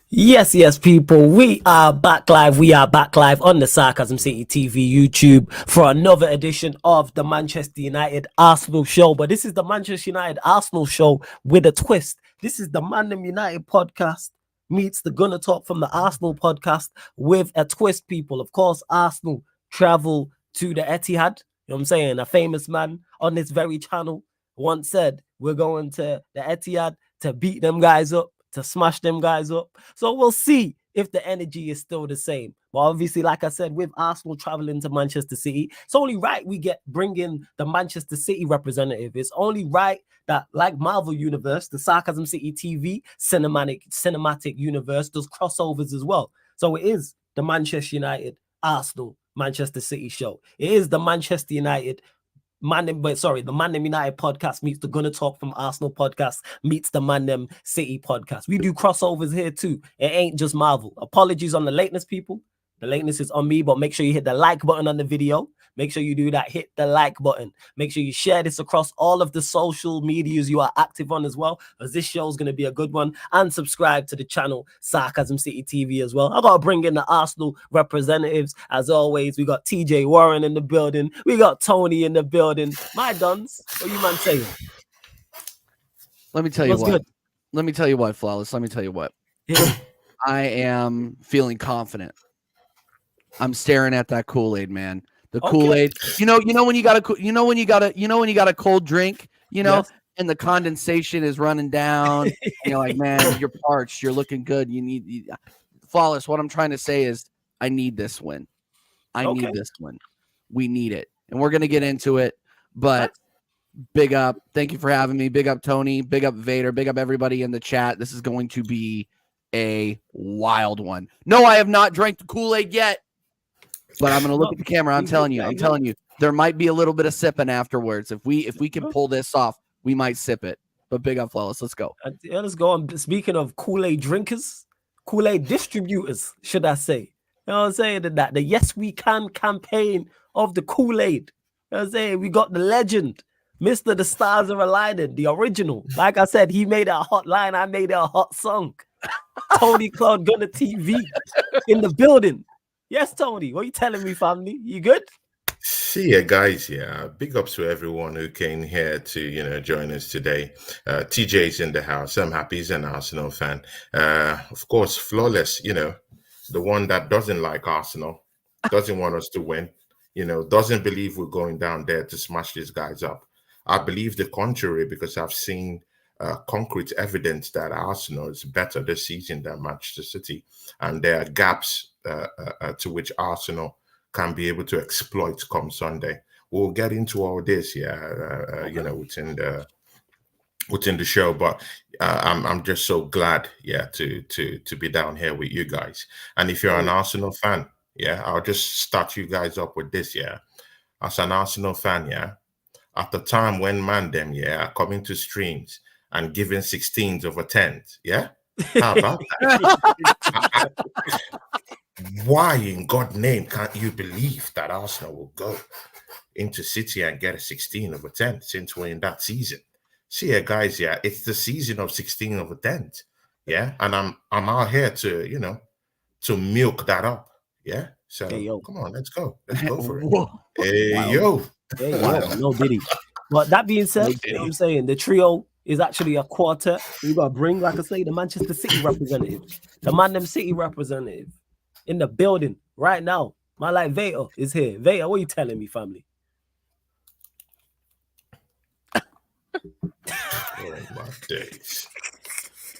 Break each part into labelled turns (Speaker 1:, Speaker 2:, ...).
Speaker 1: Yes, people. We are back live. We are back live on the Sarcasm City TV YouTube for another edition of the Manchester United Arsenal show. But this is the Manchester United Arsenal show with a twist. This is the Man United podcast meets the Gunner Talk from the Arsenal podcast with a twist, people. Of course, Arsenal travel to the Etihad. You know what I'm saying? A famous man on this very channel once said, we're going to the Etihad to beat them guys up, to smash them guys up. So we'll see if the energy is still the same. But obviously, like I said, with Arsenal traveling to Manchester City, it's only right we bring in the Manchester City representative. It's only right that, like Marvel Universe, the Sarcasm City TV cinematic universe does crossovers as well. So it is the Manchester United Arsenal Manchester City show. It is the Manchester United the Man Them United podcast meets the Gunner Talk from Arsenal podcast meets the Man Them City podcast. We do crossovers here too. It ain't just Marvel. Apologies on the lateness, people. The lateness is on me, but make sure you hit the like button on the video. Make sure you do that. Hit the like button. Make sure you share this across all of the social medias you are active on as well, as this show is going to be a good one. And subscribe to the channel Sarcasm City TV as well. I got to bring in the Arsenal representatives. As always, we got TJ Warren in the building. We got Tony in the building. My duns, what you man saying?
Speaker 2: Let me tell you what. Let me tell you what, Flawless. Let me tell you what. I am feeling confident. I'm staring at that Kool-Aid, man. The Kool-Aid. You know when you got a cold drink,
Speaker 1: Yes.
Speaker 2: and the condensation is running down. You're like, man, you're parched. You're looking good. Flawless. What I'm trying to say is, I need this win. I need this win. We need it, and we're gonna get into it. But big up. Thank you for having me. Big up, Tony. Big up, Vader. Big up, everybody in the chat. This is going to be a wild one. No, I have not drank the Kool-Aid yet. But I'm going to look at the camera. I'm telling you, there might be a little bit of sipping afterwards. If we can pull this off, we might sip it. But big up, Flawless. Let's go.
Speaker 1: Yeah, let's go. And speaking of Kool-Aid drinkers, Kool-Aid distributors, should I say? You know what I'm saying? The Yes We Can campaign of the Kool-Aid. You know what I'm saying? We got the legend, Mr. The Stars Are Aligning, the original. Like I said, he made it a hot line. I made it a hot song. Tony Cloud Gunner TV in the building. Yes, Tony. What are you telling me, family? You good?
Speaker 3: See ya, guys. Yeah, big ups to everyone who came here to join us today. TJ's in the house. I'm happy he's an Arsenal fan. Of course, Flawless. The one that doesn't like Arsenal, doesn't want us to win. Doesn't believe we're going down there to smash these guys up. I believe the contrary because I've seen concrete evidence that Arsenal is better this season than Manchester City, and there are gaps to which Arsenal can be able to exploit come Sunday. We'll get into all this, within the show. But I'm just so glad, to be down here with you guys. And if you're an Arsenal fan, I'll just start you guys up with this, As an Arsenal fan, at the time when are coming to streams and giving 16s over 10s, How about that? Why in God's name can't you believe that Arsenal will go into City and get a 16 over 10 since we're in that season? See, guys, it's the season of 16 over 10s, and I'm out here to milk that up, So come on, let's go for it.
Speaker 1: No diddy. But that being said, you know what I'm saying, the trio is actually a quartet. We got to bring, like I say, the Manchester City representative, the Man Them City representative in the building right now. My like Vader is here. Vader, what are you telling me, family?
Speaker 3: Oh my days.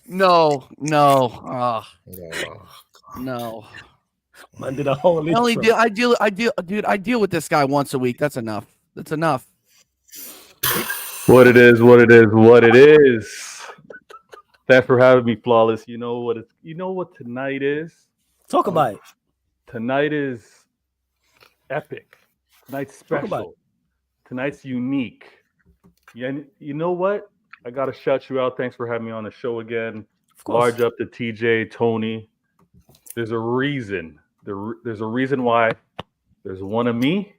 Speaker 2: No.
Speaker 1: Man did a whole intro.
Speaker 2: I deal with this guy once a week. That's enough.
Speaker 4: What it is. Thanks for having me, Flawless. You know what tonight is?
Speaker 1: Talk about it.
Speaker 4: Tonight is epic. Tonight's special. Tonight's unique. You know what? I gotta shout you out. Thanks for having me on the show again.
Speaker 1: Of course.
Speaker 4: Large up to TJ, Tony. There's a reason. There's a reason why there's one of me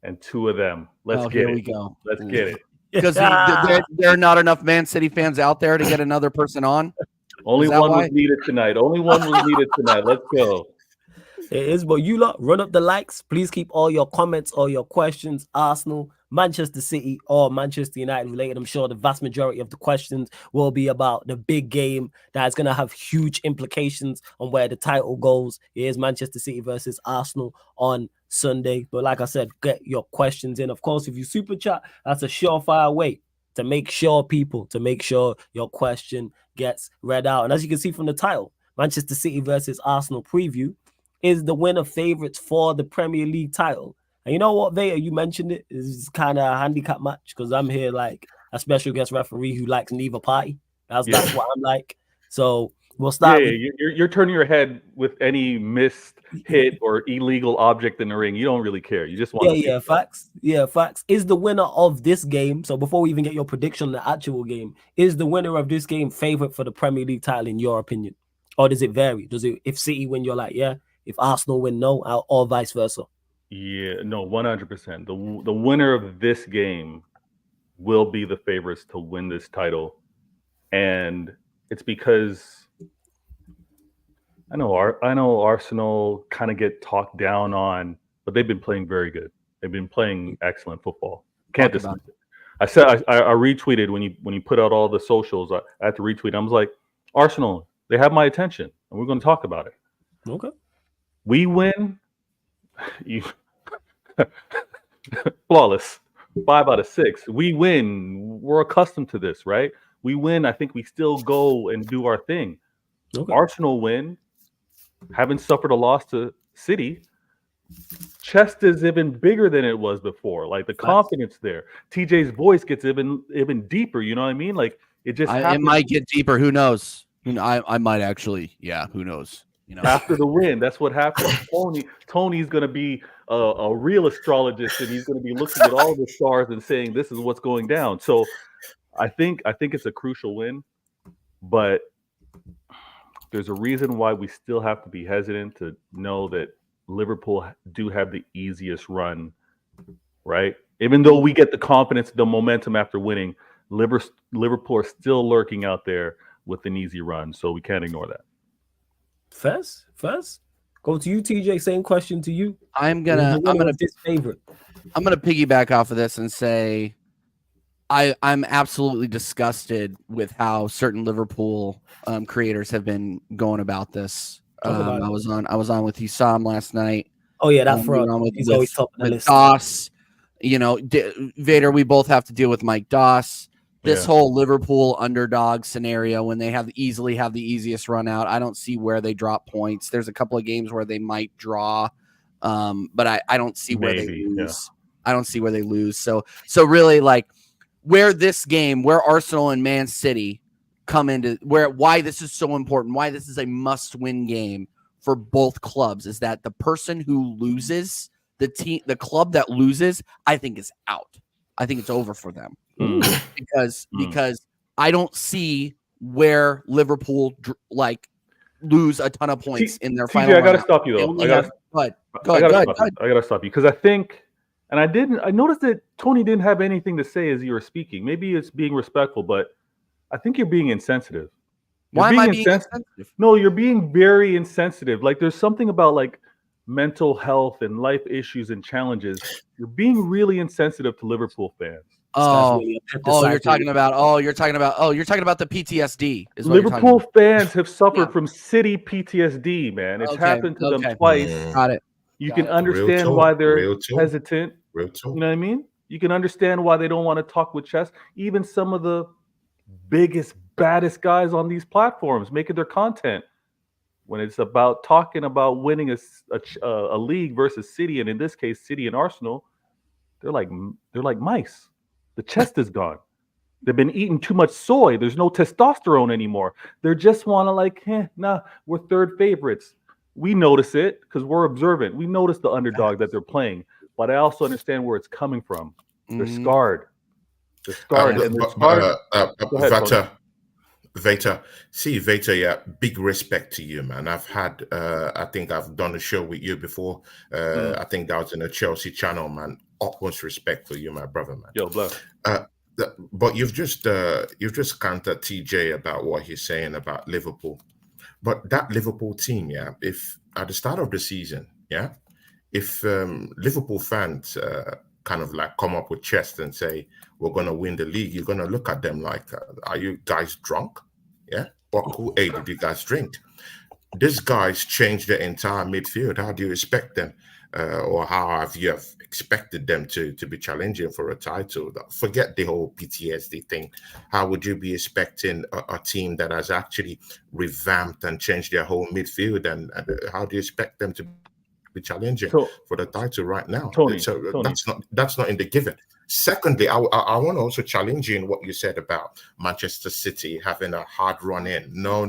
Speaker 4: and two of them. Let's get it. Let's get it.
Speaker 2: Because there are not enough Man City fans out there to get another person on.
Speaker 4: Only one was needed tonight. Only one was needed tonight. Let's go.
Speaker 1: It is, but you lot run up the likes. Please keep all your comments, all your questions, Arsenal, Manchester City, or Manchester United related. I'm sure the vast majority of the questions will be about the big game that's going to have huge implications on where the title goes. It is Manchester City versus Arsenal on Sunday. But like I said, get your questions in. Of course, if you super chat, that's a surefire way to make sure your question gets read out. And as you can see from the title, Manchester City versus Arsenal preview, is the winner favorites for the Premier League title. And you know what, Veta, you mentioned it, is kind of a handicap match because I'm here like a special guest referee who likes neither party. That's what I'm like. So we'll start.
Speaker 4: You're turning your head with any missed hit or illegal object in the ring. You don't really care. You just want
Speaker 1: facts. Yeah, facts. Is the winner of this game, so before we even get your prediction on the actual game, is the winner of this game favorite for the Premier League title in your opinion? Or does it vary? Does it, if City win, you're like, yeah, if Arsenal win, no, or vice versa?
Speaker 4: Yeah, no, 100%. The winner of this game will be the favorites to win this title. And it's because I know Arsenal kind of get talked down on, but they've been playing very good. They've been playing excellent football. Can't dismiss it. I said I retweeted when you put out all the socials. I had to retweet. I was like, Arsenal, they have my attention, and we're going to talk about it.
Speaker 1: Okay.
Speaker 4: We win. You flawless. 5 out of 6. We win. We're accustomed to this, right? We win. I think we still go and do our thing. Okay. Arsenal win. Haven't suffered a loss to City. Chest is even bigger than it was before. Like the confidence there. TJ's voice gets even deeper. You know what I mean? Like it just.
Speaker 2: It might get deeper. Who knows? I might actually. Yeah. Who knows?
Speaker 4: After the win, that's what happens. Tony's going to be a real astrologist, and he's going to be looking at all the stars and saying, "This is what's going down." So, I think it's a crucial win, but there's a reason why we still have to be hesitant to know that Liverpool do have the easiest run, right? Even though we get the confidence, the momentum after winning, Liverpool are still lurking out there with an easy run, so we can't ignore that.
Speaker 1: First, go to you, TJ. Same question to you.
Speaker 2: I'm gonna
Speaker 1: favorite.
Speaker 2: I'm gonna piggyback off of this and say I'm absolutely disgusted with how certain Liverpool creators have been going about this. I was on with Hussam last night.
Speaker 1: Oh yeah, that front. He's always top of the list.
Speaker 2: Doss, Vader. We both have to deal with Mike Doss. This whole Liverpool underdog scenario when they easily have the easiest run out. I don't see where they drop points. There's a couple of games where they might draw, but I don't see where they lose. I don't see where they lose. So really, like where Arsenal and Man City come into why this is so important, why this is a must-win game for both clubs is that the person who loses, the club that loses, I think is out. I think it's over for them. Because I don't see where Liverpool lose a ton of points in their final.
Speaker 4: I got to stop you though. I got to stop you because I think, and I noticed that Tony didn't have anything to say as you were speaking. Maybe it's being respectful, but I think you're being insensitive.
Speaker 2: Why am I being insensitive?
Speaker 4: No, you're being very insensitive. Like there's something about like mental health and life issues and challenges. You're being really insensitive to Liverpool fans.
Speaker 2: You're talking about the PTSD.
Speaker 4: Liverpool fans have suffered from City PTSD, man. It's happened to them twice.
Speaker 2: Got it.
Speaker 4: You can understand why they're hesitant. You know what I mean? You can understand why they don't want to talk with chess. Even some of the biggest, baddest guys on these platforms making their content. When it's about talking about winning a league versus City, and in this case, City and Arsenal, they're like mice. The chest is gone. They've been eating too much soy. There's no testosterone anymore. They just want to we're third favorites. We notice it because we're observant. We notice the underdog that they're playing, but I also understand where it's coming from. They're scarred. They're scarred.
Speaker 3: Veta, yeah, big respect to you, man. I've had, I think I've done a show with you before. I think that was in a Chelsea channel, man. Utmost respect for you, my brother, man.
Speaker 4: Yo, blood.
Speaker 3: But you've just countered TJ about what he's saying about Liverpool. But that Liverpool team, yeah, if at the start of the season, yeah, if Liverpool fans kind of like come up with chest and say we're going to win the league, you're going to look at them like, are you guys drunk? Yeah, what Kool-Aid did you guys drink? These guys changed the entire midfield. How do you expect them, or how have you expected them to be challenging for a title? Forget the whole PTSD thing. How would you be expecting a team that has actually revamped and changed their whole midfield? And how do you expect them to be challenging for the title right now?
Speaker 4: Tony,
Speaker 3: that's not in the given. Secondly, I want to also challenge you in what you said about Manchester City having a hard run in. No.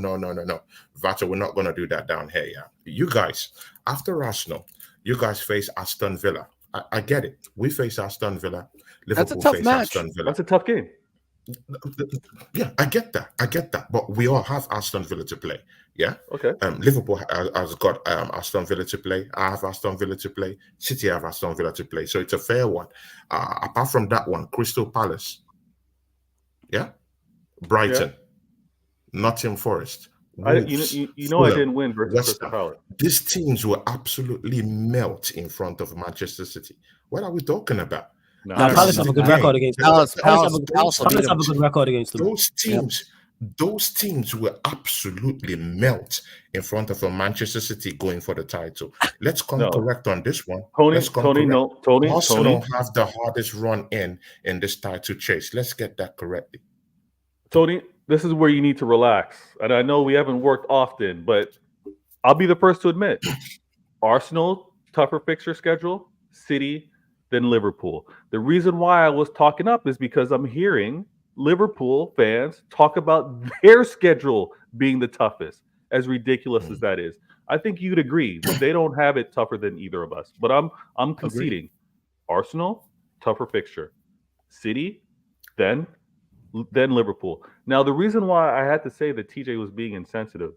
Speaker 3: Vata, we're not going to do that down here. Yeah, you guys, after Arsenal, you guys face Aston Villa. I get it. We face Aston Villa. Liverpool
Speaker 2: That's a tough
Speaker 3: face
Speaker 2: match.
Speaker 3: Aston Villa.
Speaker 4: That's a tough game.
Speaker 3: Yeah, I get that. But we all have Aston Villa to play. Yeah.
Speaker 4: Okay.
Speaker 3: Liverpool has got Aston Villa to play. I have Aston Villa to play. City have Aston Villa to play. So it's a fair one. Apart from that one, Crystal Palace. Yeah. Brighton. Yeah. Nottingham Forest. Wolves,
Speaker 4: I didn't win versus Crystal Palace.
Speaker 3: These teams will absolutely melt in front of Manchester City. What are we talking about?
Speaker 1: No, Palace have a good record against them. Palace have a good record against them.
Speaker 3: Those teams will absolutely melt in front of a Manchester City going for the title. Let's come correct on this one.
Speaker 4: Tony
Speaker 3: Arsenal have the hardest run in this title chase. Let's get that correctly.
Speaker 4: Tony, this is where you need to relax. And I know we haven't worked often, but I'll be the first to admit, Arsenal, tougher fixture schedule, City, then Liverpool. The reason why I was talking up is because I'm hearing Liverpool fans talk about their schedule being the toughest, as ridiculous as that is. I think you'd agree that they don't have it tougher than either of us. But I'm conceding. Arsenal, tougher fixture. City, then Liverpool. Now, the reason why I had to say that TJ was being insensitive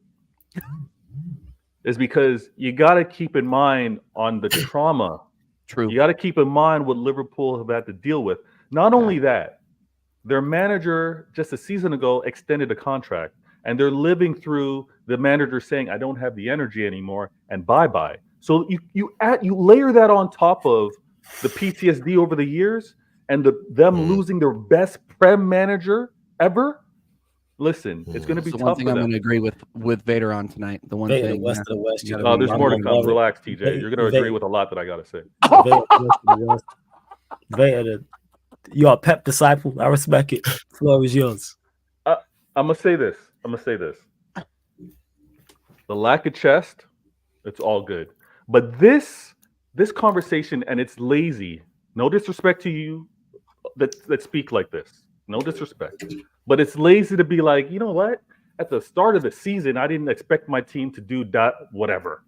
Speaker 4: is because you got to keep in mind on the trauma.
Speaker 2: True.
Speaker 4: You got to keep in mind what Liverpool have had to deal with. Not only that, their manager just a season ago extended a contract, and they're living through the manager saying, "I don't have the energy anymore," and bye-bye. So you layer that on top of the PTSD over the years and them losing their best Prem manager ever. Listen, it's going to be tough.
Speaker 2: One thing I'm going to agree with Vader on tonight. The one thing.
Speaker 1: West of the West.
Speaker 4: There's more to come. Relax, TJ. You're going to agree with a lot that I got to say.
Speaker 1: Vader, you're a Pep disciple. I respect it. Floor is yours.
Speaker 4: I'm going to say this. The lack of chest, it's all good. But this conversation, and it's lazy. No disrespect to you that speak like this. No disrespect. But it's lazy to be like, you know what? At the start of the season, I didn't expect my team to do that, whatever.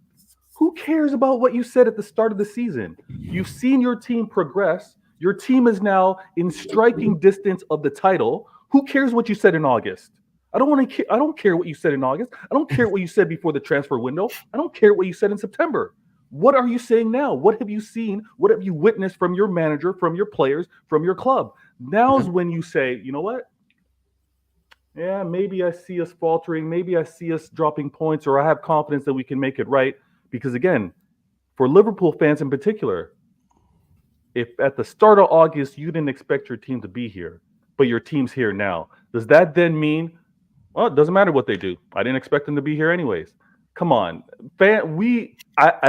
Speaker 4: Who cares about what you said at the start of the season? You've seen your team progress. Your team is now in striking distance of the title. Who cares what you said in August? I don't care what you said in August. I don't care what you said before the transfer window. I don't care what you said in September. What are you saying now? What have you seen? What have you witnessed from your manager, from your players, from your club? Now's when you say, you know what? Yeah, maybe I see us faltering. Maybe I see us dropping points, or I have confidence that we can make it right. Because again, for Liverpool fans in particular, if at the start of August you didn't expect your team to be here, but your team's here now, does that then mean, well, it doesn't matter what they do. I didn't expect them to be here anyways. Come on, at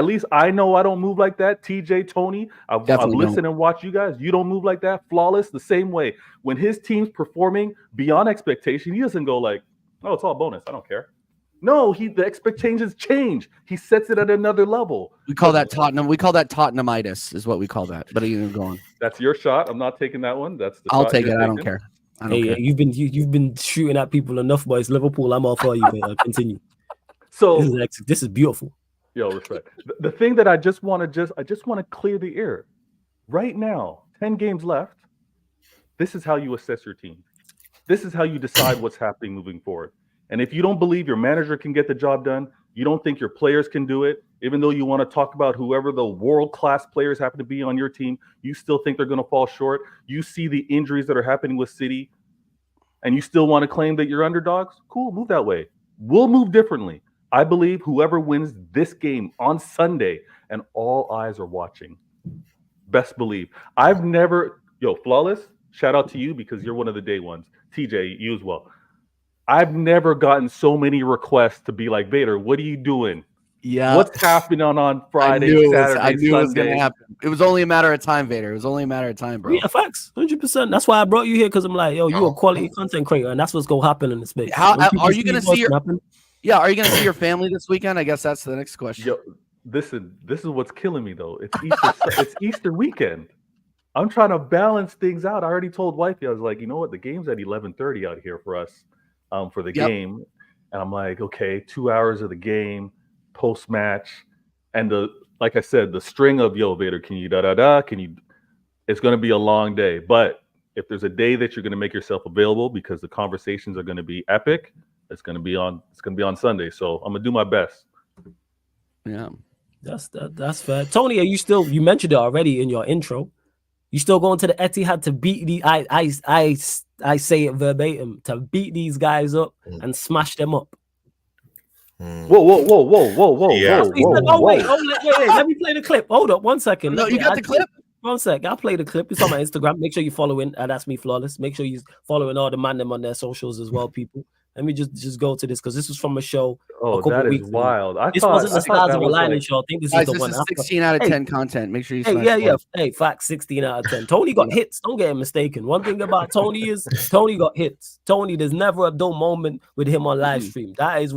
Speaker 4: least I know I don't move like that. TJ, Tony, I've listened and watched you guys. You don't move like that. Flawless, the same way. When his team's performing beyond expectation, he doesn't go like, "Oh, it's all bonus. I don't care." No, the expectations change. He sets it at another level.
Speaker 2: We call that Tottenham. We call that Tottenhamitis, is what we call that. But you go on.
Speaker 4: That's your shot. I'm not taking that one.
Speaker 2: I'll take it. I don't care.
Speaker 1: Hey, you've been shooting at people enough, boys. Liverpool, I'm all for you. Continue.
Speaker 4: So
Speaker 1: this is beautiful.
Speaker 4: Yo, respect. The thing that I just want to clear the air. Right now, 10 games left. This is how you assess your team. This is how you decide what's happening moving forward. And if you don't believe your manager can get the job done, You don't think your players can do it, even though you want to talk about whoever the world-class players happen to be on your team. You still think they're going to fall short. You see the injuries that are happening with City, and you still want to claim that you're underdogs. Cool, move that way. We'll move differently. I believe whoever wins this game on Sunday, and all eyes are watching, best believe. I've never, Flawless, shout out to you because you're one of the day ones. TJ, you as well. I've never gotten so many requests to be like, Vader, what are you doing?
Speaker 2: Yeah.
Speaker 4: What's happening on Friday, Saturday,
Speaker 2: I knew
Speaker 4: Sunday?
Speaker 2: it was going to happen. It was only a matter of time, Vader. It was only a matter of time, bro.
Speaker 1: Yeah, facts, 100%. That's why I brought you here, because I'm like, yo, you a quality content creator, and that's what's gonna happen in the space.
Speaker 2: How are you gonna see your?
Speaker 1: Happen,
Speaker 2: Yeah, are you gonna see your family this weekend? I guess that's the next question.
Speaker 4: Yo, this is what's killing me though. It's Easter. It's Easter weekend. I'm trying to balance things out. I already told wifey, I was like, you know what, the game's at 11:30 out here for us, for the game, and I'm like, okay, 2 hours of the game, post match, and like I said, the string of Vader, can you can you? It's going to be a long day, but if there's a day that you're going to make yourself available because the conversations are going to be epic, it's going to be on Sunday. So I'm going to do my best.
Speaker 2: Yeah,
Speaker 1: that's fair. Tony, are you still? You mentioned it already in your intro. You still going to the Etihad to beat the? I say it verbatim, to beat these guys up and smash them up.
Speaker 4: Whoa!
Speaker 3: Yeah.
Speaker 1: Wait, let me play the clip. Hold up, 1 second.
Speaker 2: No, you got the clip.
Speaker 1: 1 sec. I'll play the clip. It's on my Instagram. Make sure you following. That's me, Flawless. Make sure you're following all the man them on their socials as well, people. Let me just go to this because this was from a show.
Speaker 4: Oh, that is wild.
Speaker 1: This wasn't the Stars of Aligning show. I think this is the one.
Speaker 2: This is 16 out of 10 content. Make sure you.
Speaker 1: Hey, facts. 16 out of 10. Tony got hits. Don't get him mistaken. One thing about Tony is Tony got hits. Tony, there's never a dull moment with him on live stream. That is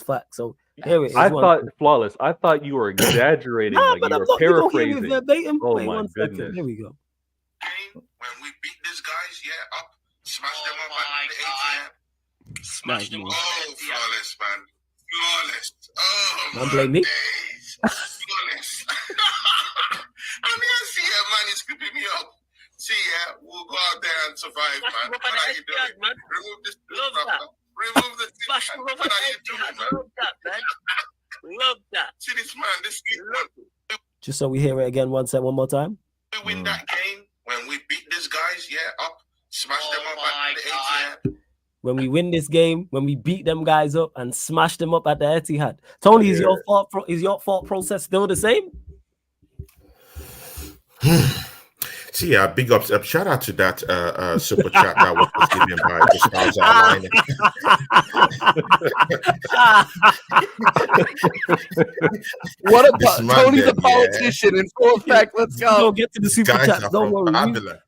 Speaker 1: fact. So here it is.
Speaker 4: I thought Flawless. I thought you were exaggerating.
Speaker 1: Nah,
Speaker 4: like
Speaker 1: but
Speaker 4: you
Speaker 1: I'm
Speaker 4: were
Speaker 1: not
Speaker 4: paraphrasing.
Speaker 1: Verbatim.
Speaker 4: Oh
Speaker 1: Wait,
Speaker 4: my
Speaker 1: 1 second.
Speaker 4: goodness.
Speaker 1: Here we go.
Speaker 3: When we beat these guys, up, smash them up at the ATM.
Speaker 2: Smash them up.
Speaker 3: Oh, Flawless, man. Flawless. Oh,
Speaker 1: Don't blame me.
Speaker 3: days. Flawless. I mean, see, man, it's creeping me up. See, we'll go out there and survive, man. What are you doing?
Speaker 5: Man.
Speaker 3: Remove this.
Speaker 5: Love that.
Speaker 3: Remove the
Speaker 5: Smash
Speaker 3: thing,
Speaker 5: them
Speaker 3: man.
Speaker 5: over
Speaker 3: What are you
Speaker 5: the
Speaker 3: doing,
Speaker 5: head.
Speaker 3: man?
Speaker 5: Love that, man. Love that.
Speaker 3: See this man, this kid.
Speaker 1: Just so we hear it again, one more time.
Speaker 3: We win that game when we beat these guys, up, smash them up at the ATM.
Speaker 1: When we win this game, when we beat them guys up and smash them up at the Etihad. Tony, is your thought process still the same?
Speaker 3: See, big ups. Shout out to that super chat that was given by the Stars Aligning.
Speaker 2: What about Tony's a politician in full effect? Let's go.
Speaker 1: Don't get to the super chats. Don't worry.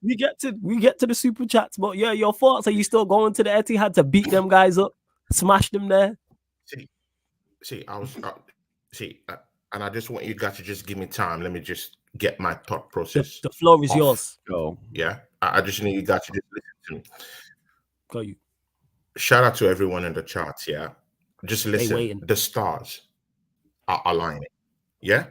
Speaker 1: We get to the super chats. But yeah, your thoughts. Are you still going to the Etihad to beat them guys up, smash them there?
Speaker 3: And I just want you guys to just give me time. Let me just get my thought process.
Speaker 1: The floor is yours.
Speaker 2: Go.
Speaker 3: Yeah, I just need you guys to just listen to me.
Speaker 1: Go you.
Speaker 3: Shout out to everyone in the charts. Yeah, just listen. The stars are aligning. Yeah,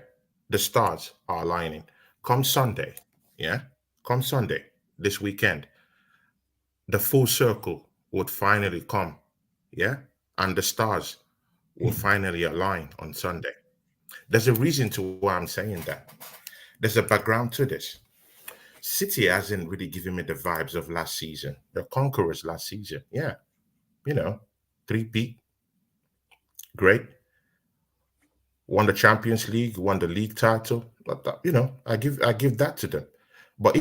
Speaker 3: the stars are aligning. Come Sunday. Yeah, come Sunday this weekend, the full circle would finally come. Yeah, and the stars will finally align on Sunday. There's a reason to why I'm saying that. There's a background to this. City hasn't really given me the vibes of last season. The conquerors last season. Yeah. 3-peat. Great. Won the Champions League, won the league title. I give that to them. But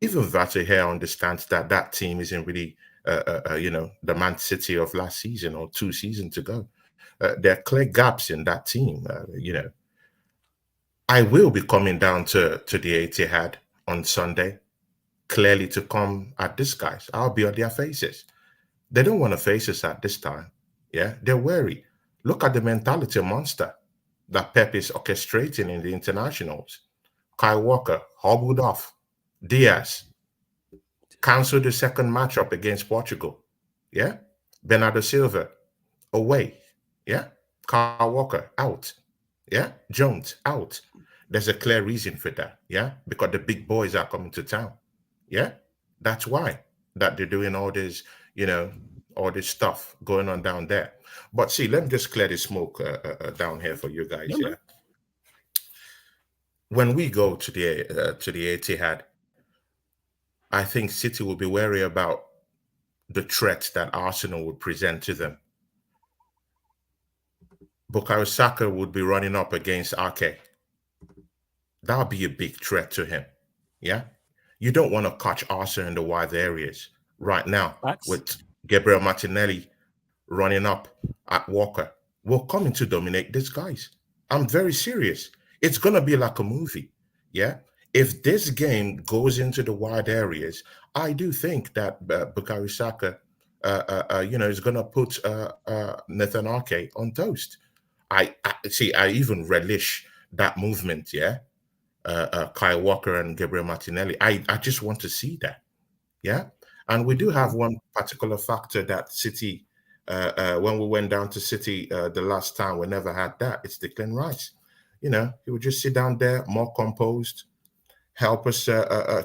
Speaker 3: even Vata here understands that team isn't really, the Man City of last season or 2 seasons ago. There are clear gaps in that team. I will be coming down to the Etihad on Sunday, clearly to come at these guys. I'll be on their faces. They don't want to face us at this time. Yeah, they're wary. Look at the mentality monster that Pep is orchestrating in the internationals. Kyle Walker hobbled off. Diaz cancelled the second matchup against Portugal. Yeah, Bernardo Silva away. Yeah, Kyle Walker out. Yeah, Jones out. There's a clear reason for that. Yeah, because the big boys are coming to town. Yeah, that's why that they're doing all this, all this stuff going on down there. But see, let me just clear the smoke down here for you guys. Yeah, when we go to the Etihad, I think City will be wary about the threat that Arsenal would present to them. Bukayo Saka would be running up against Ake. That'll be a big threat to him. Yeah, you don't want to catch Arsenal in the wide areas right now with Gabriel Martinelli running up at Walker. We're coming to dominate these guys. I'm very serious. It's going to be like a movie. Yeah. If this game goes into the wide areas, I do think that Bukayo Saka, is going to put Nathan Ake on toast. I see. I even relish that movement. Yeah. Kyle Walker and Gabriel Martinelli. I just want to see that. Yeah. And we do have one particular factor that City, when we went down to City the last time, we never had that. It's Declan Rice. He would just sit down there, more composed, help us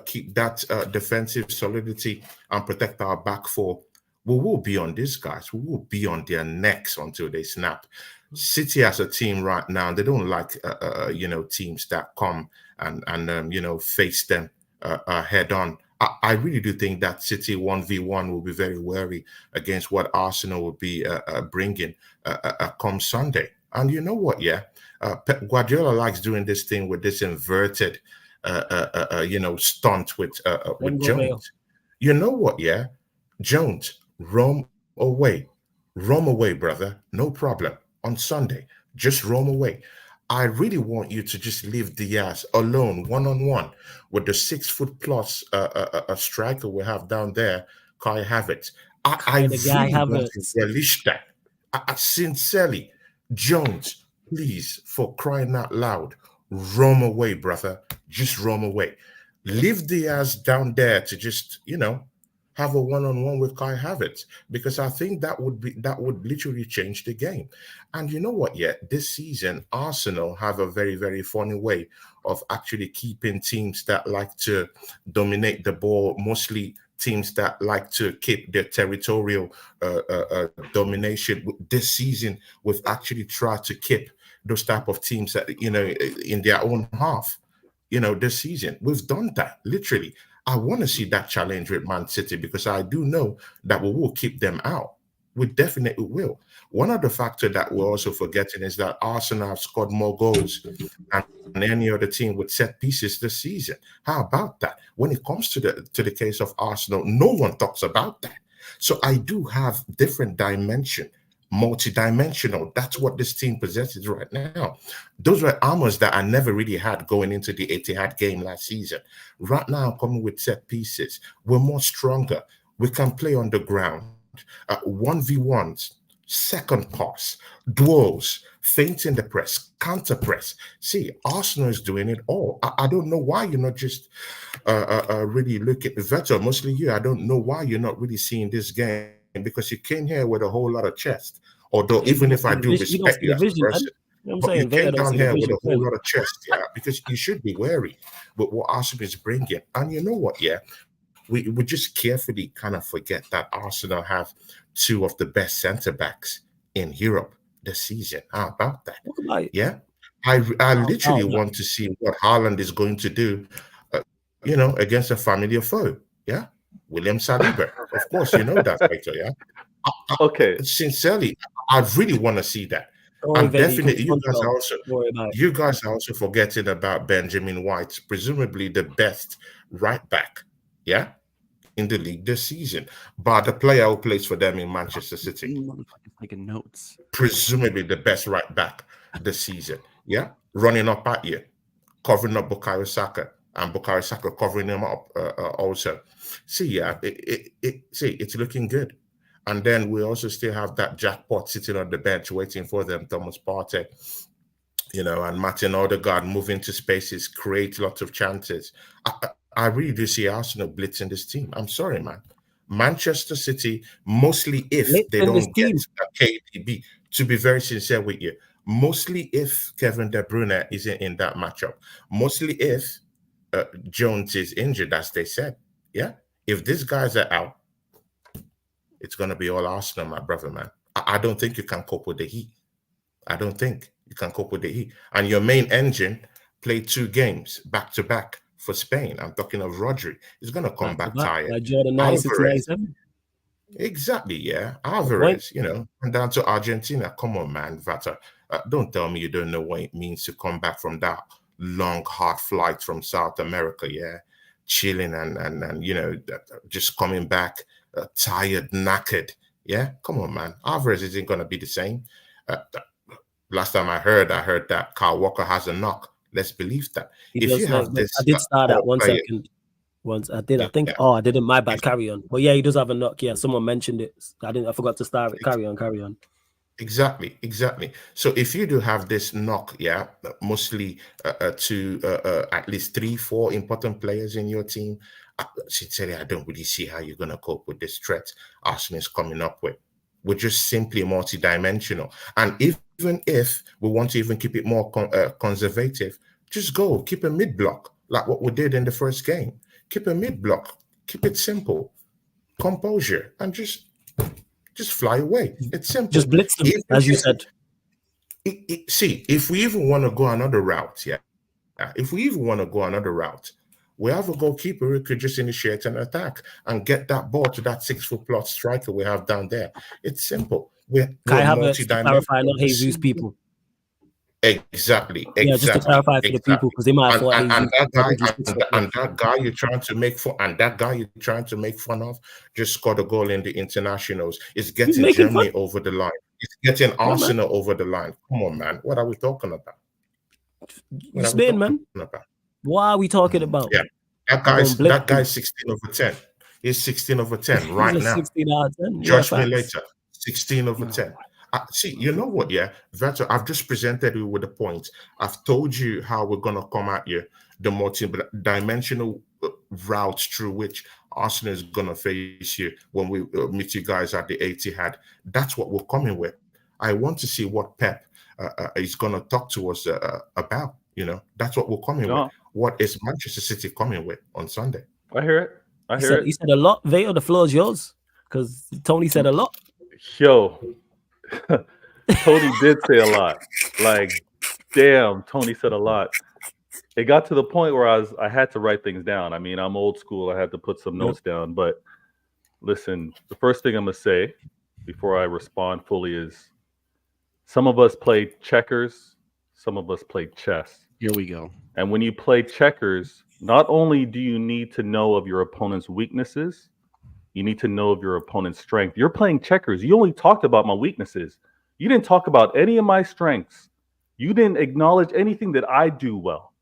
Speaker 3: keep that defensive solidity and protect our back four. We will be on these guys. We will be on their necks until they snap. City as a team right now, they don't like, teams that come and face them head on. I really do think that City 1v1 will be very wary against what Arsenal will be bringing come Sunday. And you know what? Yeah, Pep Guardiola likes doing this thing with this inverted, stunt with Jones. You know what? Yeah, Jones, roam away, brother. No problem. On Sunday, just roam away. I really want you to just leave Diaz alone, one-on-one, with the 6 foot plus striker we have down there, Kai Havertz. I really want to relish that. Sincerely, Jones, please, for crying out loud, roam away, brother. Just roam away. Leave Diaz down there to just, have a one-on-one with Kai Havertz, because I think that would literally change the game. And you know what? Yeah, this season Arsenal have a very, very funny way of actually keeping teams that like to dominate the ball, mostly teams that like to keep their territorial domination. This season, we've actually tried to keep those type of teams that in their own half. This season we've done that literally. I want to see that challenge with Man City, because I do know that we will keep them out. We definitely will. One of the factors that we're also forgetting is that Arsenal have scored more goals than any other team with set pieces this season. How about that? When it comes to the case of Arsenal, no one talks about that. So I do have different dimension, multi-dimensional. That's what this team possesses right now. Those were armors that I never really had going into the Etihad game last season. Right now, coming with set pieces, we're more stronger. We can play on the ground, 1v1s, second pass, duels, feint in the press, counter press. See, Arsenal is doing it all. I don't know why you're not just really looking at Vettel, mostly you. I don't know why you're not really seeing this game, because you came here with a whole lot of chest. Although, even if I do respect you as a person, but you came down here with a whole lot of chest, yeah, because you should be wary with what Arsenal is bringing. And you know what, yeah, we just carefully kind of forget that Arsenal have two of the best centre backs in Europe this season. How about that? Yeah, I literally want to see what Haaland is going to do, against a familiar foe. Yeah, William Saliba. Of course, you know that, Victor. Yeah.
Speaker 4: Okay.
Speaker 3: Sincerely, I really want to see that. And definitely, you guys are also forgetting about Benjamin White, presumably the best right back, yeah, in the league this season, but the player who plays for them in Manchester City,
Speaker 2: taking notes,
Speaker 3: presumably the best right back this season, yeah, running up at you, covering up Bukayo Saka, and Bukayo Saka covering him up also. See, yeah, it's looking good. And then we also still have that jackpot sitting on the bench waiting for them, Thomas Partey, and Martin Odegaard moving to spaces, create lots of chances. I really do see Arsenal blitzing this team. I'm sorry, man. Manchester City, mostly if they don't get KDB, to be very sincere with you, mostly if Kevin De Bruyne isn't in that matchup, mostly if Jones is injured, as they said. Yeah. If these guys are out, it's going to be all Arsenal, my brother, man. I don't think you can cope with the heat. I don't think you can cope with the heat. And your main engine played 2 games back to back for Spain. I'm talking of Rodri. He's going to come back tired.
Speaker 1: Like Jordan 96,
Speaker 3: Alvarez,
Speaker 1: 97.
Speaker 3: exactly, yeah.
Speaker 1: Point.
Speaker 3: Alvarez, and down to Argentina. Come on, man, Vata. Don't tell me you don't know what it means to come back from that long, hard flight from South America, yeah. Chilling and just coming back tired, knackered. Yeah, come on, man. Alvarez isn't going to be the same. Last time I heard that Kyle Walker has a knock. Let's believe that.
Speaker 1: If you have this, I did start at 1 second. Once I did, I think. Oh, I didn't. My bad. Carry on. But yeah, he does have a knock. Yeah, someone mentioned it. I forgot to start it. Carry on.
Speaker 3: Exactly. So if you do have this knock, yeah, mostly to at least 3-4 important players in your team, sincerely, I don't really see how you're gonna cope with this threat Arsenal is coming up with. We're just simply multi-dimensional, and even if we want to even keep it more conservative, just go keep a mid block like what we did in the first game. Keep a mid block. Keep it simple, composure, and just fly away. It's simple.
Speaker 1: Just blitz them, as you said.
Speaker 3: See, if we even want to go another route, yeah. If we even want to go another route, we have a goalkeeper who could just initiate an attack and get that ball to that 6-foot+ striker we have down there. It's simple. We're
Speaker 1: Can I have a clarify, not Jesus people?
Speaker 3: Exactly.
Speaker 1: Yeah, just to clarify for the people, because they might have thought
Speaker 3: that guy you're trying to make fun of just scored a goal in the internationals. Is getting Germany over the line. It's getting Arsenal over the line. Come on, man. What are we talking about?
Speaker 1: Spain, man. What are we talking about?
Speaker 3: Yeah, that guy's 16 over 10. He's 16 over 10 right now. 16 out of 10. Judge me later. 16 over 10. See, you know what, yeah, Veto, I've just presented you with a point. I've told you how we're going to come at you, the multi-dimensional routes through which Arsenal is going to face you when we meet you guys at the Etihad. That's what we're coming with. I want to see what Pep is going to talk to us about. That's what we're coming with. What is Manchester City coming with on Sunday?
Speaker 4: I hear it.
Speaker 1: He said a lot. Veto, the floor is yours, because Tony said a lot.
Speaker 4: Yo. Tony did say a lot. Like, damn, Tony said a lot. It got to the point where I had to write things down. I mean, I'm old school. I had to put some notes down. But listen, the first thing I'm going to say before I respond fully is some of us play checkers. Some of us play chess.
Speaker 2: Here we go.
Speaker 4: And when you play checkers, not only do you need to know of your opponent's weaknesses, you need to know of your opponent's strength. You're playing checkers. You only talked about my weaknesses. You didn't talk about any of my strengths. You didn't acknowledge anything that I do well.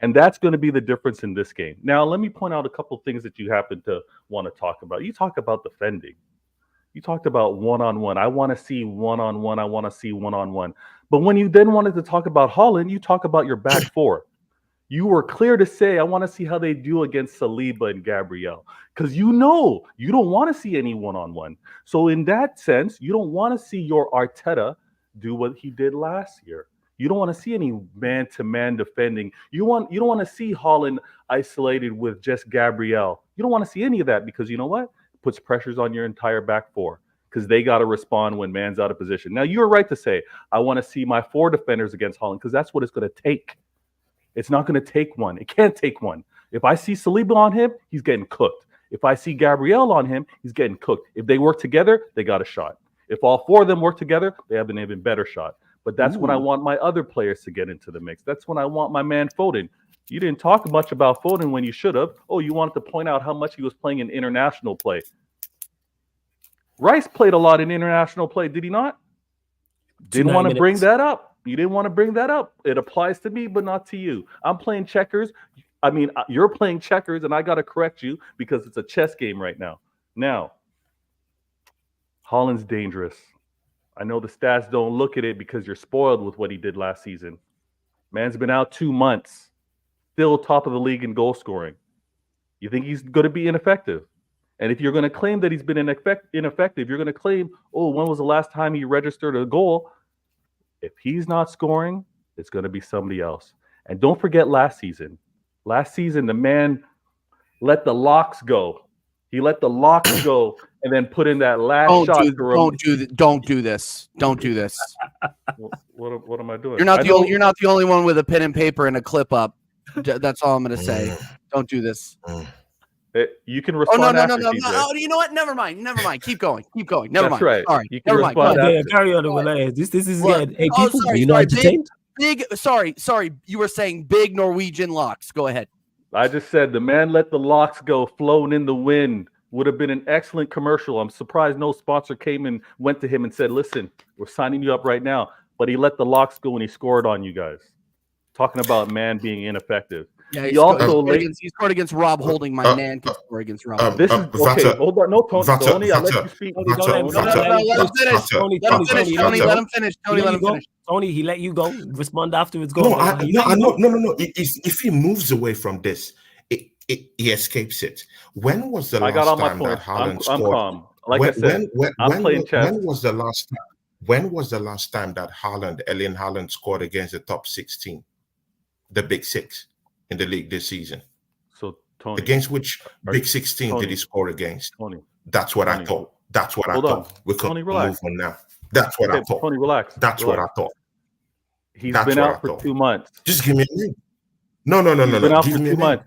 Speaker 4: And that's going to be the difference in this game. Now, let me point out a couple of things that you happen to want to talk about. You talk about defending. You talked about one-on-one. I want to see one-on-one. I want to see one-on-one. But when you then wanted to talk about Haaland, you talk about your back four. You were clear to say, I want to see how they do against Saliba and Gabriel. Because you don't want to see any one-on-one. So in that sense, you don't want to see your Arteta do what he did last year. You don't want to see any man-to-man defending. You don't want to see Haaland isolated with just Gabriel. You don't want to see any of that, because you know what? It puts pressures on your entire back four, because they got to respond when man's out of position. Now, you're right to say, I want to see my 4 defenders against Haaland, because that's what it's going to take. It's not going to take one. It can't take one. If I see Saliba on him, he's getting cooked. If I see Gabriel on him, he's getting cooked. If they work together, they got a shot. If all 4 of them work together, they have an even better shot. But that's when I want my other players to get into the mix. That's when I want my man Foden. You didn't talk much about Foden when you should have. Oh, you wanted to point out how much he was playing in international play. Rice played a lot in international play, did he not? Didn't want to bring that up. You didn't want to bring that up. It applies to me, but not to you. I'm playing checkers. I mean, you're playing checkers, and I got to correct you because it's a chess game right now. Now, Haaland's dangerous. I know the stats don't look at it because you're spoiled with what he did last season. Man's been out 2 months, still top of the league in goal scoring. You think he's going to be ineffective? And if you're going to claim that he's been ineffective, you're going to claim, oh, when was the last time he registered a goal? If he's not scoring, it's going to be somebody else. And don't forget last season. Last season, the man let the locks go. He let the locks go and then put in that last
Speaker 2: Don't
Speaker 4: shot.
Speaker 2: don't do this. Don't do this.
Speaker 4: What am I doing?
Speaker 2: You're not the only one with a pen and paper and a clip up. That's all I'm going to say. Don't do this.
Speaker 4: You can respond.
Speaker 2: No. Oh, you know what? Never mind. Keep going. Never mind.
Speaker 4: Right.
Speaker 2: Sorry.
Speaker 4: You can
Speaker 2: Never mind.
Speaker 4: respond.
Speaker 1: Carry on over there. This is
Speaker 2: Look,
Speaker 1: hey, people.
Speaker 2: sorry,
Speaker 1: you know entertained?
Speaker 2: Big. Sorry. You were saying big Norwegian locks. Go ahead.
Speaker 4: I just said the man let the locks go, flown in the wind. Would have been an excellent commercial. I'm surprised no sponsor came and went to him and said, "Listen, we're signing you up right now." But he let the locks go and he scored on you guys. Talking about man being ineffective.
Speaker 2: Yeah,
Speaker 4: he
Speaker 2: scored against Rob Holding. My man can score against Rob.
Speaker 4: This is okay. Hold on, no, Tony. I let you speak.
Speaker 2: Let him finish. Let him finish.
Speaker 1: Tony, he let you go. Respond afterwards. Go.
Speaker 3: No. If he moves away from this, he escapes it. When was the last time that Haaland scored?
Speaker 4: I'm calm. Like I said, I'm playing chess.
Speaker 3: When was the last time that Erling Haaland scored against the top 16, the big six in the league this season?
Speaker 4: So Tony,
Speaker 3: against which big 16 did he score against?
Speaker 4: Tony,
Speaker 3: that's what I thought. That's what I thought. We could move on now. That's what I thought.
Speaker 4: Tony, relax.
Speaker 3: That's what I thought.
Speaker 4: He's been out for 2 months.
Speaker 3: Just give me a name. No.
Speaker 4: He's been out for 2 months.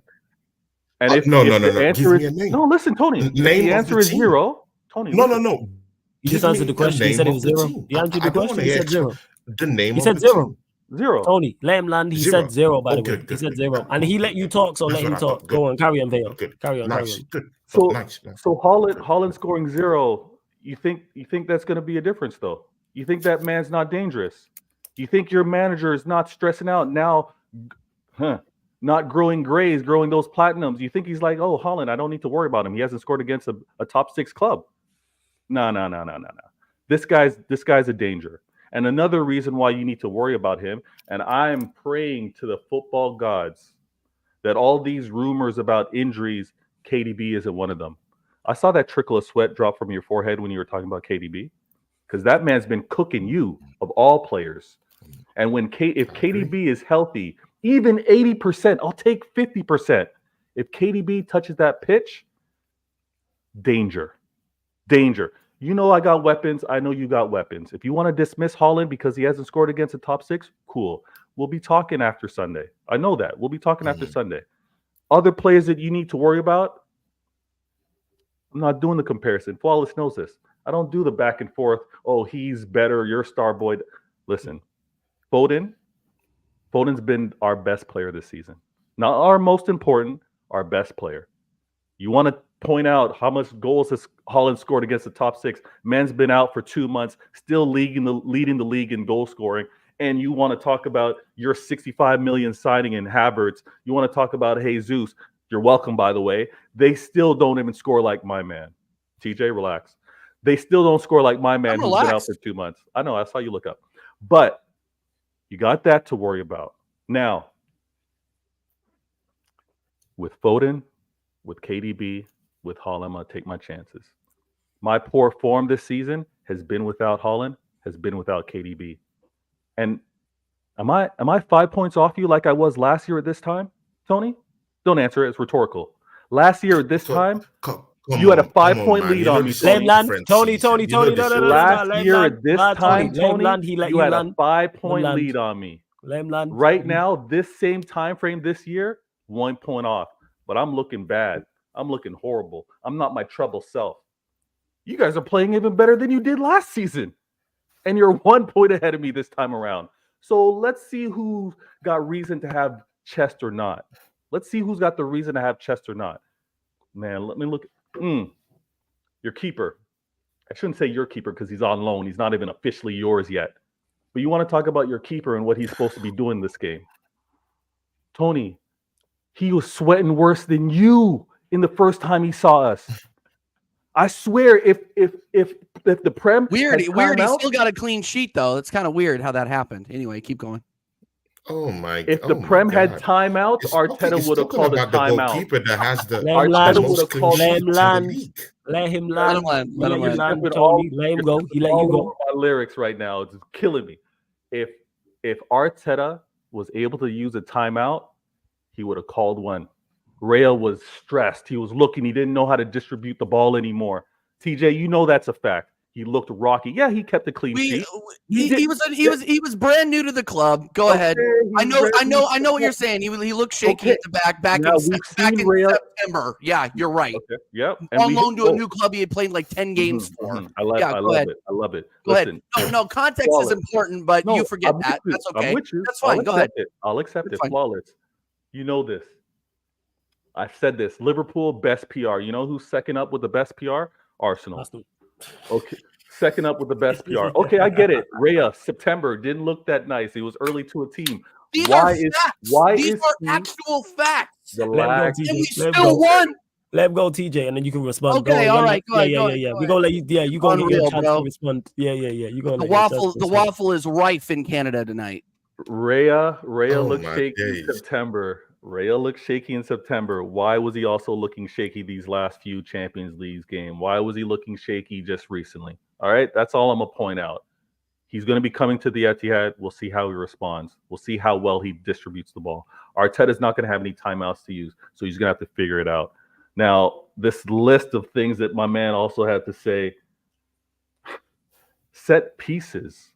Speaker 4: And if the answer is no, listen, Tony. If the answer is zero, Tony.
Speaker 3: No.
Speaker 1: He just answered the question. He said it was zero. He answered the question. He said zero.
Speaker 3: The name.
Speaker 1: He said zero.
Speaker 4: Zero.
Speaker 1: Tony, let him land. He said zero, by the way. He said zero. And he let you talk, so let him talk. Go on, carry on, Vale. Carry on.
Speaker 3: Good.
Speaker 4: So Haaland scoring zero, you think that's going to be a difference, though? You think that man's not dangerous? You think your manager is not stressing out now, not growing grays, growing those platinums? You think he's like, oh, Haaland, I don't need to worry about him. He hasn't scored against a top 6 club. No. This guy's a danger. And another reason why you need to worry about him, and I'm praying to the football gods that all these rumors about injuries, KDB isn't one of them. I saw that trickle of sweat drop from your forehead when you were talking about KDB, because that man's been cooking you of all players. And if KDB is healthy, even 80%, I'll take 50%. If KDB touches that pitch, danger. You know I got weapons. I know you got weapons. If you want to dismiss Haaland because he hasn't scored against the top 6, cool. We'll be talking after Sunday. I know that. We'll be talking after Sunday. Other players that you need to worry about, I'm not doing the comparison. Flawless knows this. I don't do the back and forth. Oh, he's better. You're star boy. Listen, Foden's been our best player this season. Not our most important, our best player. You want to point out how much goals has Haaland scored against the top 6. Man's been out for 2 months, still leading the league in goal scoring. And you want to talk about your 65 million signing in Havertz. You want to talk about Jesus. You're welcome, by the way. They still don't even score like my man. TJ, relax. They still don't score like my man who's been out for 2 months. I know, I saw you look up. But you got that to worry about. Now, with Foden, with KDB, with Haaland, I'm going to take my chances. My poor form this season has been without Haaland, has been without KDB. And am I 5 points off you like I was last year at this time, Tony? Don't answer it. It's rhetorical. Last year at this time, you had a 5-point lead on me.
Speaker 1: Tony. No.
Speaker 4: Last year at this time, Tony, you had a 5-point lead on me. Right now, this same time frame this year, 1 point off. But I'm looking bad. I'm looking horrible. I'm not my trouble self. You guys are playing even better than you did last season. And you're 1 point ahead of me this time around. So let's see who got reason to have chest or not. Let's see who's got the reason to have chest or not. Man, let me look. Your keeper. I shouldn't say your keeper because he's on loan. He's not even officially yours yet. But you want to talk about your keeper and what he's supposed to be doing this game. Tony, he was sweating worse than you in the first time he saw us. I swear, if the Prem
Speaker 2: weird, he still got a clean sheet though. It's kind of weird how that happened. Anyway, keep going.
Speaker 3: Oh my!
Speaker 4: If the Prem had timeouts, Arteta would have called a timeout.
Speaker 3: Arteta would have called.
Speaker 1: Let him land. Tony, let him go. He let you go.
Speaker 4: My lyrics right now, it's killing me. If Arteta was able to use a timeout, he would have called one. Rail was stressed. He was looking. He didn't know how to distribute the ball anymore. TJ, you know that's a fact. He looked rocky. Yeah, he kept a clean sheet.
Speaker 2: He was brand new to the club. Go ahead. I know what you're saying. He looked shaky at the back
Speaker 4: Now,
Speaker 2: in September. Yeah, you're right.
Speaker 4: Okay. Yep.
Speaker 2: On loan to a new club he had played like 10 games for.
Speaker 4: I love it.
Speaker 2: Go ahead. No, context is important, but you forget that. That's okay.
Speaker 4: I'm with you.
Speaker 2: That's fine. Go ahead.
Speaker 4: I'll accept it. Flawless. You know this. I've said this. Liverpool, best PR. You know who's second up with the best PR? Arsenal. Okay. Second up with the best PR. Okay, I get it. Raya, September, didn't look that nice. He was early to a team.
Speaker 2: These are actual facts.
Speaker 4: The lag.
Speaker 2: And we still won.
Speaker 1: Let him go, TJ, and then you can respond.
Speaker 2: Okay, all right. Go ahead.
Speaker 1: We're gonna let you. Yeah, you gonna get a chance to respond. Yeah. You gonna.
Speaker 2: The waffle is rife in Canada tonight.
Speaker 4: Raya looked shaky in September. Raya looked shaky in September. Why was he also looking shaky these last few Champions League games? Why was he looking shaky just recently? All right, that's all I'm gonna point out. He's going to be coming to the Etihad. We'll see how he responds. We'll see how well he distributes the ball. Arteta's not going to have any timeouts to use, so he's going to have to figure it out. Now, this list of things that my man also had to say, set pieces.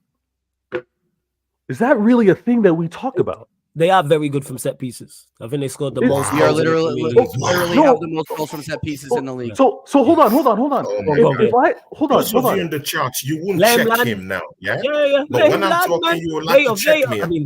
Speaker 4: Is that really a thing that we talk about?
Speaker 1: They are very good from set pieces. I think they scored the most.
Speaker 2: We are literally have the most goals from set pieces in the league.
Speaker 4: So hold on. Hold on.
Speaker 3: Those of you in the charts, you won't check him now, yeah?
Speaker 1: Yeah.
Speaker 3: But when I'm talking, you will like to check me.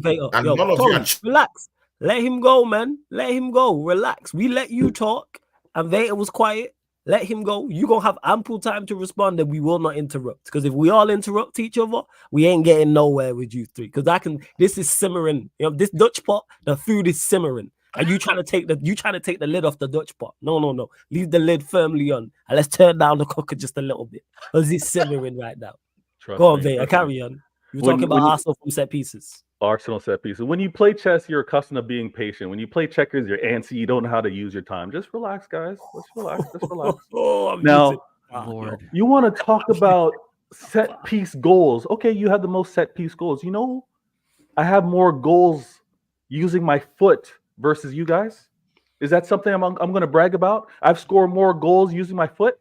Speaker 1: Relax. Let him go, man. Let him go. Relax. We let you talk, and Veta was quiet. Let him go. You're going to have ample time to respond, and we will not interrupt. Because if we all interrupt each other, we ain't getting nowhere with you three. Because this is simmering. You know, this Dutch pot, the food is simmering. And you trying to take the lid off the Dutch pot. No. Leave the lid firmly on. And let's turn down the cooker just a little bit. Because it's simmering right now. Go on, Veta. Carry on. You were talking about Arsenal from set pieces.
Speaker 4: Arsenal set pieces. When you play chess, you're accustomed to being patient. When you play checkers, you're antsy. You don't know how to use your time. Just relax, guys. Let's relax. Now,
Speaker 2: Lord,
Speaker 4: you want to talk about set piece goals. Okay, you have the most set piece goals. You know, I have more goals using my foot versus you guys. Is that something I'm going to brag about? I've scored more goals using my foot.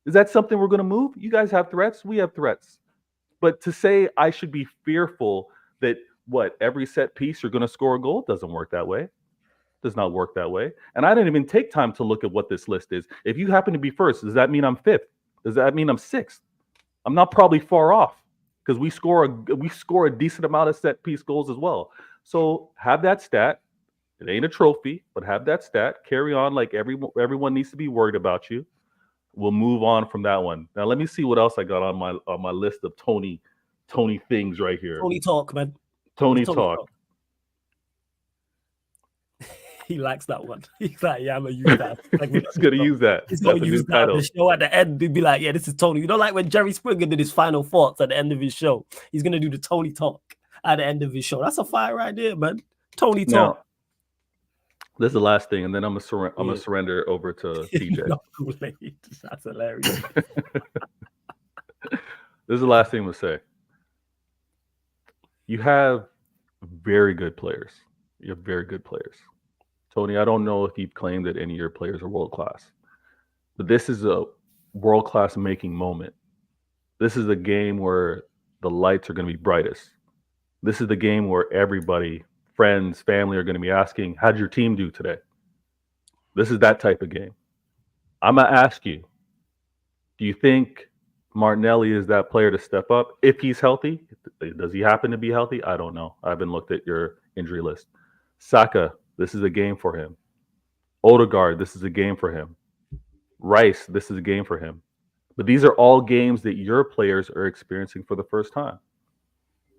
Speaker 4: Is that something we're going to move? You guys have threats. We have threats. But to say I should be fearful that every set piece you're going to score a goal doesn't work that way. Does not work that way. And I didn't even take time to look at what this list is. If you happen to be first, does that mean I'm fifth? Does that mean I'm sixth? I'm not probably far off because we score a decent amount of set piece goals as well. So have that stat. It ain't a trophy, but have that stat. Carry on like everyone needs to be worried about you. We'll move on from that one. Now let me see what else I got on my list of Tony things right here.
Speaker 1: Tony talk, man.
Speaker 4: Tony talk.
Speaker 1: He likes that one. He's like, yeah, I'm gonna use that.
Speaker 4: He's gonna use that.
Speaker 1: He's gonna use that. The show at the end, he'd be like, yeah, this is Tony. You know, like when Jerry Springer did his final thoughts at the end of his show, he's gonna do the Tony talk at the end of his show. That's a fire right there, man. Tony talk.
Speaker 4: Now, this is the last thing, and then I'm gonna surrender over to TJ.
Speaker 1: That's hilarious.
Speaker 4: This is the last thing I'm gonna say. You have very good players. Tony, I don't know if you've claimed that any of your players are world-class, but this is a world-class making moment. This is a game where the lights are going to be brightest. This is the game where everybody, friends, family are going to be asking, how'd your team do today? This is that type of game. I'm going to ask you, do you think Martinelli is that player to step up if he's healthy? Does he happen to be healthy? I don't know. I haven't looked at your injury list. Saka, this is a game for him. Odegaard, this is a game for him. Rice, this is a game for him. But these are all games that your players are experiencing for the first time.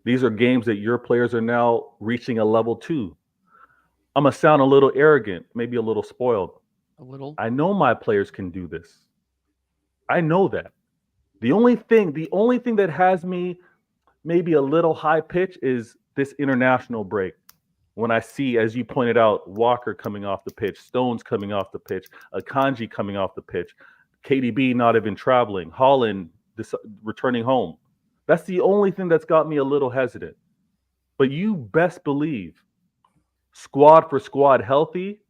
Speaker 4: These are games that your players are now reaching a level 2. I'm going to sound a little arrogant, maybe a little spoiled.
Speaker 2: A little.
Speaker 4: I know my players can do this. I know that. The only thing that has me maybe a little high pitch is this international break. When I see, as you pointed out, Walker coming off the pitch, Stones coming off the pitch, Akanji coming off the pitch, KDB not even traveling, Haaland returning home. That's the only thing that's got me a little hesitant. But you best believe, squad for squad healthy,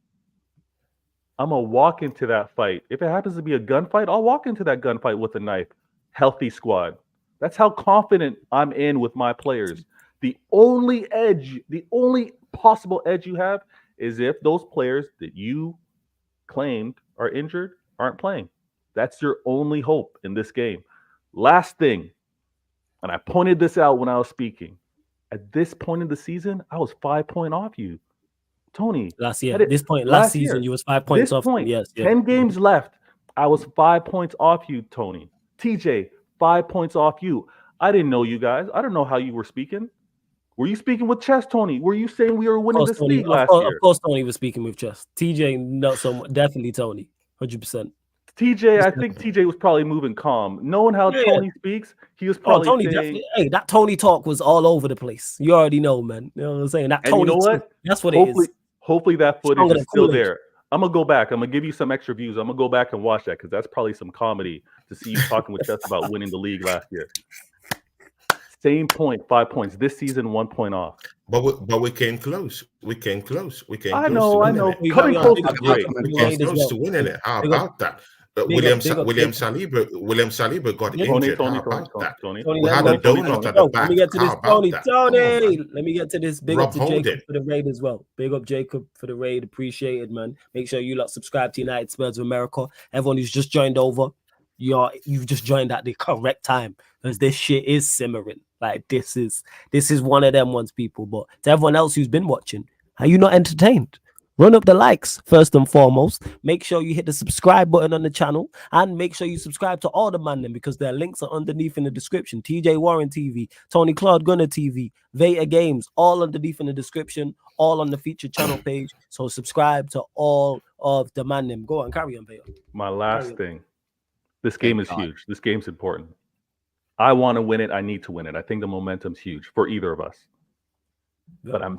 Speaker 4: I'm gonna walk into that fight. If it happens to be a gunfight, I'll walk into that gunfight with a knife. Healthy squad. That's how confident I'm in with my players. The only possible edge you have is if those players that you claimed are injured aren't playing. That's your only hope in this game. Last thing, and I pointed this out when I was speaking. At this point in the season, I was 5 points off you, Tony.
Speaker 1: Last year, last season, you was 5 points off. Yes,
Speaker 4: 10 games left. I was 5 points off you, Tony. TJ, 5 points off you. I didn't know you guys. I don't know how you were speaking. Were you speaking with chess, Tony? Were you saying we were winning this league last year?
Speaker 1: Of course, Tony was speaking with chess. TJ, not so much. Definitely Tony, 100%.
Speaker 4: TJ, I think TJ was probably moving calm. Knowing how Tony speaks, he was probably
Speaker 1: Tony
Speaker 4: saying,
Speaker 1: definitely. Hey, that Tony talk was all over the place. You already know, man. You know what I'm saying? That Tony,
Speaker 4: you know what?
Speaker 1: That's what it is.
Speaker 4: Hopefully that footage is still there. I'm gonna go back. I'm gonna give you some extra views. I'm gonna go back and watch that because that's probably some comedy to see you talking with Chess about winning the league last year. Same point, 5 points. This season, 1 point off.
Speaker 3: But we came close. We came close.
Speaker 4: I know. Coming close is great.
Speaker 3: We came close to winning it. How about that? William Saliba got injured. How about that? We had a donut at the back.
Speaker 1: Let me get to this,
Speaker 3: How about that?
Speaker 1: Tony. Let me get to this. Big
Speaker 3: Rob
Speaker 1: up to
Speaker 3: Holding.
Speaker 1: Jacob for the raid as well. Big up Jacob for the raid. Appreciate it, man. Make sure you lot subscribe to United Spurs of America. Everyone who's just joined over, you've just joined at the correct time because this shit is simmering. Like this is one of them ones, people. But to everyone else who's been watching, are you not entertained? Run up the likes first and foremost. Make sure you hit the subscribe button on the channel and make sure you subscribe to all the man them because their links are underneath in the description. TJ Warren TV, Tony Claude Gunner TV, Veta Games, all underneath in the description, all on the featured channel page. So subscribe to all of the man them. Go on, carry on, Veta.
Speaker 4: My last thing. This game is huge. This game's important. I want to win it. I need to win it. I think the momentum's huge for either of us. But I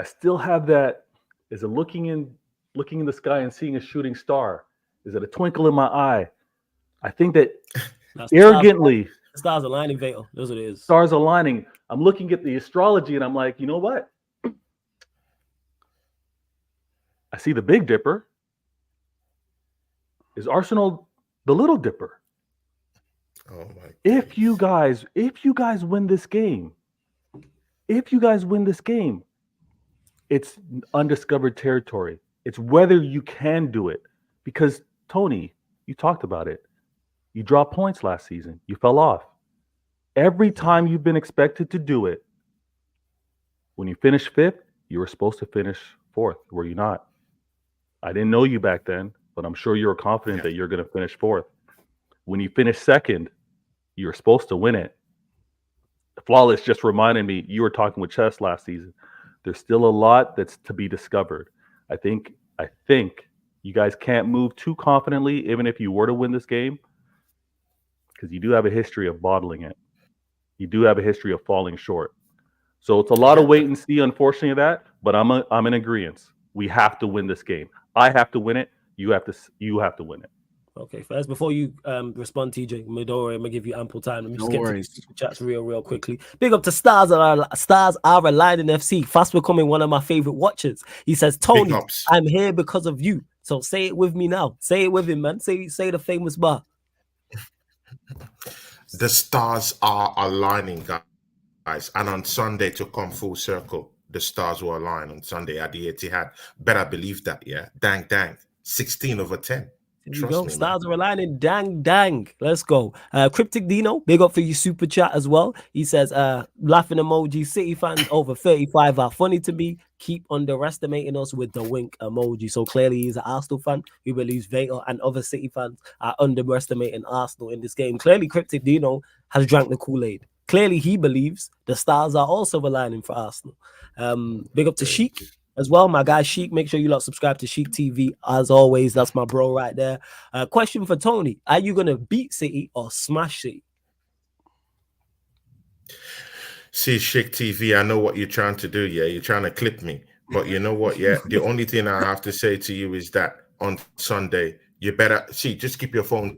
Speaker 4: still have that. Is it looking in the sky and seeing a shooting star? Is it a twinkle in my eye? I think that arrogantly,
Speaker 1: the stars aligning, Veta. That's what it is.
Speaker 4: Stars aligning. I'm looking at the astrology and I'm like, you know what? I see the Big Dipper. Is Arsenal the Little Dipper?
Speaker 3: Oh my!
Speaker 4: If you guys win this game, it's undiscovered territory. It's whether you can do it. Because, Tony, you talked about it. You dropped points last season. You fell off. Every time you've been expected to do it, when you finished fifth, you were supposed to finish fourth, were you not? I didn't know you back then, but I'm sure you were confident that you're going to finish fourth. When you finished second, you were supposed to win it. Flawless just reminded me, you were talking with Chess last season. There's still a lot that's to be discovered. I think you guys can't move too confidently, even if you were to win this game, because you do have a history of bottling it. You do have a history of falling short. So it's a lot of wait and see, unfortunately, of that. But I'm in agreement. We have to win this game. I have to win it. You have to win it.
Speaker 1: Okay, first, before you respond, TJ, don't worry, I'm gonna give you ample time. Let me just get to the chats real quickly. Big up to Stars are aligning FC, fast becoming one of my favorite watchers. He says, Tony, I'm here because of you. So say it with me now. Say it with him, man. Say the famous bar.
Speaker 3: The stars are aligning, guys. And on Sunday, to come full circle, the stars will align on Sunday at the Etihad. Better believe that, yeah. Dang. 16 over 10.
Speaker 1: There you go. Stars are aligning. Dang. Let's go. Cryptic Dino, big up for you super chat as well. He says, laughing emoji, City fans over 35 are funny to me. Keep underestimating us with the wink emoji. So clearly he's an Arsenal fan who believes Veta and other City fans are underestimating Arsenal in this game. Clearly Cryptic Dino has drank the Kool-Aid. Clearly he believes the stars are also aligning for Arsenal. Big up to Sheik as well, my guy Sheik. Make sure you lot subscribe to Sheik TV as always. That's my bro right there. Question for Tony: are you gonna beat City or smash City?
Speaker 3: See, Sheik TV, I know what you're trying to do. Yeah, you're trying to clip me, but you know what? Yeah, the only thing I have to say to you is that on Sunday, you better just keep your phones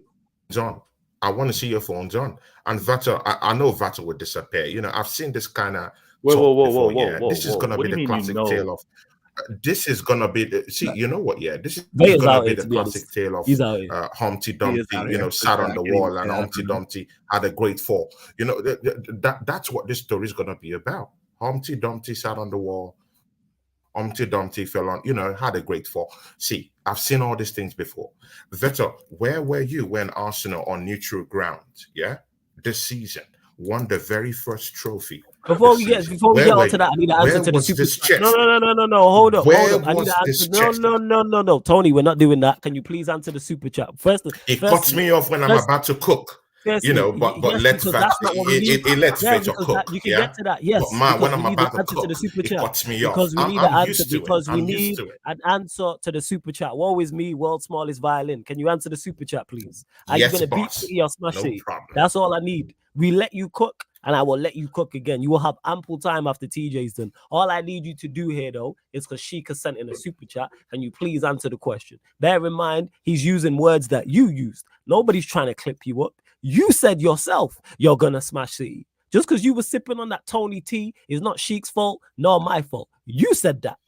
Speaker 3: on. I want to see your phones on. And Vata, I know Vata would disappear. You know, I've seen this kind of.
Speaker 4: Whoa.
Speaker 3: This is gonna be the classic tale of. this is gonna be the, see. You know what? Yeah, this is
Speaker 1: Vega's
Speaker 3: gonna
Speaker 1: out
Speaker 3: be
Speaker 1: here,
Speaker 3: the
Speaker 1: to be
Speaker 3: classic
Speaker 1: honest.
Speaker 3: tale of
Speaker 1: He's out here.
Speaker 3: Humpty
Speaker 2: He
Speaker 3: Dumpty.
Speaker 2: is out
Speaker 3: You know,
Speaker 2: here.
Speaker 3: sat on the
Speaker 2: Getting
Speaker 3: wall, and
Speaker 2: out of
Speaker 3: Humpty
Speaker 2: here.
Speaker 3: Dumpty had a great fall. You know, that's what this story is gonna be about. Humpty Dumpty sat on the wall. Humpty Dumpty fell on, had a great fall. See, I've seen all these things before. Victor, where were you when Arsenal on neutral ground, this season, won the very first trophy?
Speaker 1: Before we get onto that, I need an answer to the
Speaker 3: was
Speaker 1: super
Speaker 3: this
Speaker 1: chat.
Speaker 3: chest?
Speaker 1: No. Hold up. I need
Speaker 3: was
Speaker 1: an
Speaker 3: this
Speaker 1: answer.
Speaker 3: chest?
Speaker 1: No. Tony, we're not doing that. Can you please answer the super chat first?
Speaker 3: It cuts me off when I'm about to cook. But
Speaker 1: yes,
Speaker 3: let's
Speaker 1: because that's not what we need.
Speaker 3: it lets
Speaker 1: Yeah,
Speaker 3: Victor
Speaker 1: because
Speaker 3: cook.
Speaker 1: you can get to that. Yes,
Speaker 3: But man, when
Speaker 1: because
Speaker 3: I'm
Speaker 1: we need an
Speaker 3: about to
Speaker 1: answer to
Speaker 3: cook,
Speaker 1: the super
Speaker 3: it
Speaker 1: chat.
Speaker 3: cuts me
Speaker 1: Because
Speaker 3: off.
Speaker 1: we need an
Speaker 3: I'm
Speaker 1: answer.
Speaker 3: used to it.
Speaker 1: Because we
Speaker 3: I'm used
Speaker 1: need
Speaker 3: to it.
Speaker 1: an answer to the super chat. Woe is me, world's smallest violin. Can you answer the super chat, please? Are
Speaker 3: Yes,
Speaker 1: you gonna beat
Speaker 3: boss.
Speaker 1: City or smash
Speaker 3: No
Speaker 1: City?
Speaker 3: problem.
Speaker 1: That's all I need. We let you cook, and I will let you cook again. You will have ample time after TJ's done. All I need you to do here, though, is because Sheikah sent in a super chat. Can you please answer the question? Bear in mind, he's using words that you used. Nobody's trying to clip you up. You said yourself you're gonna smash City. Just because you were sipping on that Tony T is not Sheik's fault, nor my fault. You said that.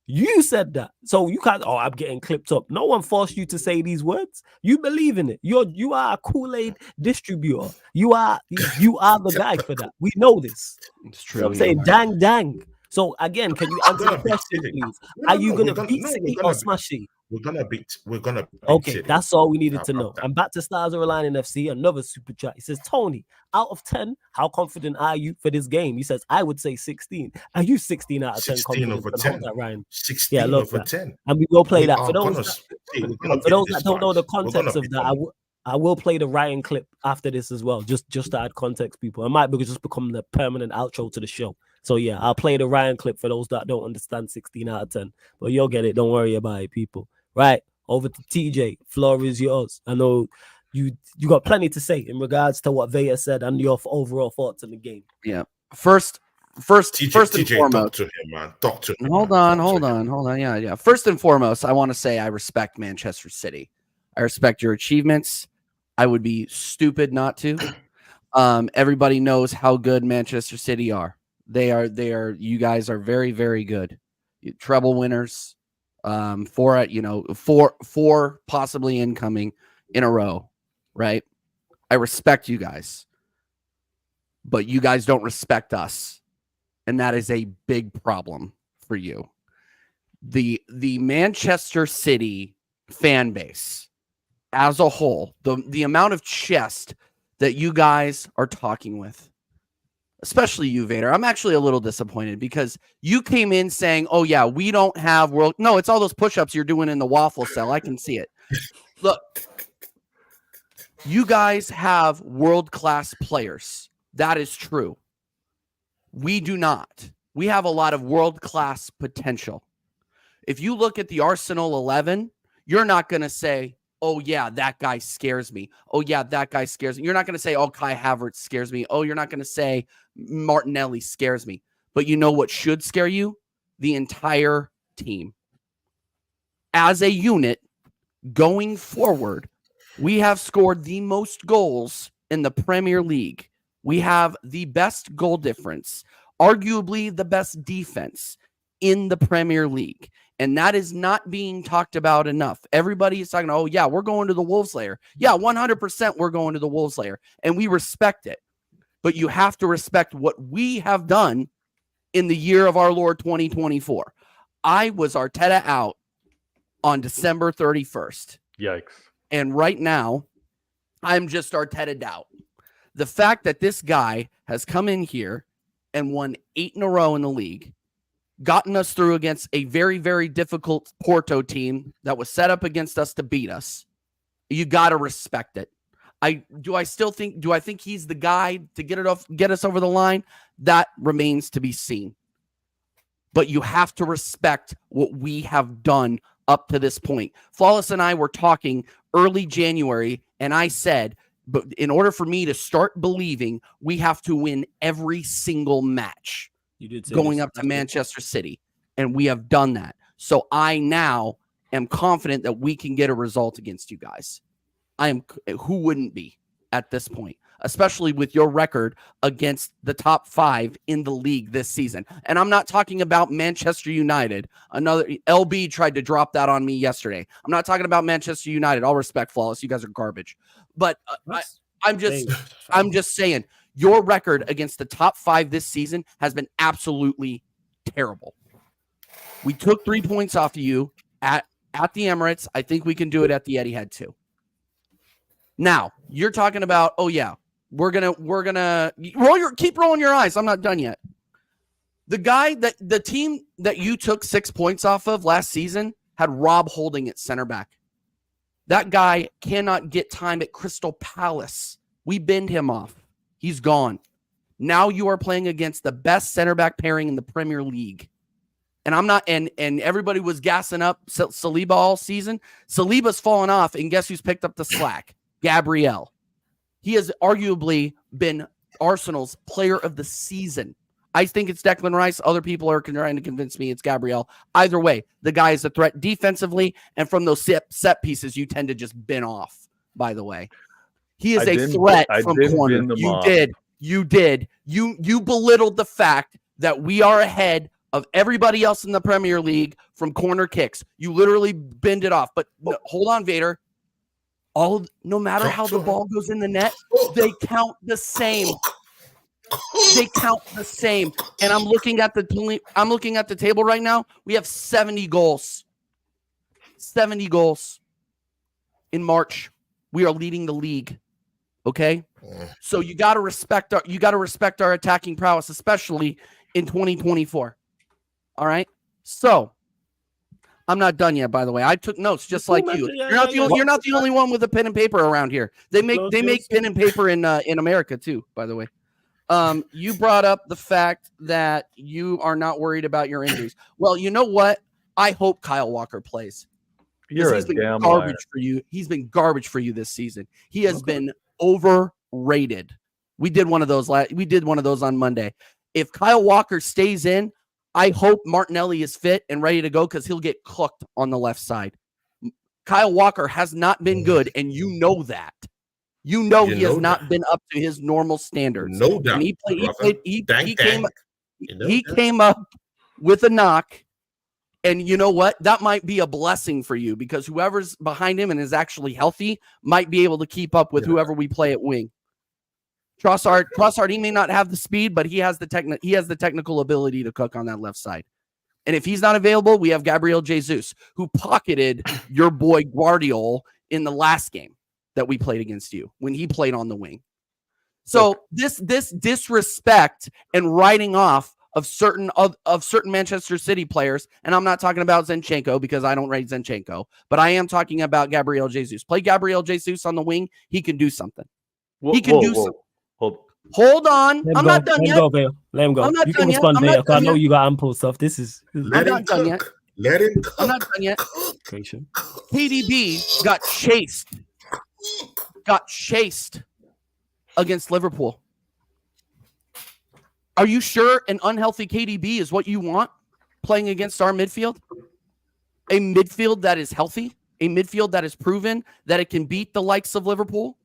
Speaker 1: You said that. So you can't, I'm getting clipped up. No one forced you to say these words. You believe in it. You are a Kool-Aid distributor. You are the guy for that. We know this.
Speaker 2: It's
Speaker 1: You know
Speaker 2: true.
Speaker 1: what I'm saying? Dang. So again, can you answer the question, please? Are you gonna beat City or smash City?
Speaker 3: We're gonna beat
Speaker 1: Okay,
Speaker 3: City.
Speaker 1: that's all we needed
Speaker 3: How
Speaker 1: to know.
Speaker 3: about that?
Speaker 1: And back to Stars Are Aligning FC, another super chat. He says, Tony, out of 10, how confident are you for this game? He says, I would say 16. Are you 16 out of 10
Speaker 3: 16
Speaker 1: confident?
Speaker 3: over
Speaker 1: And
Speaker 3: 10.
Speaker 1: hold that, Ryan.
Speaker 3: 16
Speaker 1: Yeah, I love
Speaker 3: over
Speaker 1: that.
Speaker 3: 10.
Speaker 1: And we will play
Speaker 3: We
Speaker 1: that.
Speaker 3: are
Speaker 1: For
Speaker 3: gonna
Speaker 1: those
Speaker 3: see. We're gonna
Speaker 1: for those
Speaker 3: beat
Speaker 1: that
Speaker 3: this
Speaker 1: don't know the
Speaker 3: twice. We're gonna
Speaker 1: context of
Speaker 3: beat
Speaker 1: that,
Speaker 3: them.
Speaker 1: I will play the Ryan clip after this as well, just to add context, people. It might just become the permanent outro to the show. So yeah, I'll play the Ryan clip for those that don't understand 16 out of 10. But you'll get it. Don't worry about it, people. Right, over to TJ. Floor is yours. I know you got plenty to say in regards to what Vaya said and your overall thoughts on the game.
Speaker 2: Yeah. First and
Speaker 3: TJ,
Speaker 2: foremost.
Speaker 3: talk to him, man. Talk to him.
Speaker 2: Hold on. Yeah. First and foremost, I want to say I respect Manchester City. I respect your achievements. I would be stupid not to. Everybody knows how good Manchester City are. They are. You guys are very, very good. Treble winners. Four possibly incoming in a row. Right. I respect you guys, but you guys don't respect us. And that is a big problem for you. The Manchester City fan base as a whole, the amount of chest that you guys are talking with, especially you, Vader, I'm actually a little disappointed because you came in saying, oh yeah, we don't have world. No, it's all those push-ups you're doing in the waffle cell. I can see it. Look, you guys have world-class players. That is true. We do not. We have a lot of world-class potential. If you look at the Arsenal 11, you're not going to say, oh, yeah, that guy scares me. Oh, yeah, that guy scares me. You're not going to say, oh, Kai Havertz scares me. Oh, you're not going to say Martinelli scares me. But you know what should scare you? The entire team. As a unit, going forward, we have scored the most goals in the Premier League. We have the best goal difference, arguably the best defense in the Premier League. And that is not being talked about enough. Everybody is talking, oh, yeah, we're going to the Wolves lair. Yeah, 100% we're going to the Wolves lair. And we respect it. But you have to respect what we have done in the year of our Lord 2024. I was Arteta out on December 31st.
Speaker 4: Yikes.
Speaker 2: And right now, I'm just Arteta'd out. The fact that this guy has come in here and won 8 in a row in the league, gotten us through against a very, very difficult Porto team that was set up against us to beat us, you got to respect it. Do I think he's the guy to get us over the line? That remains to be seen. But you have to respect what we have done up to this point. Flawless and I were talking early January, and I said, but in order for me to start believing, we have to win every single match going up to Manchester City. And we have done that. So I now am confident that we can get a result against you guys. Who wouldn't be at this point? especially with your record against the top 5 in the league this season. And I'm not talking about Manchester United. Another LB tried to drop that on me yesterday. I'm not talking about Manchester United. All respect, Flawless. You guys are garbage. But I'm just saying your record against the top 5 this season has been absolutely terrible. We took 3 points off of you at the Emirates. I think we can do it at the Etihad too. Now, you're talking about, oh yeah, we're gonna keep rolling your eyes. I'm not done yet. The team that you took 6 points off of last season had Rob Holding at center back. That guy cannot get time at Crystal Palace. We binned him off. He's gone. Now you are playing against the best center back pairing in the Premier League. And I'm not, and everybody was gassing up Saliba all season. Saliba's fallen off, and guess who's picked up the slack? Gabriel. He has arguably been Arsenal's player of the season. I think it's Declan Rice. Other people are trying to convince me it's Gabriel. Either way, the guy is a threat defensively, and from those set pieces, you tend to just bin off, by the way. He is a threat from corner. You did. You belittled the fact that we are ahead of everybody else in the Premier League from corner kicks. You literally binned it off. But no, hold on, Vader. No matter how the ball goes in the net, they count the same. They count the same. And I'm looking at the table right now. We have 70 goals. 70 goals in March. We are leading the league. Okay? So you got to respect our attacking prowess, especially in 2024. All right? So I'm not done yet, by the way. I took notes just like you. You're not the only one with a pen and paper around here. They make pen and paper in America too, by the way. You brought up the fact that you are not worried about your injuries. Well, you know what? I hope Kyle Walker plays. He's been garbage for you. He's been garbage for you this season. He has been overrated. We did one of those on Monday. If Kyle Walker stays in, I hope Martinelli is fit and ready to go because he'll get cooked on the left side. Kyle Walker has not been good, and you know that. He has not been up to his normal standards.
Speaker 3: No doubt.
Speaker 2: And he came up with a knock, and you know what? That might be a blessing for you because whoever's behind him and is actually healthy might be able to keep up with whoever we play at wing. Trossard, he may not have the speed, but he has the technical ability to cook on that left side. And if he's not available, we have Gabriel Jesus, who pocketed your boy Guardiola in the last game that we played against you when he played on the wing. So this disrespect and writing off of certain Manchester City players, and I'm not talking about Zinchenko because I don't rate Zinchenko, but I am talking about Gabriel Jesus. Play Gabriel Jesus on the wing, he can do something. He can do something. Hold on. I'm not done yet.
Speaker 1: Let him go.
Speaker 2: I'm not
Speaker 1: you
Speaker 2: done
Speaker 1: can
Speaker 2: yet.
Speaker 1: respond
Speaker 2: I'm
Speaker 1: later.
Speaker 2: not done
Speaker 1: I know
Speaker 2: yet.
Speaker 1: you got ample stuff.
Speaker 2: I'm not done yet.
Speaker 3: Let him cook.
Speaker 2: I'm not done yet. KDB got chased against Liverpool. Are you sure an unhealthy KDB is what you want playing against our midfield? A midfield that is healthy? A midfield that is proven that it can beat the likes of Liverpool?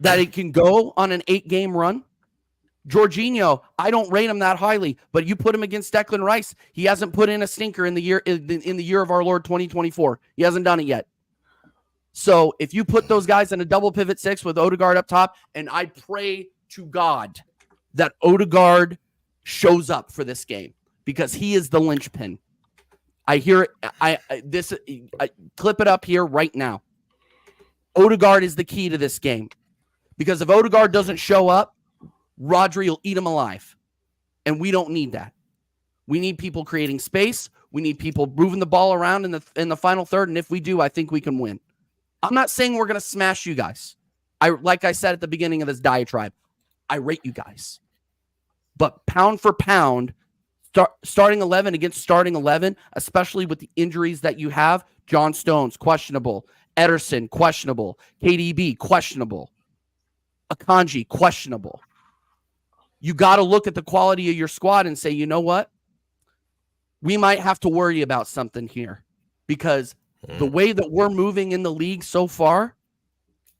Speaker 2: That it can go on an 8-game run? Jorginho, I don't rate him that highly, but you put him against Declan Rice. He hasn't put in a stinker in the year of our Lord 2024. He hasn't done it yet. So if you put those guys in a double pivot 6 with Odegaard up top, and I pray to God that Odegaard shows up for this game because he is the linchpin. I hear it. I clip it up here right now. Odegaard is the key to this game because if Odegaard doesn't show up, Rodri will eat him alive. And we don't need that. We need people creating space. We need people moving the ball around in the final third. And if we do, I think we can win. I'm not saying we're going to smash you guys. Like I said at the beginning of this diatribe, I rate you guys. But pound for pound, starting 11 against starting 11, especially with the injuries that you have, John Stones, questionable. Ederson, questionable. KDB, questionable. Akanji, questionable. You got to look at the quality of your squad and say, you know what? We might have to worry about something here because the way that we're moving in the league so far,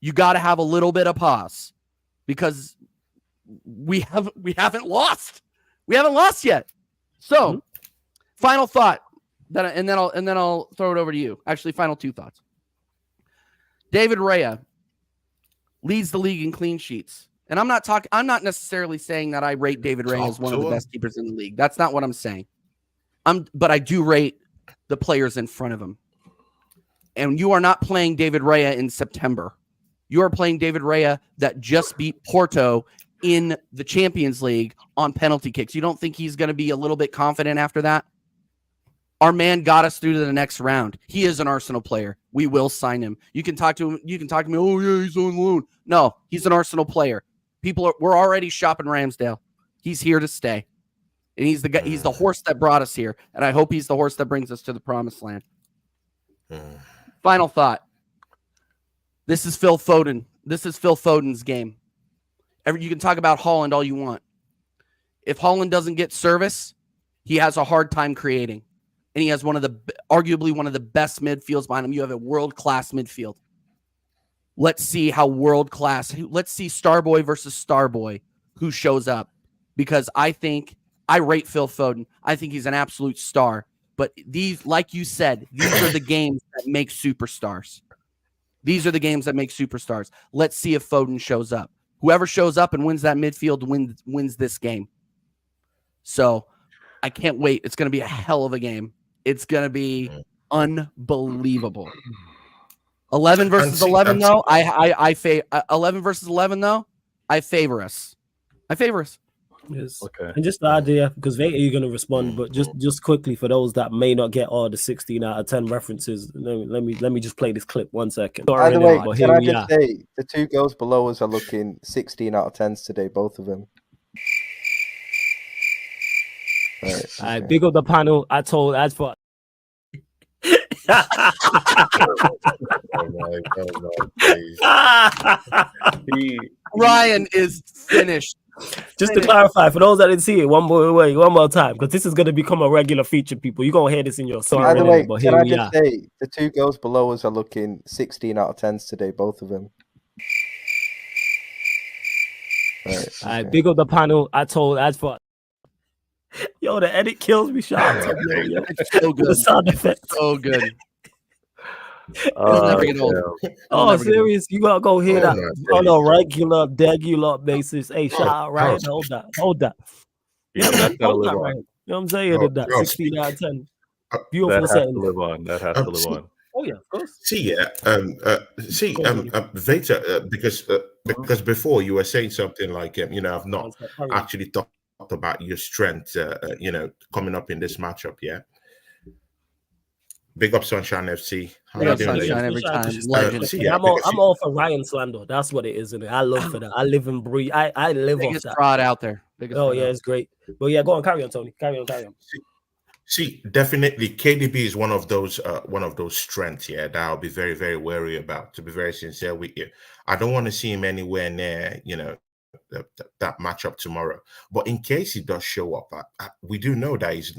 Speaker 2: you got to have a little bit of pause because we haven't lost. We haven't lost yet. So, final thought, and then I'll throw it over to you. Actually, final two thoughts. David Raya leads the league in clean sheets. And I'm not necessarily saying that I rate David Raya as one of the best keepers in the league. That's not what I'm saying. But I do rate the players in front of him. And you are not playing David Raya in September. You are playing David Raya that just beat Porto in the Champions League on penalty kicks. You don't think he's going to be a little bit confident after that? Our man got us through to the next round. He is an Arsenal player. We will sign him. You can talk to him. You can talk to me. Oh yeah, he's on loan. No, he's an Arsenal player. We're already shopping Ramsdale. He's here to stay, and he's the guy. He's the horse that brought us here, and I hope he's the horse that brings us to the promised land. Final thought. This is Phil Foden. This is Phil Foden's game. You can talk about Haaland all you want. If Haaland doesn't get service, he has a hard time creating. And he has arguably one of the best midfields behind him. You have a world-class midfield. Let's see how world-class. Let's see Starboy versus Starboy who shows up. Because I rate Phil Foden. I think he's an absolute star. But these, like you said, these are the games that make superstars. These are the games that make superstars. Let's see if Foden shows up. Whoever shows up and wins that midfield wins this game. So I can't wait. It's going to be a hell of a game. It's going to be unbelievable. 11 versus 11, though. 11 versus 11, though. I favor us.
Speaker 1: Yes.
Speaker 4: Okay.
Speaker 1: And just the idea, because Veta, you're going to respond, but just quickly for those that may not get all the 16 out of 10 references, let me just play this clip 1 second.
Speaker 6: By the way, can I just say the two girls below us are looking 16 out of 10s today, both of them.
Speaker 1: I big up the panel. I told as for.
Speaker 2: Ryan is finished.
Speaker 1: Just to clarify, for those that didn't see it, one more time, because this is going to become a regular feature, people. You're going to hear this in your song.
Speaker 6: By the way, can I just say the two girls below us are looking 16 out of 10s today, both of them.
Speaker 1: I big up the panel. I told as for. Yo, the edit kills me, Sean.
Speaker 2: It's so good.
Speaker 1: The sound effects.
Speaker 2: So good.
Speaker 4: Never
Speaker 2: get old.
Speaker 1: Oh, serious? You gotta go hear that on a regular basis. Hey, shout out, Ryan. Hold that.
Speaker 4: Yeah, that's gotta live on.
Speaker 1: Ryan. You know what I'm saying? That 16 out of 10. Beautiful
Speaker 4: That has
Speaker 1: setting.
Speaker 4: to live on. That has to live on.
Speaker 1: Oh yeah, of course.
Speaker 3: Veta, because before you were saying something like, I've not actually talked about your strength, coming up in this matchup. Yeah. Big up Sunshine FC.
Speaker 2: Big up Sunshine every time.
Speaker 1: I'm all for Ryan slander. That's what it is, isn't it? I love for that. I live and breathe. I live off that.
Speaker 2: Fraud out there.
Speaker 1: It's great. But yeah, go on, carry on, Tony. Carry on.
Speaker 3: See, definitely KDB is one of those strengths, that I'll be very, very wary about, to be very sincere with you. I don't want to see him anywhere near, that matchup tomorrow. But in case he does show up, we do know that he's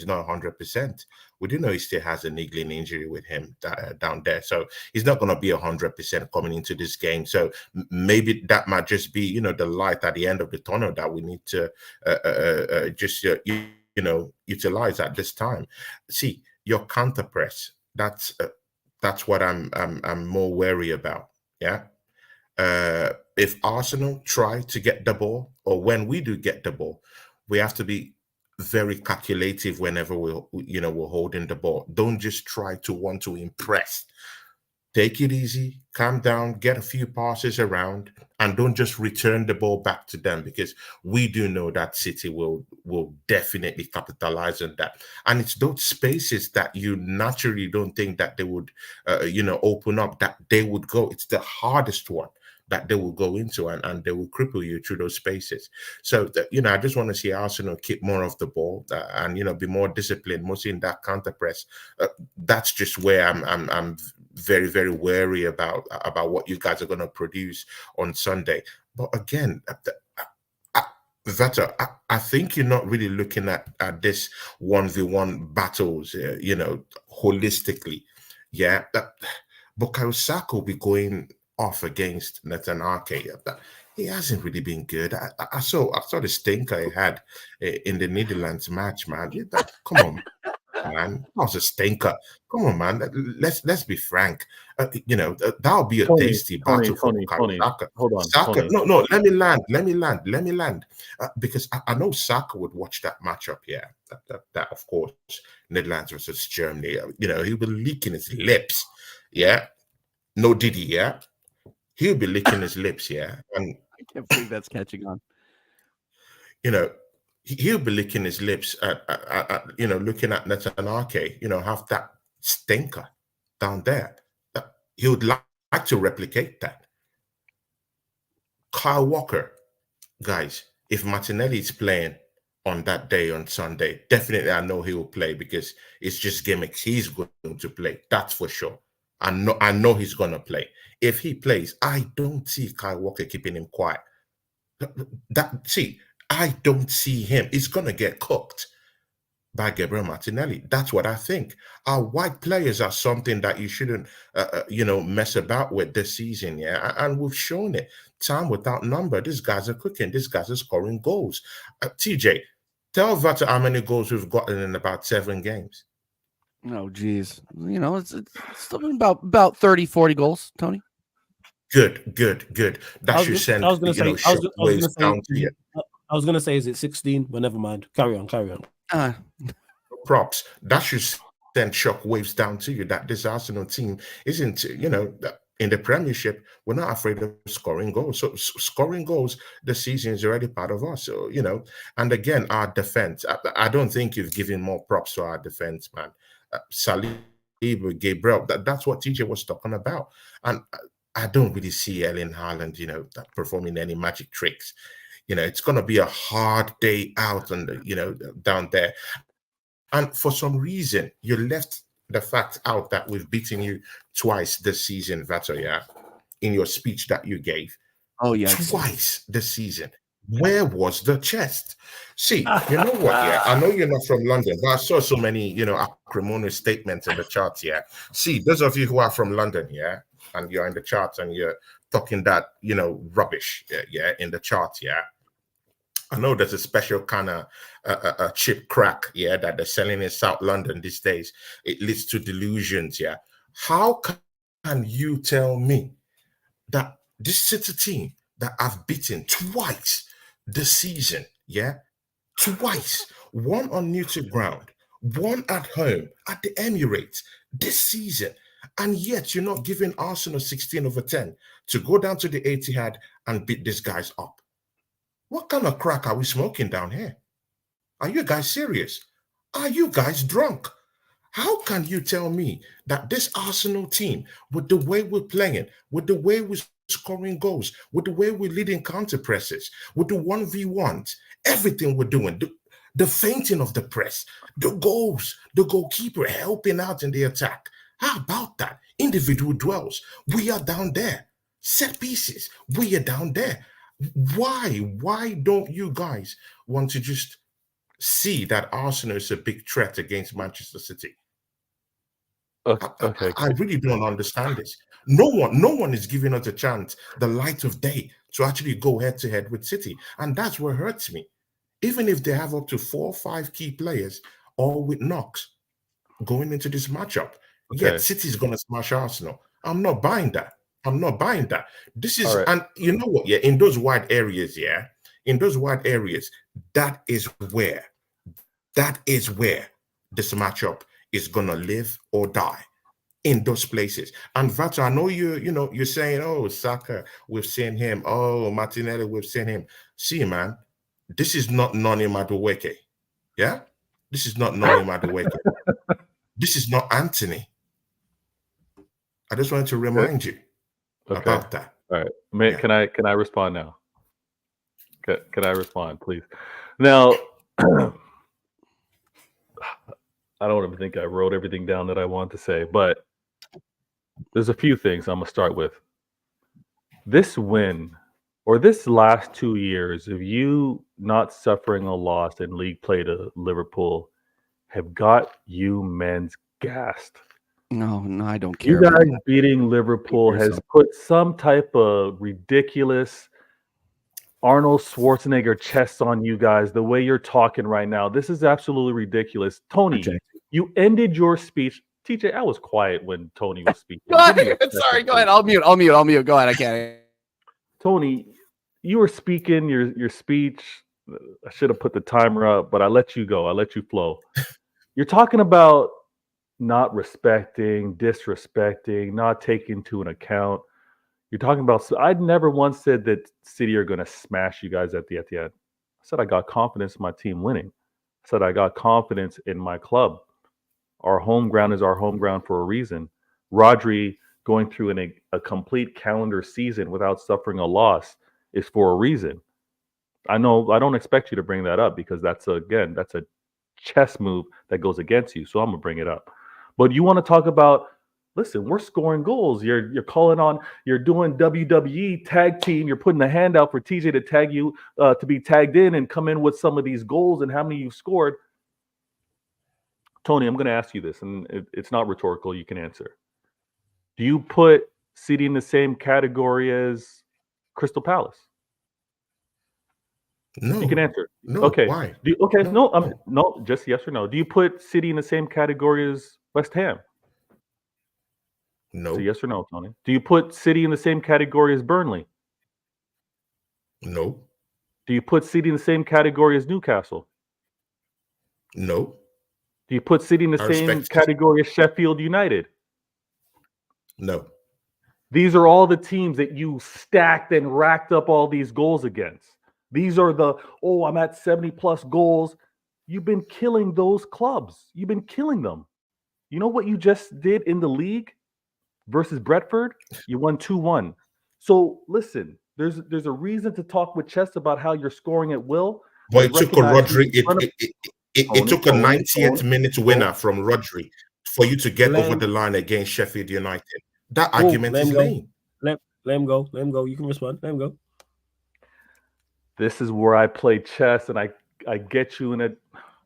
Speaker 3: not 100%. We do know he still has a niggling injury with him down there, so he's not going to be 100% coming into this game. So maybe that might just be, the light at the end of the tunnel that we need to utilize at this time. See, your counter press. That's what I'm more wary about. Yeah. If Arsenal try to get the ball, or when we do get the ball, we have to be very calculative whenever we're holding the ball. Don't just try to want to impress. Take it easy, calm down, get a few passes around, and don't just return the ball back to them, because we do know that City will definitely capitalize on that. And it's those spaces that you naturally don't think that they would, open up, that they would go. It's the hardest one that they will go into, and they will cripple you through those spaces. So, I just want to see Arsenal keep more of the ball and, be more disciplined, mostly in that counter press. That's just where I'm very, very wary about what you guys are going to produce on Sunday. But again, Veta, I think you're not really looking at this 1v1 battles, holistically. Yeah, Bukayo Saka will be going off against Nathan Ake. He hasn't really been good. I saw the stinker he had in the Netherlands match, man. Come on, man. That was a stinker. Come on, man. Let's be frank. That'll be a tasty battle for
Speaker 4: Tony.
Speaker 3: Saka.
Speaker 4: Hold on,
Speaker 3: Saka,
Speaker 4: Tony.
Speaker 3: no. Let me land. Because I know Saka would watch that matchup. Yeah, that of course, Netherlands versus Germany. He'll be licking his lips. Yeah, no Diddy. Yeah, he'll be licking his lips. Yeah, and
Speaker 2: I can't believe that's catching on.
Speaker 3: He'll be licking his lips at looking at Netanyahu, have that stinker down there. He would like to replicate that. Kyle Walker, guys, if Martinelli is playing on that day on Sunday, definitely I know he will play because it's just gimmicks. He's going to play, that's for sure. I know he's going to play. If he plays, I don't see Kyle Walker keeping him quiet. I don't see him. He's going to get cooked by Gabriel Martinelli. That's what I think. Our white players are something that you shouldn't, mess about with this season. Yeah, and we've shown it time without number. These guys are cooking. These guys are scoring goals. TJ, tell Vata how many goals we've gotten in about 7 games.
Speaker 2: Oh, geez. It's something about 30, 40 goals, Tony.
Speaker 3: Good. That should send shockwaves down to you.
Speaker 1: I was gonna say, is it 16? But never mind. Carry on.
Speaker 3: Props. That should send shockwaves down to you. That this Arsenal team isn't, in the Premiership, we're not afraid of scoring goals. So scoring goals this season is already part of us. So, and again, our defense. I don't think you've given more props to our defense, man. Saliba, Gabriel. That's what TJ was talking about. And I don't really see Erling Haaland, performing any magic tricks. It's going to be a hard day out and, down there. And for some reason, you left the fact out that we've beaten you twice this season, Vato, yeah, in your speech that you gave.
Speaker 2: Oh, yeah.
Speaker 3: Twice this season. Where was the chest? See, you know what, yeah? I know you're not from London, but I saw so many, acrimonious statements in the charts, yeah? See, those of you who are from London, yeah, and you're in the charts and you're talking that, rubbish, yeah, in the charts, yeah? I know there's a special kind of a chip crack, yeah, that they're selling in South London these days. It leads to delusions, yeah. How can you tell me that this City team that I've beaten twice this season, yeah, twice, one on neutral ground, one at home at the Emirates this season, and yet you're not giving Arsenal 16/10 to go down to the Etihad and beat these guys up? What kind of crack are we smoking down here? Are you guys serious? Are you guys drunk? How can you tell me that this Arsenal team, with the way we're playing, with the way we're scoring goals, with the way we're leading counter presses, with the 1v1s, everything we're doing, the fainting of the press, the goals, the goalkeeper helping out in the attack. How about that? Individual dwells. We are down there. Set pieces. We are down there. Why don't you guys want to just see that Arsenal is a big threat against Manchester City?
Speaker 4: Okay.
Speaker 3: I really don't understand this. No one is giving us a chance, the light of day, to actually go head to head with City. And that's what hurts me. Even if they have up to 4 or 5 key players, all with knocks going into this matchup, yet City's going to smash Arsenal. I'm not buying that. This is, and you know what? Yeah, in those wide areas, that is where this matchup is gonna live or die, in those places. And Vato, I know you're saying, oh, Saka, we've seen him. Oh, Martinelli, we've seen him. See, man, this is not Noni Madueke. Yeah, this is not Noni Madueke. This is not Anthony. I just wanted to remind you about that.
Speaker 4: All right. Can I respond now? Can I respond, please? Now, I don't even think I wrote everything down that I want to say, but there's a few things I'm going to start with. This win, or this last 2 years of you not suffering a loss in league play to Liverpool, have got you men's gassed.
Speaker 2: No, I don't care.
Speaker 4: You guys beating Liverpool has put some type of ridiculous Arnold Schwarzenegger chest on you guys. The way you're talking right now, this is absolutely ridiculous. Tony, you ended your speech. TJ, I was quiet when Tony was speaking.
Speaker 2: Sorry, go ahead. I'll mute. Go ahead. I can't.
Speaker 4: Tony, you were speaking your speech. I should have put the timer up, but I let you go. I let you flow. You're talking about not respecting, disrespecting, not taking into an account. You're talking about. I'd never once said that City are going to smash you guys at the end. I said I got confidence in my team winning. I said I got confidence in my club. Our home ground is our home ground for a reason. Rodri going through a complete calendar season without suffering a loss is for a reason. I know I don't expect you to bring that up because that's a chess move that goes against you. So I'm gonna bring it up. But you want to talk about, listen, we're scoring goals. You're calling on, you're doing WWE tag team. You're putting the hand out for TJ to tag you, to be tagged in and come in with some of these goals and how many you've scored. Tony, I'm going to ask you this, and it's not rhetorical. You can answer. Do you put City in the same category as Crystal Palace?
Speaker 3: No.
Speaker 4: You can answer.
Speaker 3: No.
Speaker 4: Okay.
Speaker 3: Why?
Speaker 4: No. Just yes or no. Do you put City in the same category as West Ham?
Speaker 3: No.
Speaker 4: So yes or no, Tony? Do you put City in the same category as Burnley?
Speaker 3: No.
Speaker 4: Do you put City in the same category as Newcastle?
Speaker 3: No.
Speaker 4: Do you put City in the same category as Sheffield United?
Speaker 3: No.
Speaker 4: These are all the teams that you stacked and racked up all these goals against. These are I'm at 70 plus goals. You've been killing those clubs. You've been killing them. You know what you just did in the league versus Brentford? You won 2-1. So listen, there's a reason to talk with Chess about how you're scoring at will.
Speaker 3: But it took a Rodri. It took a 90th minute winner from Rodri for you to get over the line against Sheffield United. That argument is lame.
Speaker 1: Let him go. Let him go. You can respond. Let him go.
Speaker 4: This is where I play chess, and I get you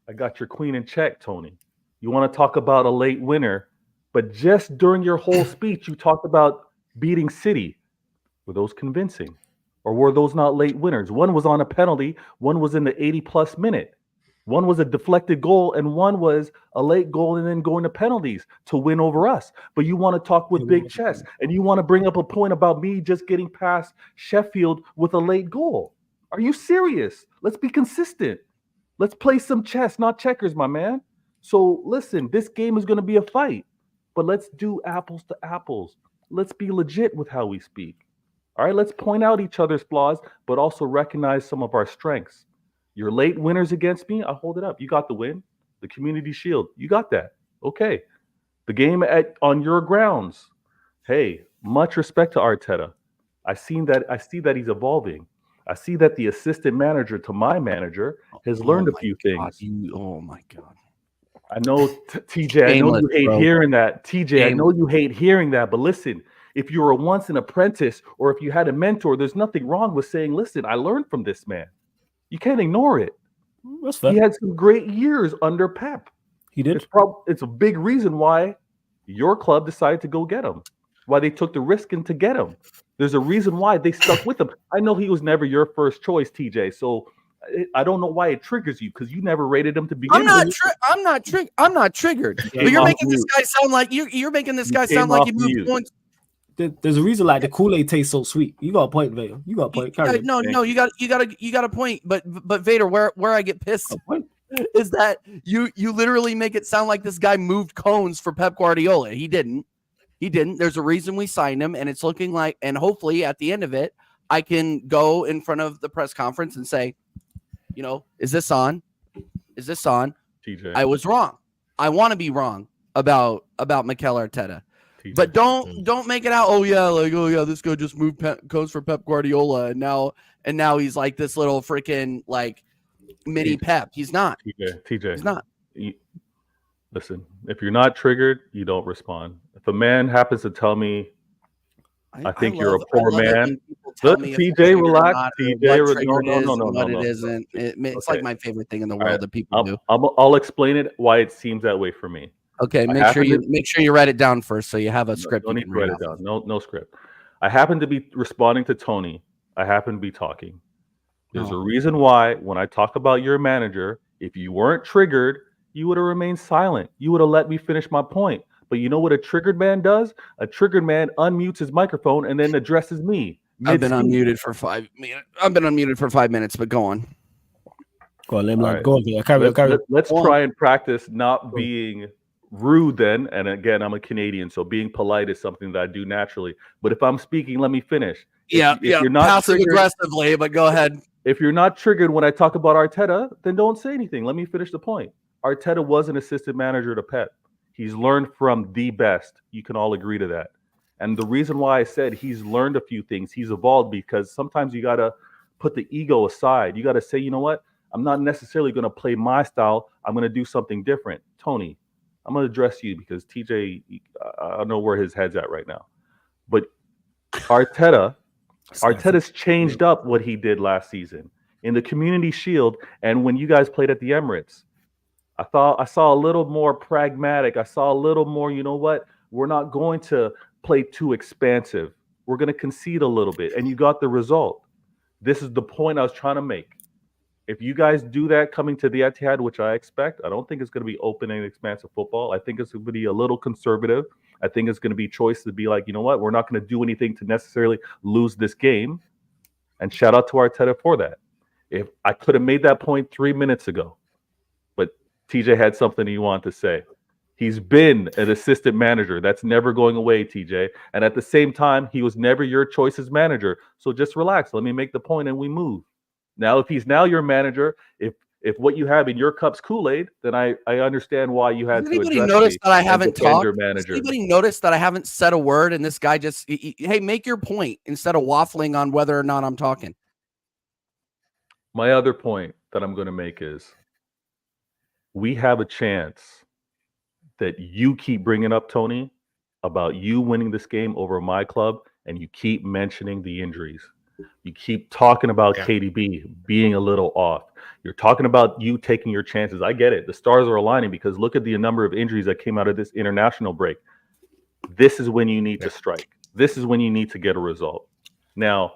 Speaker 4: I got your queen in check, Tony. You want to talk about a late winner, but just during your whole speech, you talked about beating City. Were those convincing? Or were those not late winners? One was on a penalty, one was in the 80-plus minute. One was a deflected goal, and one was a late goal and then going to penalties to win over us. But you want to talk with big chess, and you want to bring up a point about me just getting past Sheffield with a late goal. Are you serious? Let's be consistent. Let's play some chess, not checkers, my man. So listen, this game is going to be a fight, but let's do apples to apples. Let's be legit with how we speak. All right, let's point out each other's flaws, but also recognize some of our strengths. Your late winners against me, I'll hold it up. You got the win, the Community Shield. You got that. Okay. The game on your grounds. Hey, much respect to Arteta. I see that he's evolving. I see that the assistant manager to my manager has learned a few things.
Speaker 2: Oh my God.
Speaker 4: I know, TJ, I know you hate hearing that. TJ, I know you hate hearing that, but listen, if you were once an apprentice or if you had a mentor, there's nothing wrong with saying, listen, I learned from this man. You can't ignore it.
Speaker 1: That's fair.
Speaker 4: He had some great years under Pep.
Speaker 1: He did.
Speaker 4: It's a big reason why your club decided to go get him, why they took the risk and to get him. There's a reason why they stuck with him. I know he was never your first choice, TJ, so I don't know why it triggers you because you never rated him to begin with.
Speaker 2: I'm not triggered. But you're making this guy sound like you're making this guy sound like he moved points.
Speaker 1: There's a reason like the Kool-Aid tastes so sweet. You got a point, Vader. You got a point.
Speaker 2: No, you got a point. But Vader, where I get pissed is that you literally make it sound like this guy moved cones for Pep Guardiola. He didn't. There's a reason we signed him, and it's looking like, and hopefully at the end of it, I can go in front of the press conference and say, is this on? Is this on?
Speaker 4: TJ.
Speaker 2: I was wrong. I want to be wrong about Mikel Arteta. TJ. But don't make it out. Oh yeah, this guy just moved codes for Pep Guardiola, and now he's like this little freaking like mini Pep. He's not.
Speaker 4: TJ.
Speaker 2: He's not.
Speaker 4: Listen, if you're not triggered, you don't respond. If a man happens to tell me, I think you're a poor man. Look, TJ, relax. TJ, no.
Speaker 2: It isn't. It's like my favorite thing in the world that people do.
Speaker 4: I'll explain it why it seems that way for me.
Speaker 2: Okay, make sure you write it down first, so you have a script.
Speaker 4: Don't need to write it down. No script. I happen to be responding to Tony. I happen to be talking. There's a reason why when I talk about your manager, if you weren't triggered, you would have remained silent. You would have let me finish my point. But you know what a triggered man does? A triggered man unmutes his microphone and then addresses me.
Speaker 2: I've been unmuted for 5 minutes. I've been unmuted for 5 minutes, but go on.
Speaker 1: Go on, right. Go on. Carry on.
Speaker 4: Let's try and practice not being rude then. And again, I'm a Canadian, so being polite is something that I do naturally. But if I'm speaking, let me finish.
Speaker 2: If you're not passive aggressively, but go ahead.
Speaker 4: If you're not triggered when I talk about Arteta, then don't say anything. Let me finish the point. Arteta was an assistant manager to Pep. He's learned from the best. You can all agree to that. And the reason why I said he's learned a few things, he's evolved, because sometimes you got to put the ego aside. You got to say, you know what? I'm not necessarily going to play my style. I'm going to do something different. Tony, I'm going to address you because TJ, I don't know where his head's at right now. But Arteta's changed up what he did last season in the Community Shield, and when you guys played at the Emirates, I saw a little more pragmatic. I saw a little more, you know what? We're not going to play too expansive. We're going to concede a little bit, and you got the result. This is the point I was trying to make. If you guys do that coming to the Etihad, which I expect, I don't think it's going to be open and expansive football. I think it's going to be a little conservative. I think it's going to be choice to be like, you know what? We're not going to do anything to necessarily lose this game. And shout out to Arteta for that. If I could have made that point 3 minutes ago, but TJ had something he wanted to say. He's been an assistant manager. That's never going away, TJ. And at the same time, he was never your choice as manager. So just relax. Let me make the point and we move. Now, if he's now your manager, if what you have in your cup's Kool-Aid, then I understand why you had to address me.
Speaker 2: Anybody notice that I haven't talked?
Speaker 4: Manager.
Speaker 2: Anybody notice that I haven't said a word and this guy just, hey, make your point instead of waffling on whether or not I'm talking?
Speaker 4: My other point that I'm going to make is we have a chance that you keep bringing up, Tony, about you winning this game over my club, and you keep mentioning the injuries. You keep talking about KDB being a little off. You're talking about you taking your chances. I get it. The stars are aligning because look at the number of injuries that came out of this international break. This is when you need to strike. This is when you need to get a result. Now,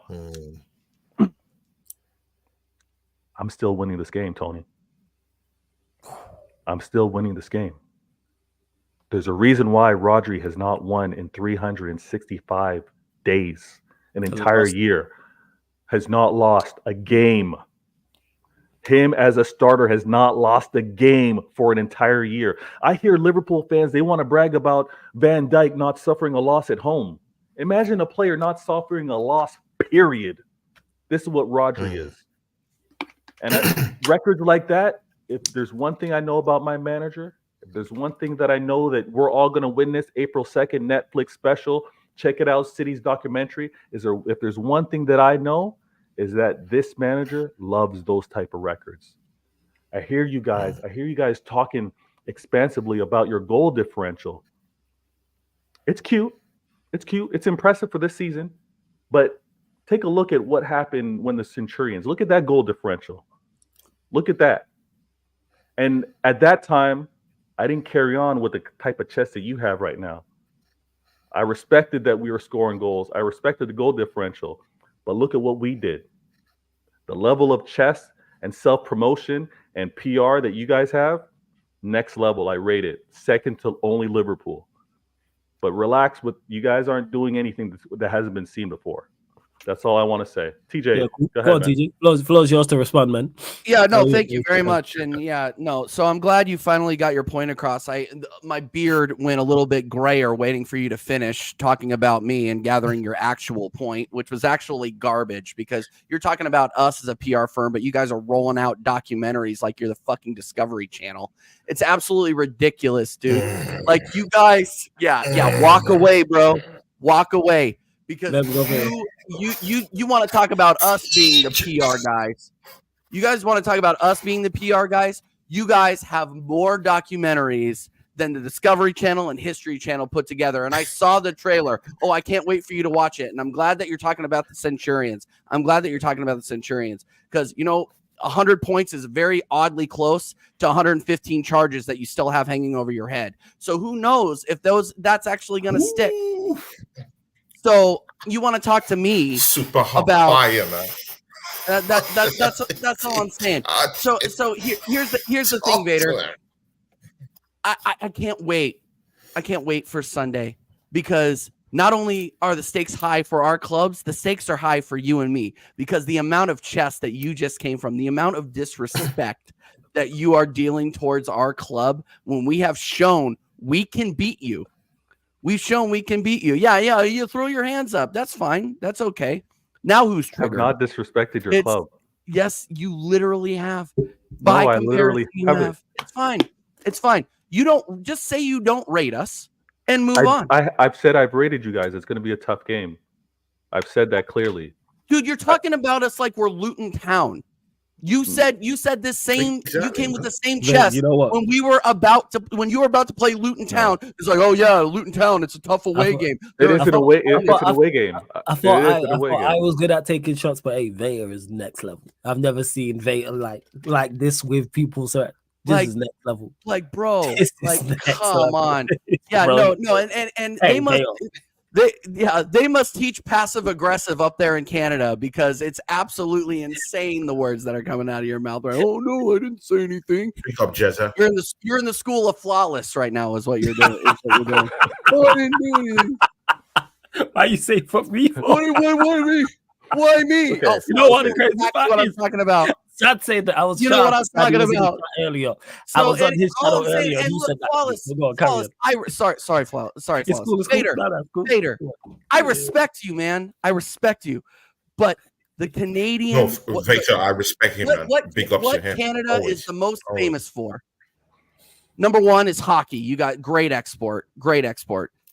Speaker 4: I'm still winning this game, Tony. I'm still winning this game. There's a reason why Rodri has not won in 365 days, an entire year. Has not lost a game. Him as a starter has not lost a game for an entire year. I hear Liverpool fans, they want to brag about Van Dijk not suffering a loss at home. Imagine a player not suffering a loss, period. This is what Rodri is. And records like that, if there's one thing I know about my manager, if there's one thing that I know that we're all going to win this April 2nd Netflix special, check it out, City's documentary. If there's one thing that I know, is that this manager loves those type of records. I hear you guys talking expansively about your goal differential. It's cute. It's impressive for this season. But take a look at what happened when the Centurions. Look at that goal differential. Look at that. And at that time, I didn't carry on with the type of chest that you have right now. I respected that we were scoring goals. I respected the goal differential. But look at what we did. The level of chess and self-promotion and PR that you guys have, next level. I rate it. Second to only Liverpool. But relax, you guys aren't doing anything that hasn't been seen before. That's all I want to say. TJ, go ahead,
Speaker 1: TJ. Flo's yours to respond, man.
Speaker 2: Yeah, no, thank you very much. And so I'm glad you finally got your point across. My beard went a little bit grayer waiting for you to finish talking about me and gathering your actual point, which was actually garbage because you're talking about us as a PR firm, but you guys are rolling out documentaries like you're the fucking Discovery Channel. It's absolutely ridiculous, dude. Like you guys, walk away, bro. Walk away. Because you want to talk about us being the PR guys. You guys want to talk about us being the PR guys. You guys have more documentaries than the Discovery Channel and History Channel put together. And I saw the trailer. Oh, I can't wait for you to watch it. And I'm glad that you're talking about the Centurions. Because, 100 points is very oddly close to 115 charges that you still have hanging over your head. So who knows if that's actually going to stick. So you want to talk to me
Speaker 3: Super hot
Speaker 2: about
Speaker 3: fire, man.
Speaker 2: that's all I'm saying. So here's the thing, Vader. I can't wait. I can't wait for Sunday, because not only are the stakes high for our clubs, the stakes are high for you and me, because the amount of chess that you just came from, the amount of disrespect that you are dealing towards our club, when we have shown we can beat you. We've shown we can beat you. Yeah, you throw your hands up. That's fine. That's okay. Now who's triggered?
Speaker 4: I've not disrespected your club.
Speaker 2: Yes, you literally have.
Speaker 4: No, I literally haven't.
Speaker 2: It's fine. It's fine. You don't just say you don't rate us and move on.
Speaker 4: I've said I've rated you guys. It's going to be a tough game. I've said that clearly.
Speaker 2: Dude, you're talking about us like we're Luton Town. You said the same.
Speaker 3: Exactly,
Speaker 2: you came with the same
Speaker 1: Man,
Speaker 2: chest
Speaker 1: you know what?
Speaker 2: when you were about to play Luton Town. It's like, oh yeah, Luton Town. It's a tough away game.
Speaker 4: It's an away game.
Speaker 1: I thought I was good at taking shots, but hey, Vader is next level. I've never seen Vader like this with people. So this is next level.
Speaker 2: Like, bro,
Speaker 1: This is
Speaker 2: like,
Speaker 1: next
Speaker 2: come
Speaker 1: level.
Speaker 2: on. Yeah,
Speaker 1: Bro.
Speaker 2: no, and
Speaker 1: Hey,
Speaker 2: they must.
Speaker 1: Vader.
Speaker 2: They must teach passive aggressive up there in Canada, because it's absolutely insane the words that are coming out of your mouth. Right? Oh no, I didn't say anything.
Speaker 3: Pick up Jezza.
Speaker 2: You're in the school of flawless right now, is what you're doing. Oh, I didn't do anything.
Speaker 1: Why you say fuck me?
Speaker 2: Why me? Why me?
Speaker 4: Okay.
Speaker 2: Oh,
Speaker 1: You know what the crazy
Speaker 2: exactly
Speaker 1: fact
Speaker 2: what I'm
Speaker 1: is?
Speaker 2: talking about.
Speaker 1: Sad saying that I was.
Speaker 2: You know what I was talking about
Speaker 1: earlier.
Speaker 2: So,
Speaker 1: I was on his
Speaker 2: all
Speaker 1: channel
Speaker 2: I'm saying-
Speaker 1: earlier.
Speaker 2: and
Speaker 1: And he
Speaker 2: look,
Speaker 1: said that.
Speaker 2: Flawless,
Speaker 1: Go on, carry
Speaker 2: Flawless,
Speaker 1: on.
Speaker 2: sorry, Flawless.
Speaker 1: It's cool. It's cool.
Speaker 2: Vader,
Speaker 1: No, that's cool.
Speaker 2: Vader, I respect you, man. I respect you, but the Canadian.
Speaker 3: No, Victor, I respect him, man. Big ups to him.
Speaker 2: Canada
Speaker 3: Always.
Speaker 2: is the most
Speaker 3: Always.
Speaker 2: famous for? Number one is hockey. You got great export.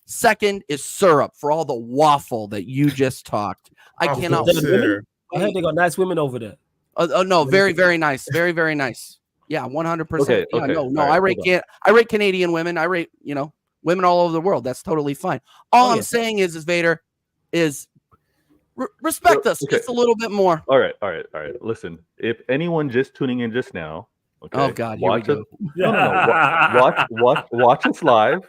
Speaker 2: Second is syrup, for all the waffle that you just talked. I
Speaker 3: Waffle
Speaker 2: cannot.
Speaker 3: syrup.
Speaker 1: I heard they got nice women over there.
Speaker 2: Oh no, very, very nice. Very, very nice. Yeah, 100%.
Speaker 4: Okay,
Speaker 2: Yeah,
Speaker 4: okay.
Speaker 2: no,
Speaker 4: All right,
Speaker 2: I rate Canadian women. I rate, women all over the world. That's totally fine. All I'm
Speaker 1: yeah.
Speaker 2: saying is Vader, is respect us
Speaker 4: okay.
Speaker 2: just a little bit more.
Speaker 4: All right. Listen, if anyone just tuning in just now, okay,
Speaker 2: Oh God, here we
Speaker 4: watch
Speaker 2: go.
Speaker 4: it. No. Watch us live.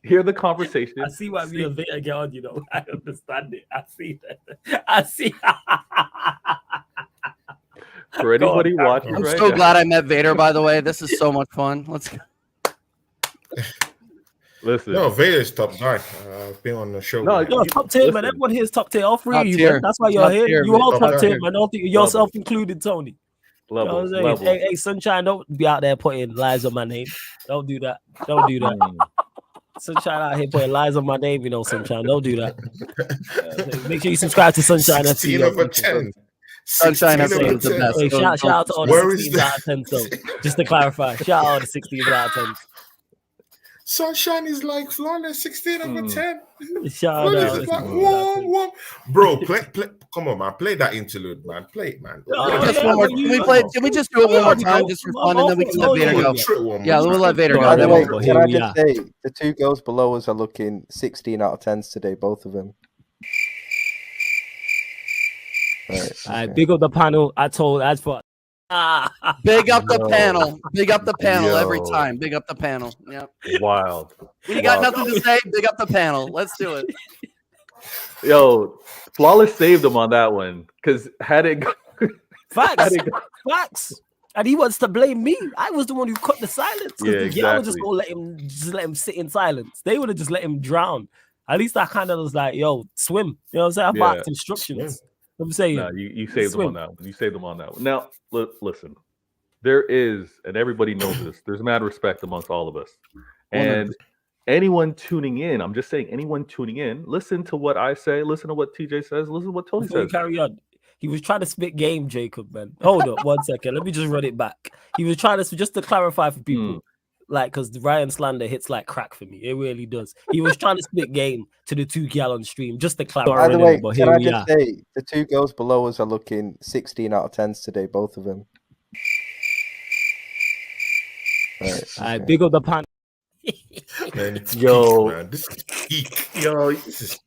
Speaker 4: Hear the conversation.
Speaker 1: I see why me and Vader get on. I understand it. I see that. I see.
Speaker 4: For anybody
Speaker 1: Go on,
Speaker 4: watching,
Speaker 2: I'm
Speaker 4: right
Speaker 2: so
Speaker 4: now,
Speaker 2: glad I met Vader, by the way. This is so much fun. Let's go.
Speaker 4: listen.
Speaker 3: No, Vader's top guy. I've been on the show.
Speaker 4: No,
Speaker 3: with him.
Speaker 1: Yo, top tier, man.
Speaker 4: Listen.
Speaker 1: Everyone here is top tier. All three
Speaker 2: Top
Speaker 1: of you,
Speaker 2: tier.
Speaker 1: man. That's why you're
Speaker 2: Top
Speaker 1: here.
Speaker 2: tier,
Speaker 1: You
Speaker 2: man.
Speaker 1: all
Speaker 3: Top
Speaker 1: top tier,
Speaker 3: tier.
Speaker 1: man. Yourself included, Tony. You know what I'm saying?
Speaker 4: level.
Speaker 1: Hey, Sunshine, don't be out there putting lies on my name. Don't do that. Don't do that. Sunshine out here putting lies on my name, Sunshine. Don't do that. Make sure you subscribe to Sunshine FC.
Speaker 3: 16 over 10.
Speaker 2: Sunshine
Speaker 3: 16
Speaker 2: FC
Speaker 3: over
Speaker 2: is the
Speaker 3: 10.
Speaker 2: best.
Speaker 1: Hey, shout out to all the
Speaker 3: Where is
Speaker 1: 16s
Speaker 3: the-
Speaker 1: out of 10. So, just to clarify, shout out to 16s out of 10.
Speaker 3: Sunshine is like flawless, 16 over 10.
Speaker 1: Shout out.
Speaker 3: Flawless is like warm. Bro, play. Come on, man. Play that interlude, man. Play it, man.
Speaker 1: Oh,
Speaker 2: Just
Speaker 1: yeah,
Speaker 2: one more.
Speaker 1: but
Speaker 2: Can we just do it one more time, just for fun, and then we can let Vader go? Yeah, we'll let Vader go.
Speaker 6: By the
Speaker 2: Then
Speaker 6: way,
Speaker 2: we'll-
Speaker 6: can I just say the two girls below us are looking 16 out of 10s today, both of them. Right,
Speaker 1: I
Speaker 6: okay.
Speaker 1: big up the panel.
Speaker 2: Big up the panel. Big up the panel every
Speaker 4: Yo.
Speaker 2: time. Big up the panel. Yeah.
Speaker 4: Wild.
Speaker 2: When you got nothing to say, big up the panel. Let's do it.
Speaker 4: Yo, Flawless saved him on that one, because had it
Speaker 1: Facts. And he wants to blame me. I was the one who cut the silence.
Speaker 4: Yeah,
Speaker 1: The girl was just
Speaker 4: exactly.
Speaker 1: gonna let him sit in silence. They would have just let him drown. At least I kind of was like, yo, swim. You know what I'm saying? I
Speaker 4: Yeah.
Speaker 1: backed instructions. I'm saying.
Speaker 4: No, you saved them
Speaker 1: Swim.
Speaker 4: on that one. You saved them on that one. Now, listen, there is, and everybody knows this, there's mad respect amongst all of us. And anyone tuning in, I'm just saying, anyone tuning in, listen to what I say, listen to what TJ says, listen to what Tony
Speaker 1: Before you
Speaker 4: says.
Speaker 1: carry on, he was trying to spit game, Jacob, man. Hold up 1 second. Let me just run it back. He was trying to, just to clarify for people, like, because the Ryan slander hits like crack for me. It really does. He was trying to spit game to the 2 gal on stream, just to clarify.
Speaker 6: By the way,
Speaker 1: but
Speaker 6: can
Speaker 1: here
Speaker 6: I
Speaker 1: we
Speaker 6: just
Speaker 1: are.
Speaker 6: say the two girls below us are looking 16 out of 10s today, both of them. Right,
Speaker 1: I
Speaker 6: okay.
Speaker 1: big up the pan.
Speaker 3: Man, it's
Speaker 4: Yo.
Speaker 3: peak, man. This is peak.
Speaker 4: Yo,
Speaker 3: This is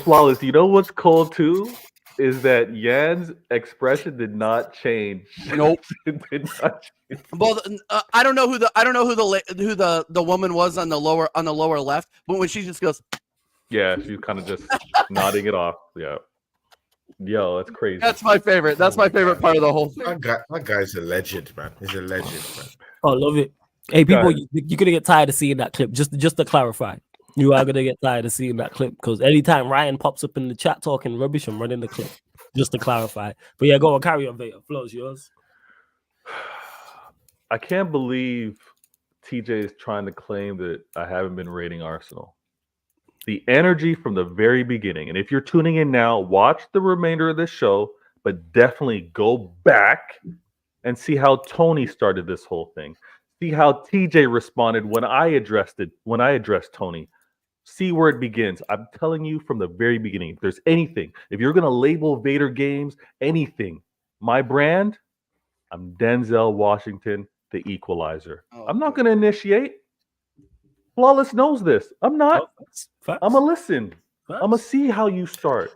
Speaker 4: Flawless, you know what's cold too? is that Yan's expression did not change.
Speaker 2: Nope.
Speaker 4: It did not change.
Speaker 2: Well, I don't know who the woman was on the lower left, but when she just goes,
Speaker 4: Yeah, she's kind of just nodding it off. Yeah. Yo, that's crazy.
Speaker 2: that's my favorite. That's my favorite part of the whole thing.
Speaker 3: That guy's a legend, man. He's a legend, man.
Speaker 1: Oh, love it. Hey, people,
Speaker 4: Guys.
Speaker 1: you're gonna get tired of seeing that clip. Just to clarify, you are gonna get tired of seeing that clip because anytime Ryan pops up in the chat talking rubbish, I'm running the clip. Just to clarify. But yeah, go on, carry on, Vader. Floor's yours.
Speaker 4: I can't believe TJ is trying to claim that I haven't been rating Arsenal. The energy from the very beginning, and if you're tuning in now, watch the remainder of this show, but definitely go back and see how Tony started this whole thing. See how TJ responded when I addressed Tony. See where it begins. I'm telling you from the very beginning, if there's anything, if you're going to label Vader Games, anything, my brand, I'm Denzel Washington, the equalizer. I'm not going to initiate. Flawless knows this. I'm not.
Speaker 1: Facts.
Speaker 4: I'm going to listen.
Speaker 1: Facts.
Speaker 4: I'm going to see how you start.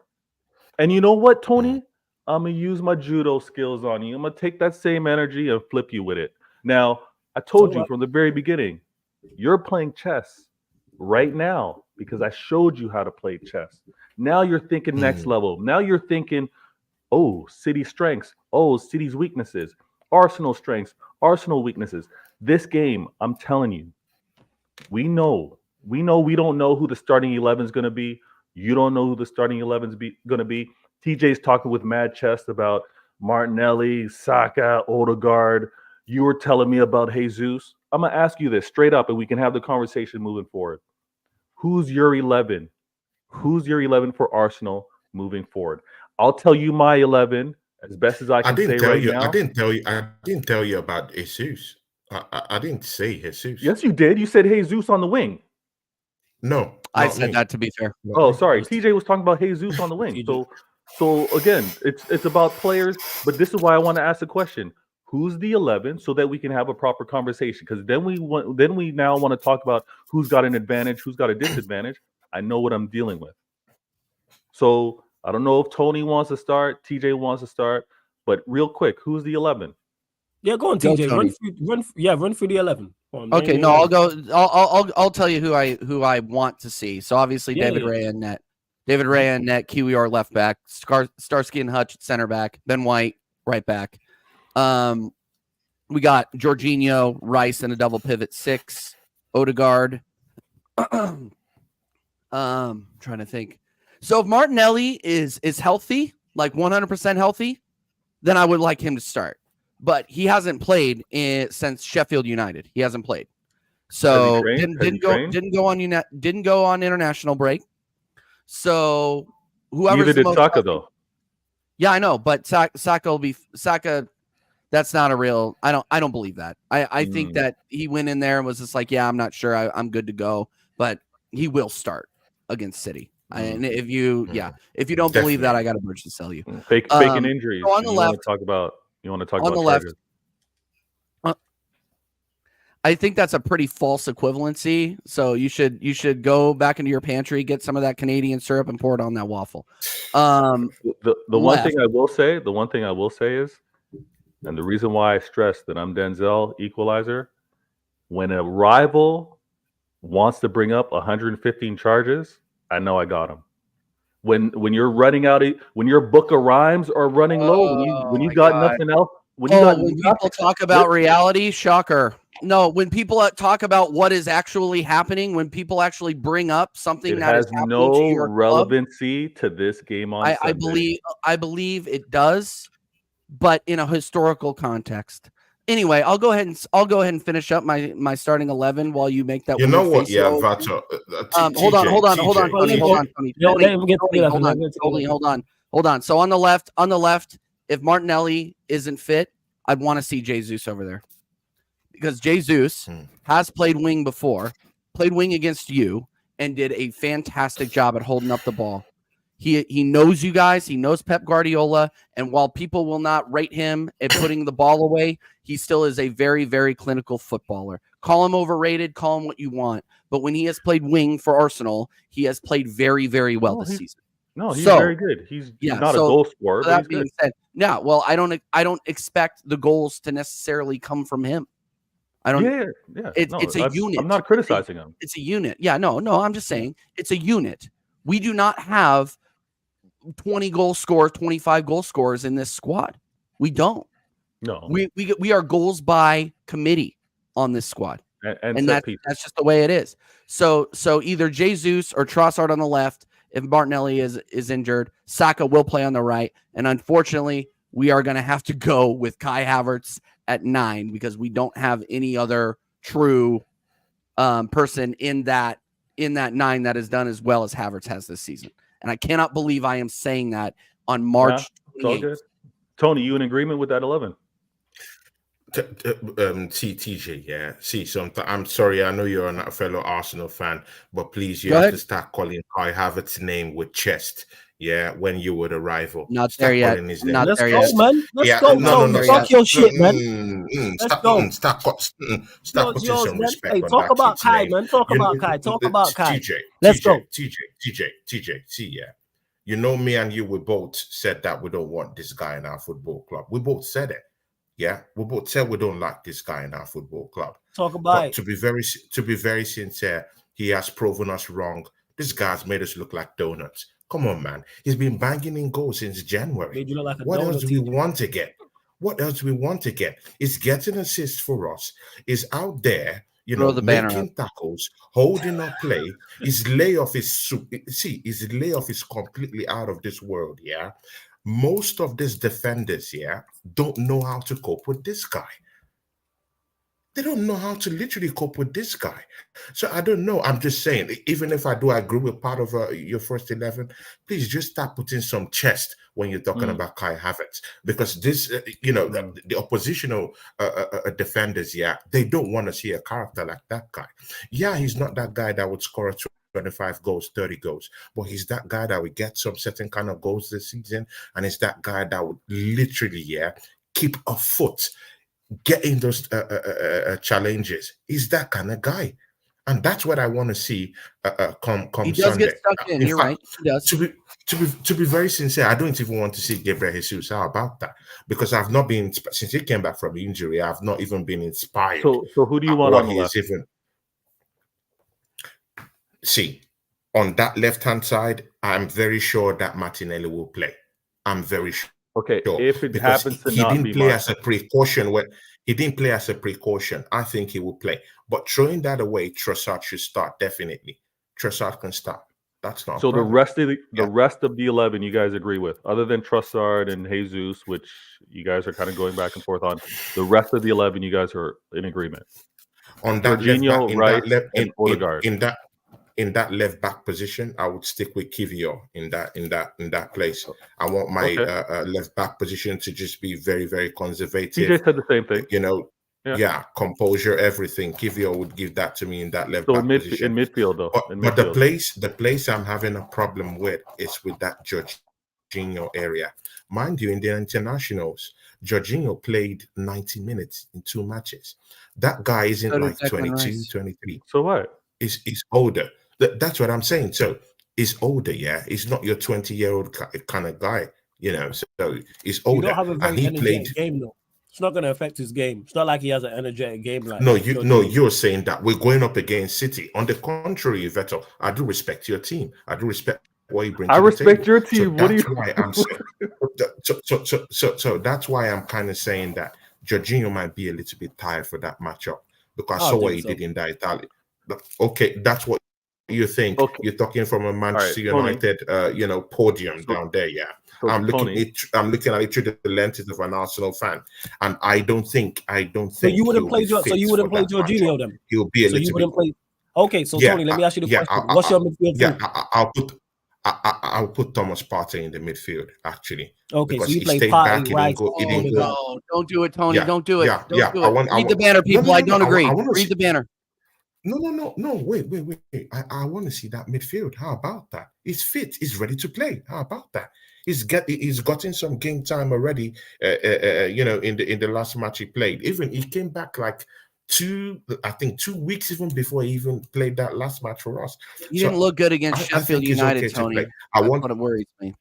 Speaker 4: And you know what, Tony? I'm going to use my judo skills on you. I'm going to take that same energy and flip you with it. Now, I told you from the very beginning, you're playing chess right now because I showed you how to play chess. Now you're thinking next level. Now you're thinking, oh, City strengths. Oh, City's weaknesses. Arsenal strengths. Arsenal weaknesses. This game, I'm telling you, we don't know who the starting 11 is going to be. You don't know who the starting 11 is going to be. TJ's talking with mad chest about Martinelli, Saka, Odegaard. You were telling me about Jesus. I'm going to ask you this straight up and we can have the conversation moving forward. Who's your 11? Who's your 11 for Arsenal moving forward? I'll tell you my 11 as best as I can say right now.
Speaker 3: I didn't tell you about Jesus. I didn't say Jesus.
Speaker 4: Yes, you did. You said Jesus on the wing.
Speaker 3: No.
Speaker 2: I said that, to be fair.
Speaker 4: Oh, sorry. TJ was talking about Jesus on the wing. So again, it's about players, but this is why I want to ask the question. Who's the 11 so that we can have a proper conversation? Because then we now want to talk about who's got an advantage, who's got a disadvantage. I know what I'm dealing with. So I don't know if Tony wants to start, TJ wants to start, but real quick, who's the 11?
Speaker 1: Yeah, go on, TJ. Run through the 11.
Speaker 2: Okay, no, I'll go. I'll tell you who I want to see. So obviously, David Raya in net, Kiwior left back, Starsky and Hutch center back, Ben White right back. We got Jorginho, Rice in a double pivot 6, Odegaard. Trying to think. So if Martinelli is healthy, like 100% healthy, then I would like him to start. But he hasn't played since Sheffield United. He hasn't played, so didn't go on international break. So whoever
Speaker 4: neither did Saka though.
Speaker 2: Yeah, I know, but Saka will be Saka. That's not a real. I don't believe that. I think that he went in there and was just like, yeah, I'm not sure. I'm good to go, but he will start against City. And if you don't believe that, I got to bridge to sell you.
Speaker 4: Faking injuries.
Speaker 2: So on the left,
Speaker 4: you want to talk
Speaker 2: on
Speaker 4: about
Speaker 2: the left. I think that's a pretty false equivalency. So you should go back into your pantry, get some of that Canadian syrup, and pour it on that waffle.
Speaker 4: The one thing I will say is, and the reason why I stress that I'm Denzel equalizer, when a rival wants to bring up 115 charges, I know I got him. When you're running out, when your book of rhymes are running low, when you got nothing else, when
Speaker 2: people talk about reality, shocker. No, when people talk about what is actually happening, when people actually bring up something that has no
Speaker 4: relevancy to this game on Sunday.
Speaker 2: I believe it does, but in a historical context. Anyway, I'll go ahead and finish up my starting 11 while you make that.
Speaker 3: You know what? Yeah, Vato.
Speaker 2: Hold on. So on the left, if Martinelli isn't fit, I'd want to see Jesus over there. Because Jesus has played wing before, played wing against you, and did a fantastic job at holding up the ball. He knows you guys. He knows Pep Guardiola. And while people will not rate him at putting the ball away, he still is a very, very clinical footballer. Call him overrated. Call him what you want. But when he has played wing for Arsenal, he has played very, very well this season.
Speaker 4: No, he's
Speaker 2: So,
Speaker 4: very good. He's not a
Speaker 2: so
Speaker 4: goal scorer,
Speaker 2: that
Speaker 4: but he's
Speaker 2: being
Speaker 4: good.
Speaker 2: said, yeah, well, I don't expect the goals to necessarily come from him. I don't.
Speaker 4: Yeah.
Speaker 2: It's a unit.
Speaker 4: I'm not criticizing him.
Speaker 2: It's a unit. Yeah, no. I'm just saying it's a unit. We do not have 20 goal scorers, 25 goal scorers in this squad. We don't.
Speaker 4: No.
Speaker 2: We are goals by committee on this squad.
Speaker 4: And
Speaker 2: that's just the way it is. So either Jesus or Trossard on the left. If Martinelli is injured, Saka will play on the right. And unfortunately, we are going to have to go with Kai Havertz at 9 because we don't have any other true person in that 9 that has done as well as Havertz has this season. And I cannot believe I am saying that on March 28th.
Speaker 4: Tony, you in agreement with that 11?
Speaker 3: TJ, yeah. See, I'm sorry, I know you're a fellow Arsenal fan, but please, you
Speaker 2: Go
Speaker 3: have
Speaker 2: ahead.
Speaker 3: to start calling Kai Havertz's name with chest. Yeah, when you were the rival.
Speaker 2: Not
Speaker 3: start
Speaker 2: there yet.
Speaker 3: calling his name.
Speaker 2: Not
Speaker 1: Let's
Speaker 2: there
Speaker 1: go,
Speaker 2: yet.
Speaker 1: man. Let's go, Tony. Talk your shit, man.
Speaker 3: Stop putting some respect
Speaker 1: Hey,
Speaker 3: on
Speaker 1: talk
Speaker 3: that
Speaker 1: about
Speaker 3: kid's
Speaker 1: Kai,
Speaker 3: name.
Speaker 1: man. Talk about Kai. Talk about Kai.
Speaker 3: TJ,
Speaker 1: Let's go.
Speaker 3: TJ. See, yeah. You know, me and you, we both said that we don't want this guy in our football club. We both said it. Yeah, we both said we don't like this guy in our football club.
Speaker 1: Talk about it.
Speaker 3: To be very sincere, he has proven us wrong. This guy's made us look like donuts. Come on, man. He's been banging in goals since January.
Speaker 1: Made you look like a
Speaker 3: What
Speaker 1: donut,
Speaker 3: else do we
Speaker 1: TJ.
Speaker 3: want to get? What else do we want to get? He's getting assists for us. He's out there, making tackles, holding up play. His layoff is completely out of this world. Yeah. Most of these defenders, don't know how to cope with this guy. They don't know how to literally cope with this guy. So I don't know. I'm just saying, even if I do agree with part of your first 11, please just start putting some chest when you're talking about Kai Havertz. Because this, the oppositional defenders, they don't want to see a character like that guy. Yeah, he's not that guy that would score 25 goals, 30 goals. But he's that guy that would get some certain kind of goals this season. And it's that guy that would literally, keep a foot getting those challenges. He's that kind of guy. And that's what I want to see come
Speaker 2: he does
Speaker 3: Sunday.
Speaker 2: Get stuck in. You're right. He does.
Speaker 3: To be very sincere, I don't even want to see Gabriel Jesus. How about that? Because I've not been, since he came back from injury, I've not even been inspired.
Speaker 4: So who do you want on the left?
Speaker 3: See, on that left-hand side, I'm very sure that Martinelli will play. I'm very sure.
Speaker 4: Okay, if it happens to
Speaker 3: he
Speaker 4: not
Speaker 3: didn't
Speaker 4: be
Speaker 3: play
Speaker 4: Martin.
Speaker 3: as a precaution. He didn't play as a precaution. I think he will play. But throwing that away, Trossard should start definitely. Trossard can start. That's not.
Speaker 4: So the rest of the 11, you guys agree with, other than Trossard and Jesus, which you guys are kind of going back and forth on. The rest of the 11, you guys are in agreement.
Speaker 3: On that
Speaker 4: Jorginho,
Speaker 3: in that left back position, I would stick with Kivior in that place. I want my left back position to just be very, very conservative.
Speaker 4: TJ said the same thing.
Speaker 3: Composure, everything. Kivior would give that to me in that left back position.
Speaker 4: In midfield, though.
Speaker 3: But the place I'm having a problem with is with that Jorginho area. Mind you, in the internationals, Jorginho played 90 minutes in 2 matches. That guy isn't like 22, 23.
Speaker 4: So what?
Speaker 3: He's older. That's what I'm saying. So he's older, He's not your 20-year-old kind of guy, So he's older.
Speaker 1: You don't have a very energetic game, though. It's not going to affect his game. It's not like he has an energetic game. Like
Speaker 3: you're saying that we're going up against City. On the contrary, Vettel, I do respect your team. I do respect what you bring. I
Speaker 4: respect your team.
Speaker 3: So that's why I'm saying. So that's why I'm kind of saying that Jorginho might be a little bit tired for that matchup because I saw what he did in that Italy. Okay, that's what you think. Okay. You're talking from a Manchester United, podium down there. So I'm looking at it through the lenses of an Arsenal fan, and I don't think.
Speaker 1: So you wouldn't play. So you wouldn't play Jorginho then.
Speaker 3: He'll be a little bit.
Speaker 1: Play. Okay, so Tony, let me ask you the question. What's your midfield?
Speaker 3: I'll put Thomas Partey in the midfield actually.
Speaker 1: Okay, so you play Partey, right?
Speaker 2: No, don't do it, Tony. Don't do it. Don't do it. Read the banner, people.
Speaker 3: No,
Speaker 2: I don't agree. Read the banner.
Speaker 3: No. Wait. I want to see that midfield. How about that? He's fit. He's ready to play. How about that? He's gotten some game time already. In the last match he played. Even he came back like 2 weeks even before he even played that last match for us.
Speaker 2: He didn't look good against Sheffield United,
Speaker 3: okay
Speaker 2: Tony.
Speaker 3: That's
Speaker 2: what it worries me.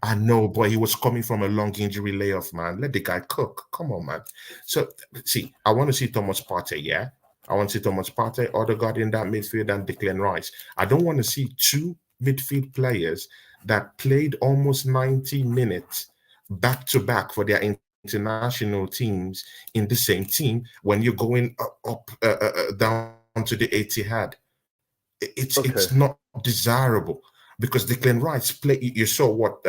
Speaker 3: I know, but he was coming from a long injury layoff, man. Let the guy cook. Come on, man. So, see, I want to see Thomas Partey, yeah? I want to see Thomas Partey, Odegaard in that midfield, and Declan Rice. I don't want to see 2 midfield players that played almost 90 minutes back-to-back for their international teams in the same team when you're going down to the Etihad. It's not desirable. Because Declan Rice play, you saw what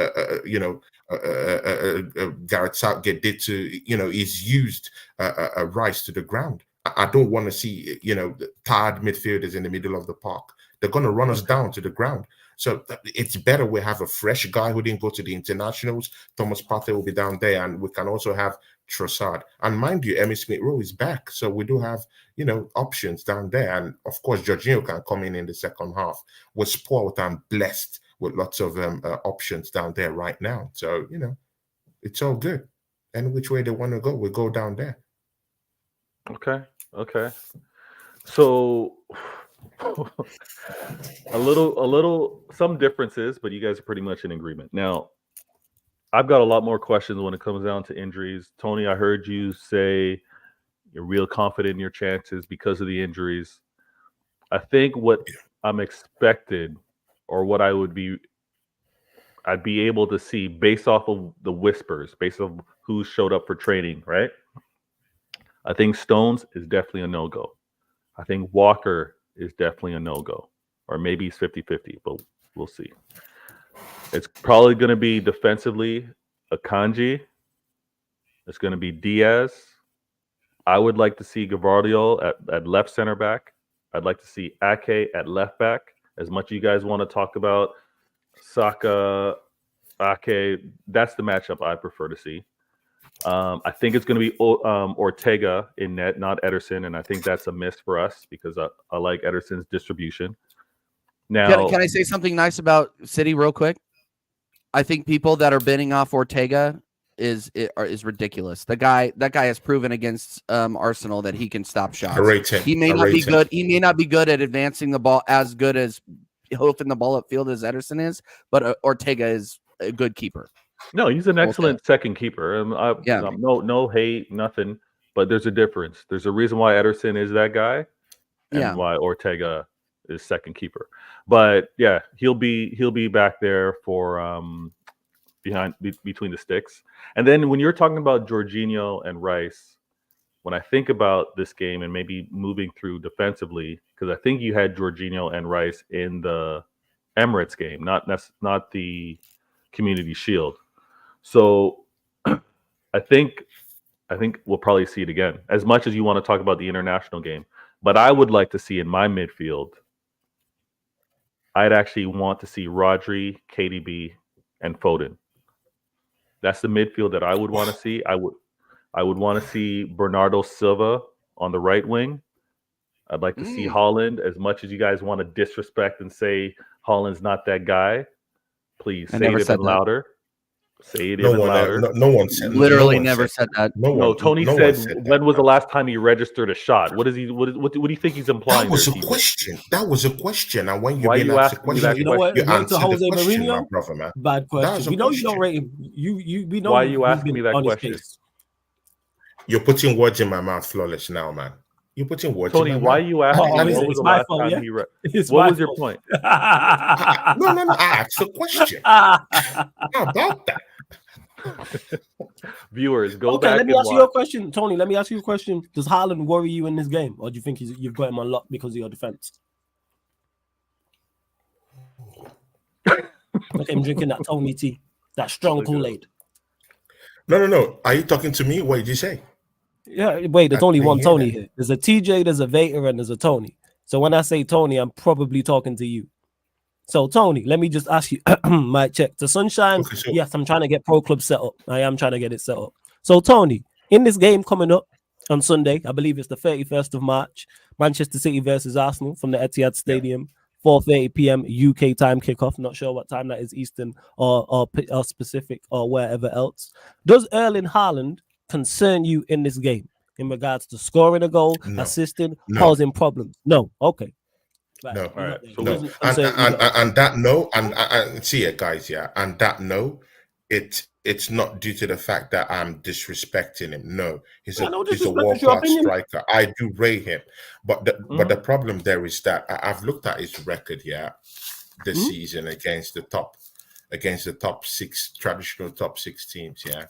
Speaker 3: Gareth Southgate did to, he's used Rice to the ground. I don't want to see tired midfielders in the middle of the park. They're going to run us down to the ground. So it's better we have a fresh guy who didn't go to the internationals. Thomas Partey will be down there, and we can also have Trossard. And mind you, Emile Smith-Rowe is back, so we do have options down there. And of course, Jorginho can come in the second half. We're spoiled and blessed with lots of options down there right now. So it's all good. And which way they want to go, we go down there.
Speaker 4: Okay. So some differences, but you guys are pretty much in agreement. Now, I've got a lot more questions when it comes down to injuries. Tony, I heard you say you're real confident in your chances because of the injuries. I think what I'm expected, or what I'd be able to see based off of the whispers, based off who showed up for training, right? I think Stones is definitely a no-go. I think Walker is definitely a no-go. Or maybe he's 50-50, but we'll see. It's probably going to be defensively Akanji. It's going to be Diaz. I would like to see Gavardio at left center back. I'd like to see Ake at left back. As much as you guys want to talk about Saka, Ake, that's the matchup I prefer to see. I think it's going to be Ortega in net, not Ederson, and I think that's a miss for us because I like Ederson's distribution. Now,
Speaker 2: can I say something nice about City real quick? I think people that are bidding off Ortega is ridiculous. That guy has proven against Arsenal that he can stop shots. He may not be good. He may not be good at advancing the ball as good as hoofing the ball upfield as Ederson is, but Ortega is a good keeper.
Speaker 4: No, he's an excellent second keeper. No hate, nothing. But there's a difference. There's a reason why Ederson is that guy, and why Ortega is second keeper. But yeah, he'll be back there for between the sticks. And then when you're talking about Jorginho and Rice, when I think about this game and maybe moving through defensively, because I think you had Jorginho and Rice in the Emirates game, not the Community Shield. So I think we'll probably see it again. As much as you want to talk about the international game, but I would like to see in my midfield, I'd actually want to see Rodri, KDB, and Foden. That's the midfield that I would want to see. I would want to see Bernardo Silva on the right wing. I'd like to see Haaland. As much as you guys want to disrespect and say Haaland's not that guy, please say it even louder. Say it even louder.
Speaker 3: No one said.
Speaker 2: Literally never said that.
Speaker 4: No, Tony said. When was the last time he registered a shot? What is he? What do you think he's implying?
Speaker 3: That was a question. That was a question. And when
Speaker 4: Why
Speaker 3: you
Speaker 4: asked
Speaker 3: a question,
Speaker 1: you know what?
Speaker 3: you answer
Speaker 1: to Jose
Speaker 3: the question,
Speaker 1: Mourinho?
Speaker 3: my brother, man.
Speaker 1: Bad question. We know you don't rate him. We know.
Speaker 4: Why are you asking me that question?
Speaker 3: You're putting words in my mouth, Flawless. Now, man. You're putting words.
Speaker 4: Tony,
Speaker 3: in my
Speaker 4: why are
Speaker 3: mouth.
Speaker 4: you asking? What was the last time he what was your point?
Speaker 3: No. I asked a question. How about that?
Speaker 4: Viewers, go back.
Speaker 1: Let me ask you a question, Tony. Let me ask you a question. Does Haaland worry you in this game, or do you think you've got him on lock because of your defense? Look at him drinking that Tony tea, that strong Kool-Aid.
Speaker 3: No. Are you talking to me? What did you say?
Speaker 1: Yeah, wait. There's only one Tony here. There's a TJ, there's a Vader, and there's a Tony. So when I say Tony, I'm probably talking to you. So, Tony, let me just ask you, mic check. The Sunshine, yes, I'm trying to get Pro Club set up. I am trying to get it set up. So, Tony, in this game coming up on Sunday, I believe it's the 31st of March, Manchester City versus Arsenal from the Etihad Stadium, 4:30 p.m. UK time kickoff. Not sure what time that is, Eastern or Pacific or wherever else. Does Erling Haaland concern you in this game? in regards to scoring a goal,
Speaker 3: No.
Speaker 1: assisting,
Speaker 3: No.
Speaker 1: causing problems? No. Okay. Right.
Speaker 3: No.
Speaker 1: You're
Speaker 4: All right.
Speaker 1: not there.
Speaker 4: So
Speaker 1: You
Speaker 3: No,
Speaker 1: wasn't gonna say-
Speaker 3: and that no, and see it, guys, yeah, and that no, it's not due to the fact that I'm disrespecting him. No, he's
Speaker 1: Yeah, no
Speaker 3: a
Speaker 1: disrespect, it's
Speaker 3: world
Speaker 1: your
Speaker 3: class
Speaker 1: opinion.
Speaker 3: striker. I do rate him, but
Speaker 4: Mm-hmm.
Speaker 3: the problem there is that I've looked at his record, yeah, this
Speaker 1: Mhm.
Speaker 3: season against the top six traditional top six teams, yeah,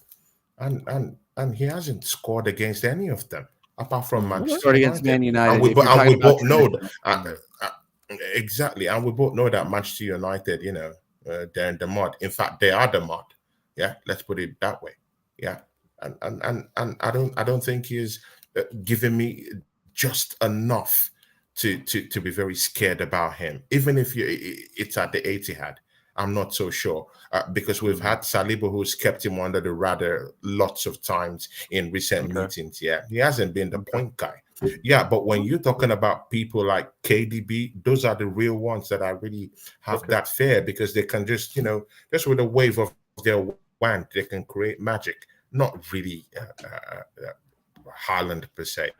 Speaker 3: and he hasn't scored against any of them apart from Manchester
Speaker 2: Scored against
Speaker 3: United.
Speaker 2: Man United.
Speaker 3: And we,
Speaker 2: if you're
Speaker 3: and
Speaker 2: talking
Speaker 3: we
Speaker 2: about
Speaker 3: both know
Speaker 2: traditional.
Speaker 3: exactly, and we both know that Manchester United, you know, they're in the mud. In fact, they are the mud. Yeah, let's put it that way. Yeah, and I don't think he's giving me just enough to be very scared about him. Even if it's at the Etihad, I'm not so sure because we've had Saliba who's kept him under the radar lots of times in recent
Speaker 4: Okay.
Speaker 3: meetings. Yeah, he hasn't been the point guy. Yeah, but when you're talking about people like KDB, those are the real ones that I really have that fear because they can just, you know, just with a wave of their wand, they can create magic. Not really Haaland per se.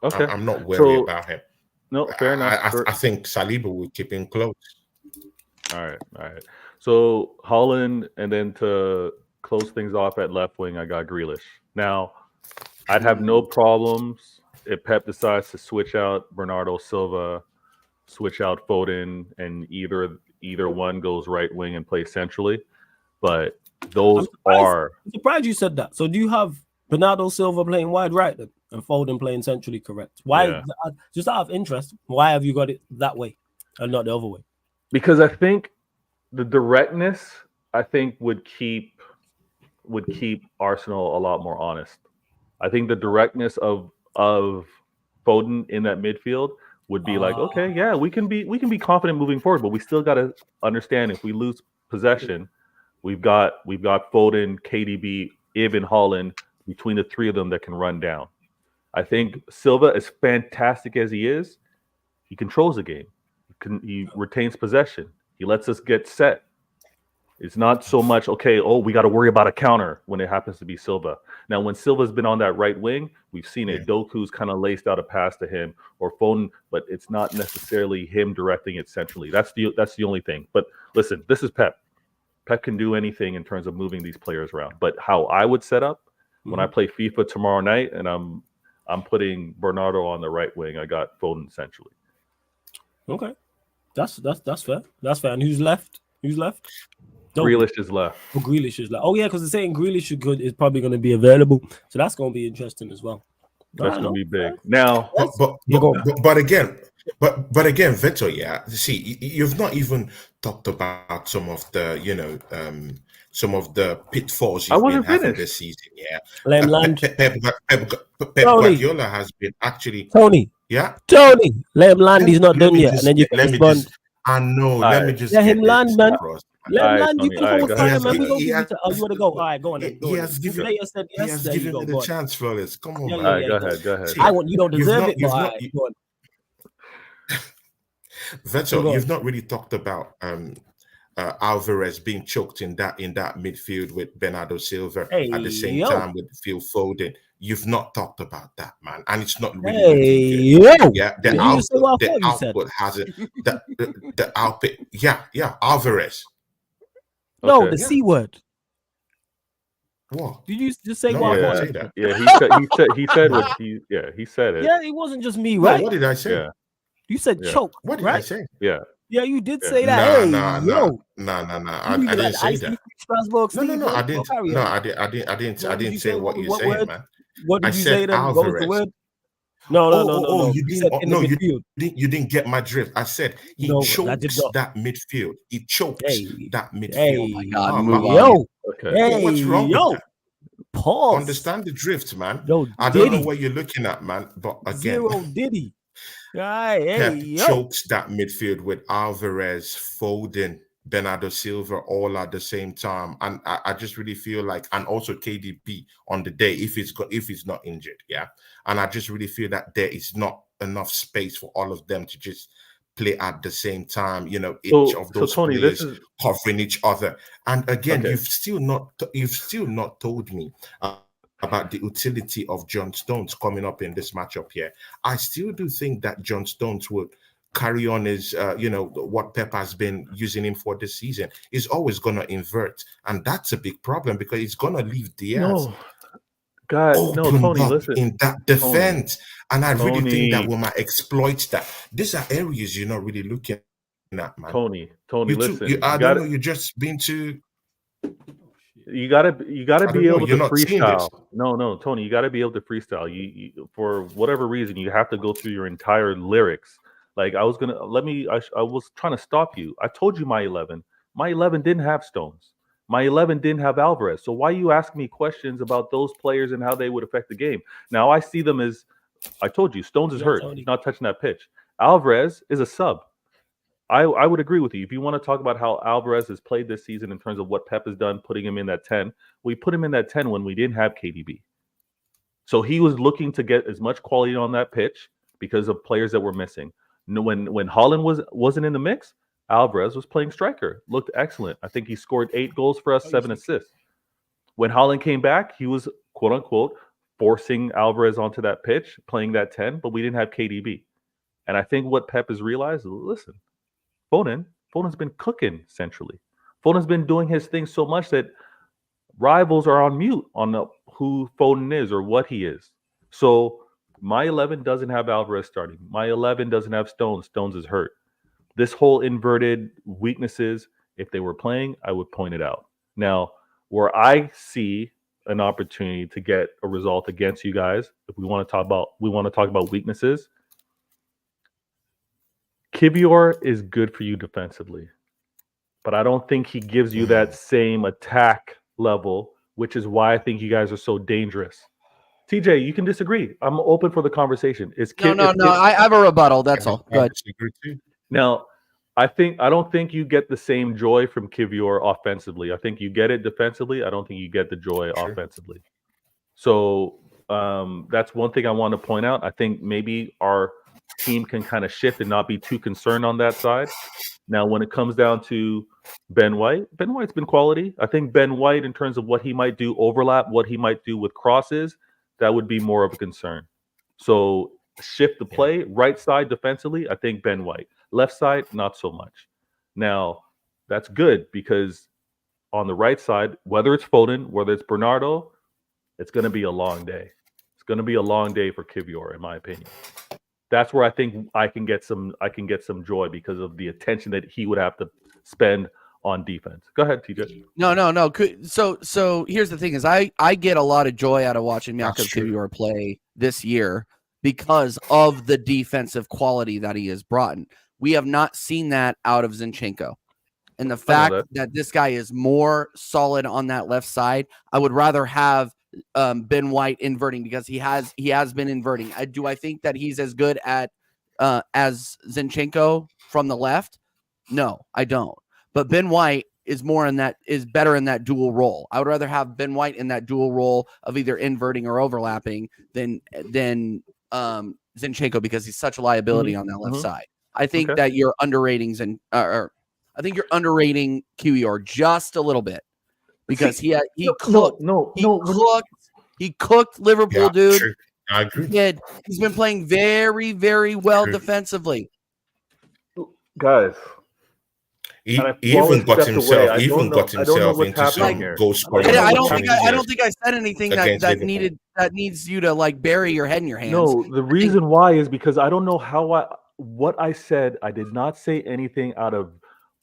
Speaker 4: Okay.
Speaker 3: I'm not worried
Speaker 4: So-
Speaker 3: about him.
Speaker 4: No, fair enough.
Speaker 3: I think Saliba will keep him close.
Speaker 4: All right. So Haaland, and then to close things off at left wing, I got Grealish. Now, I'd have no problems if Pep decides to switch out Bernardo Silva, switch out Foden, and either one goes right wing and plays centrally. But those are
Speaker 1: I'm surprised you said that. So do you have Bernardo Silva playing wide right then, and Foden playing centrally correct? Why?
Speaker 4: Yeah.
Speaker 1: Just out of interest, why have you got it that way and not the other way?
Speaker 4: because I think the directness would keep Arsenal a lot more honest. I think the directness of Foden in that midfield would be like, okay, yeah, we can be confident moving forward, but we still got to understand if we lose possession, we've got Foden, KDB, Ibn Haaland between the three of them that can run down. I think Silva, as fantastic as he is, he controls the game. He retains possession. He lets us get set. It's not so much, okay, we got to worry about a counter when it happens to be Silva. Now, when Silva's been on that right wing, we've seen it. Doku's kind of laced out a pass to him or Foden, but it's not necessarily him directing it centrally. That's the only thing. But listen, this is Pep. Pep can do anything in terms of moving these players around. But how I would set up when I play FIFA tomorrow night and I'm putting Bernardo on the right wing, I got Foden centrally.
Speaker 1: Okay. That's fair. That's fair. And who's left?
Speaker 4: Grealish is left.
Speaker 1: Oh, Grealish is like, yeah, because they're saying Grealish is probably going to be available, so that's going to be interesting as well.
Speaker 4: That's going to be big. Now,
Speaker 3: but again, Victor, yeah. See, you've not even talked about some of the, you know, some of the pitfalls you've been having this season. Yeah, Pep Guardiola has been actually
Speaker 1: Tony. Let him land. He's not done yet, and then you respond.
Speaker 3: I know. Let me just
Speaker 1: let him land, man.
Speaker 3: Across.
Speaker 1: Let him land. You can hold fire, man.
Speaker 3: You want
Speaker 1: to go? All right, go on. He has given me
Speaker 3: the chance, fellas. Come on,
Speaker 4: man. All right, go ahead.
Speaker 1: See, you don't deserve it, but all right, go on.
Speaker 3: Vettel, you've not really talked about Alvarez being choked in that midfield with Bernardo Silva at the same time with Phil Foden. You've not talked about that, man, and it's not really looking good. Yeah, the output hasn't. The output, yeah, Alvarez.
Speaker 1: No, the C word.
Speaker 3: What?
Speaker 1: Did you just say
Speaker 3: what?
Speaker 1: Yeah,
Speaker 3: say that.
Speaker 4: he said what he said it.
Speaker 1: Yeah, it wasn't just me, right?
Speaker 3: No, what did I say?
Speaker 4: Yeah.
Speaker 1: You said choke.
Speaker 3: What did I say?
Speaker 4: Yeah.
Speaker 1: Yeah, you did say that.
Speaker 3: No. I didn't say that. No. I didn't. I didn't say what you're saying, man.
Speaker 1: What did you say then? What was the word? No.
Speaker 3: You didn't get my drift. I said he chokes that midfield. He chokes that midfield.
Speaker 2: Oh my God!
Speaker 3: What's wrong with that?
Speaker 1: Pause.
Speaker 3: Understand the drift, man.
Speaker 1: Yo,
Speaker 3: I don't know what you're looking at, man. But again,
Speaker 1: Zero Diddy.
Speaker 3: Pep chokes that midfield with Alvarez, Foden, Bernardo Silva all at the same time, and I just really feel like, and also KDB on the day if he's not injured, and I just really feel that there is not enough space for all of them to just play at the same time. You know, each of those players covering each other. And again, you've still not told me about the utility of John Stones coming up in this matchup here. I still do think that John Stones would carry on his, what Pep has been using him for this season. He's always going to invert. And that's a big problem because he's going to leave Diaz opened
Speaker 4: Tony,
Speaker 3: up
Speaker 4: listen.
Speaker 3: in that defense. And I really think that
Speaker 4: Tony.
Speaker 3: we might exploit that. These are areas you're not really looking at, man.
Speaker 4: Tony, listen.
Speaker 3: I don't know, you're just being too...
Speaker 4: You gotta be able to freestyle. No, Tony, you gotta be able to freestyle. You for whatever reason, you have to go through your entire lyrics. Like I was trying to stop you. I told you my 11. My 11 didn't have Stones. My 11 didn't have Alvarez. So why you ask me questions about those players and how they would affect the game? Now I see them as, I told you, Stones is hurt. He's not touching that pitch. Alvarez is a sub. I would agree with you. If you want to talk about how Alvarez has played this season in terms of what Pep has done, putting him in that 10, we put him in that 10 when we didn't have KDB. So he was looking to get as much quality on that pitch because of players that were missing. When Haaland wasn't in the mix, Alvarez was playing striker. Looked excellent. I think he scored 8 goals for us, 7 assists. When Haaland came back, he was, quote unquote, forcing Alvarez onto that pitch, playing that 10, but we didn't have KDB. And I think what Pep has realized, listen, Foden's been cooking centrally. Foden's been doing his thing so much that rivals are on mute on who Foden is or what he is. So my 11 doesn't have Alvarez starting. My 11 doesn't have Stones. Stones is hurt. This whole inverted weaknesses, if they were playing, I would point it out. Now, where I see an opportunity to get a result against you guys, if we want to talk about weaknesses, Kivior is good for you defensively, but I don't think he gives you that same attack level, which is why I think you guys are so dangerous. TJ, you can disagree. I'm open for the conversation.
Speaker 2: I have a rebuttal. That's all. Go ahead.
Speaker 4: Now, I don't think you get the same joy from Kivior offensively. I think you get it defensively. I don't think you get the joy offensively. So that's one thing I want to point out. I think maybe our team can kind of shift and not be too concerned on that side. Now, when it comes down to Ben White's been quality. I think Ben White, in terms of what he might do overlap, what he might do with crosses, that would be more of a concern. So shift the play, right side defensively, I think Ben White. Left side, not so much. Now, that's good because on the right side, whether it's Foden, whether it's Bernardo, it's going to be a long day. It's going to be a long day for Kivior, in my opinion. That's where I think I can get some joy because of the attention that he would have to spend on defense. Go ahead, TJ.
Speaker 2: No. So here's the thing: is I get a lot of joy out of watching Malcolm Kivior play this year because of the defensive quality that he has brought in. We have not seen that out of Zinchenko. And the fact that this guy is more solid on that left side, I would rather have Ben White inverting because he has been inverting. Do I think that he's as good at as Zinchenko from the left? No, I don't. But Ben White is better in that dual role. I would rather have Ben White in that dual role of either inverting or overlapping than Zinchenko because he's such a liability on that left side. I think that you're underrating I think you're underrating Kiwior just a little bit because he cooked Liverpool, dude.
Speaker 3: True. I agree.
Speaker 2: He's been playing very, very well defensively.
Speaker 4: Guys,
Speaker 3: he even got himself into some goal scoring.
Speaker 2: I don't think I said anything that needs you to like bury your head in your hands.
Speaker 4: No, the reason why is because I don't know what I said. I did not say anything out of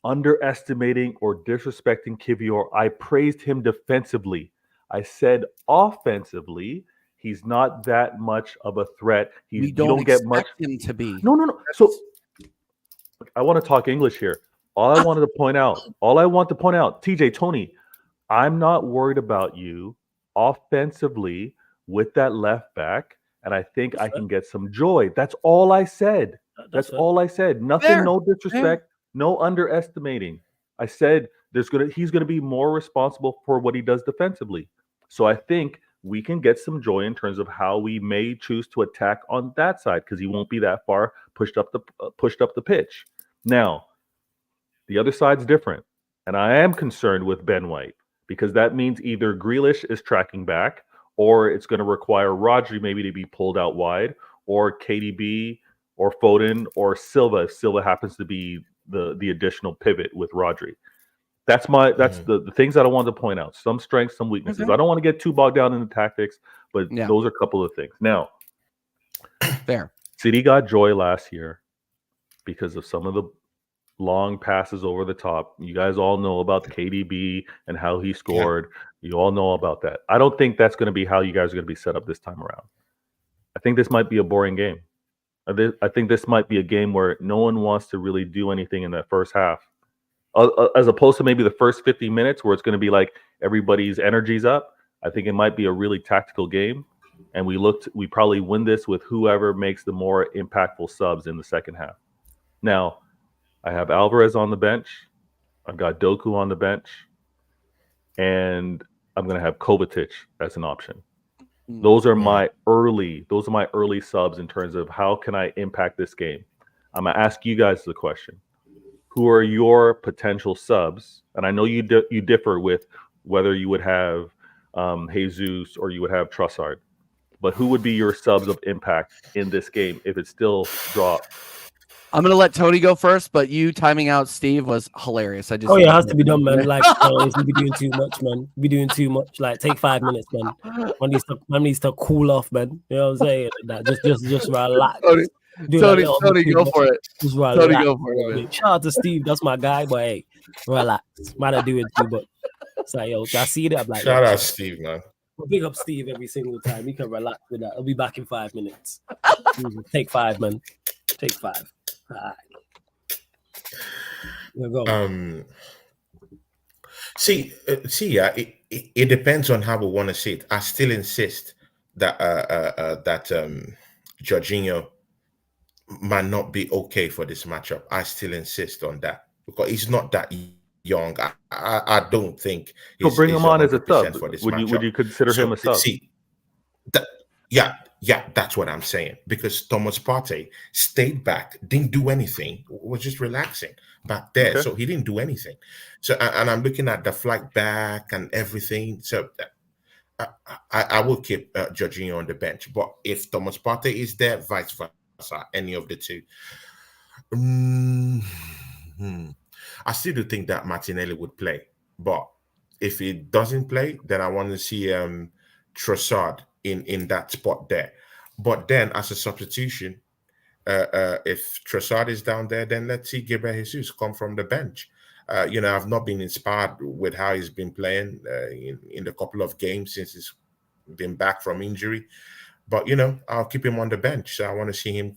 Speaker 4: underestimating or disrespecting Kivior. I praised him defensively. I said offensively, he's not that much of a threat. You don't get much
Speaker 2: him to be.
Speaker 4: No. So I want to talk English here. All I want to point out, TJ, Tony, I'm not worried about you offensively with that left back, and I think I can get some joy. That's all I said. That's all I said. Nothing, no disrespect, no underestimating. I said he's gonna be more responsible for what he does defensively. So I think we can get some joy in terms of how we may choose to attack on that side because he won't be that far pushed up the pitch. Now, the other side's different, and I am concerned with Ben White because that means either Grealish is tracking back or it's going to require Rodri maybe to be pulled out wide, or KDB, or Foden, or Silva if Silva happens to be the additional pivot with Rodri. That's the things that I wanted to point out. Some strengths, some weaknesses.
Speaker 2: Okay.
Speaker 4: I don't want to get too bogged down in the tactics, but
Speaker 2: Yeah.
Speaker 4: those are a couple of things. Now,
Speaker 2: Fair.
Speaker 4: City got joy last year because of some of the long passes over the top. You guys all know about KDB and how he scored. You all know about that. I don't think that's going to be how you guys are going to be set up this time around. I think this might be a boring game. I think this might be a game where no one wants to really do anything in that first half, as opposed to maybe the first 50 minutes where it's going to be like everybody's energy's up. I think it might be a really tactical game, and we probably win this with whoever makes the more impactful subs in the second half. Now, I have Alvarez on the bench. I've got Doku on the bench, and I'm going to have Kovacic as an option. Those are my early subs in terms of how can I impact this game. I'm going to ask you guys the question. Who are your potential subs? And I know you differ with whether you would have Jesus or you would have Trossard. But who would be your subs of impact in this game if it's still draw?
Speaker 2: I'm gonna let Tony go first, but you timing out Steve was hilarious. I just
Speaker 1: it has to be done, man. Like, we be doing too much, man. We doing too much. Like, take 5 minutes, man. Man needs to cool off, man. You know what I'm saying? Like that. Just relax.
Speaker 2: Tony, go for it.
Speaker 1: Just relax.
Speaker 2: Tony, go for it.
Speaker 1: Shout out to Steve. That's my guy, but hey, relax. Might have do it too, but it's like, yo, I see it. I'm like,
Speaker 3: shout out Steve, man.
Speaker 1: We'll big up Steve every single time. You can relax with that. I'll be back in 5 minutes. Take 5, man. Take 5. All right. Go.
Speaker 3: It depends on how we want to see it. I still insist that Jorginho might not be okay for this matchup. I still insist on that because he's not that young. I don't think.
Speaker 4: So bring him on as a sub.
Speaker 3: For this
Speaker 4: would you consider him a sub?
Speaker 3: That's what I'm saying. Because Thomas Partey stayed back, didn't do anything, was just relaxing back there. Okay. So he didn't do anything. So and I'm looking at the flight back and everything. So I will keep Jorginho on the bench. But if Thomas Partey is there, vice versa, any of the two. I still do think that Martinelli would play. But if he doesn't play, then I want to see Trossard in that spot there. But then as a substitution, if Trossard is down there, then let's see Gabriel Jesus come from the bench. I've not been inspired with how he's been playing in the couple of games since he's been back from injury. But, I'll keep him on the bench. So I want to see him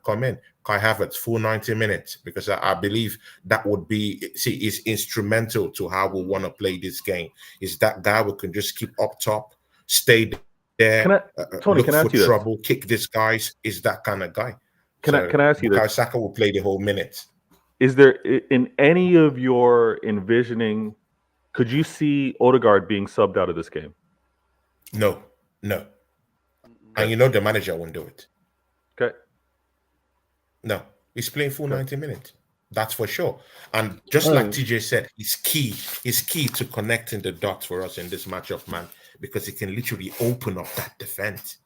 Speaker 3: come in. Kai Havertz, full 90 minutes, because I believe that would be, is instrumental to how we want to play this game. Is that guy who can just keep up top, stay there,
Speaker 4: Tony, can I ask you
Speaker 3: trouble, kick these guys, is that kind of guy.
Speaker 4: Can I ask you this?
Speaker 3: Saka will play the whole minute.
Speaker 4: Is there, in any of your envisioning, could you see Odegaard being subbed out of this game?
Speaker 3: No. And the manager won't do it.
Speaker 4: Okay.
Speaker 3: No, he's playing full 90 minutes. That's for sure. And just like TJ said, he's key to connecting the dots for us in this matchup, man, because he can literally open up that defense.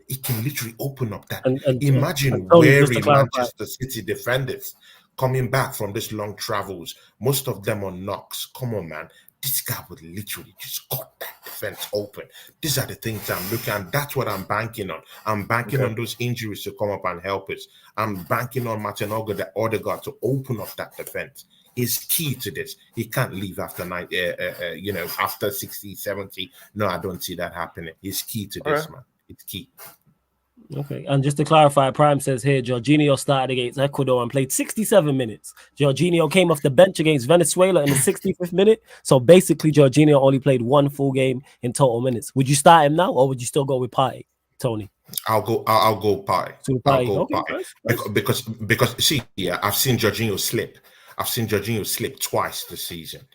Speaker 3: He can literally open up that. Imagine weary Manchester City defenders coming back from these long travels, most of them on knocks. Come on, man. This guy would literally just cut that defense open. These are the things I'm looking at. That's what I'm banking on. I'm banking on those injuries to come up and help us. I'm banking on Martin Odegaard to open up that defense. Is key to this. He can't leave after after 60, 70. No, I don't see that happening. He's key to this, man. It's key.
Speaker 1: Okay, and just to clarify, Prime says here, Jorginho started against Ecuador and played 67 minutes. Jorginho came off the bench against Venezuela in the 65th minute. So basically, Jorginho only played one full game in total minutes. Would you start him now, or would you still go with Partey, Tony?
Speaker 3: I'll go Partey.
Speaker 1: I'll go Partey.
Speaker 3: Because see, I've seen Jorginho slip. I've seen Jorginho slip twice this season.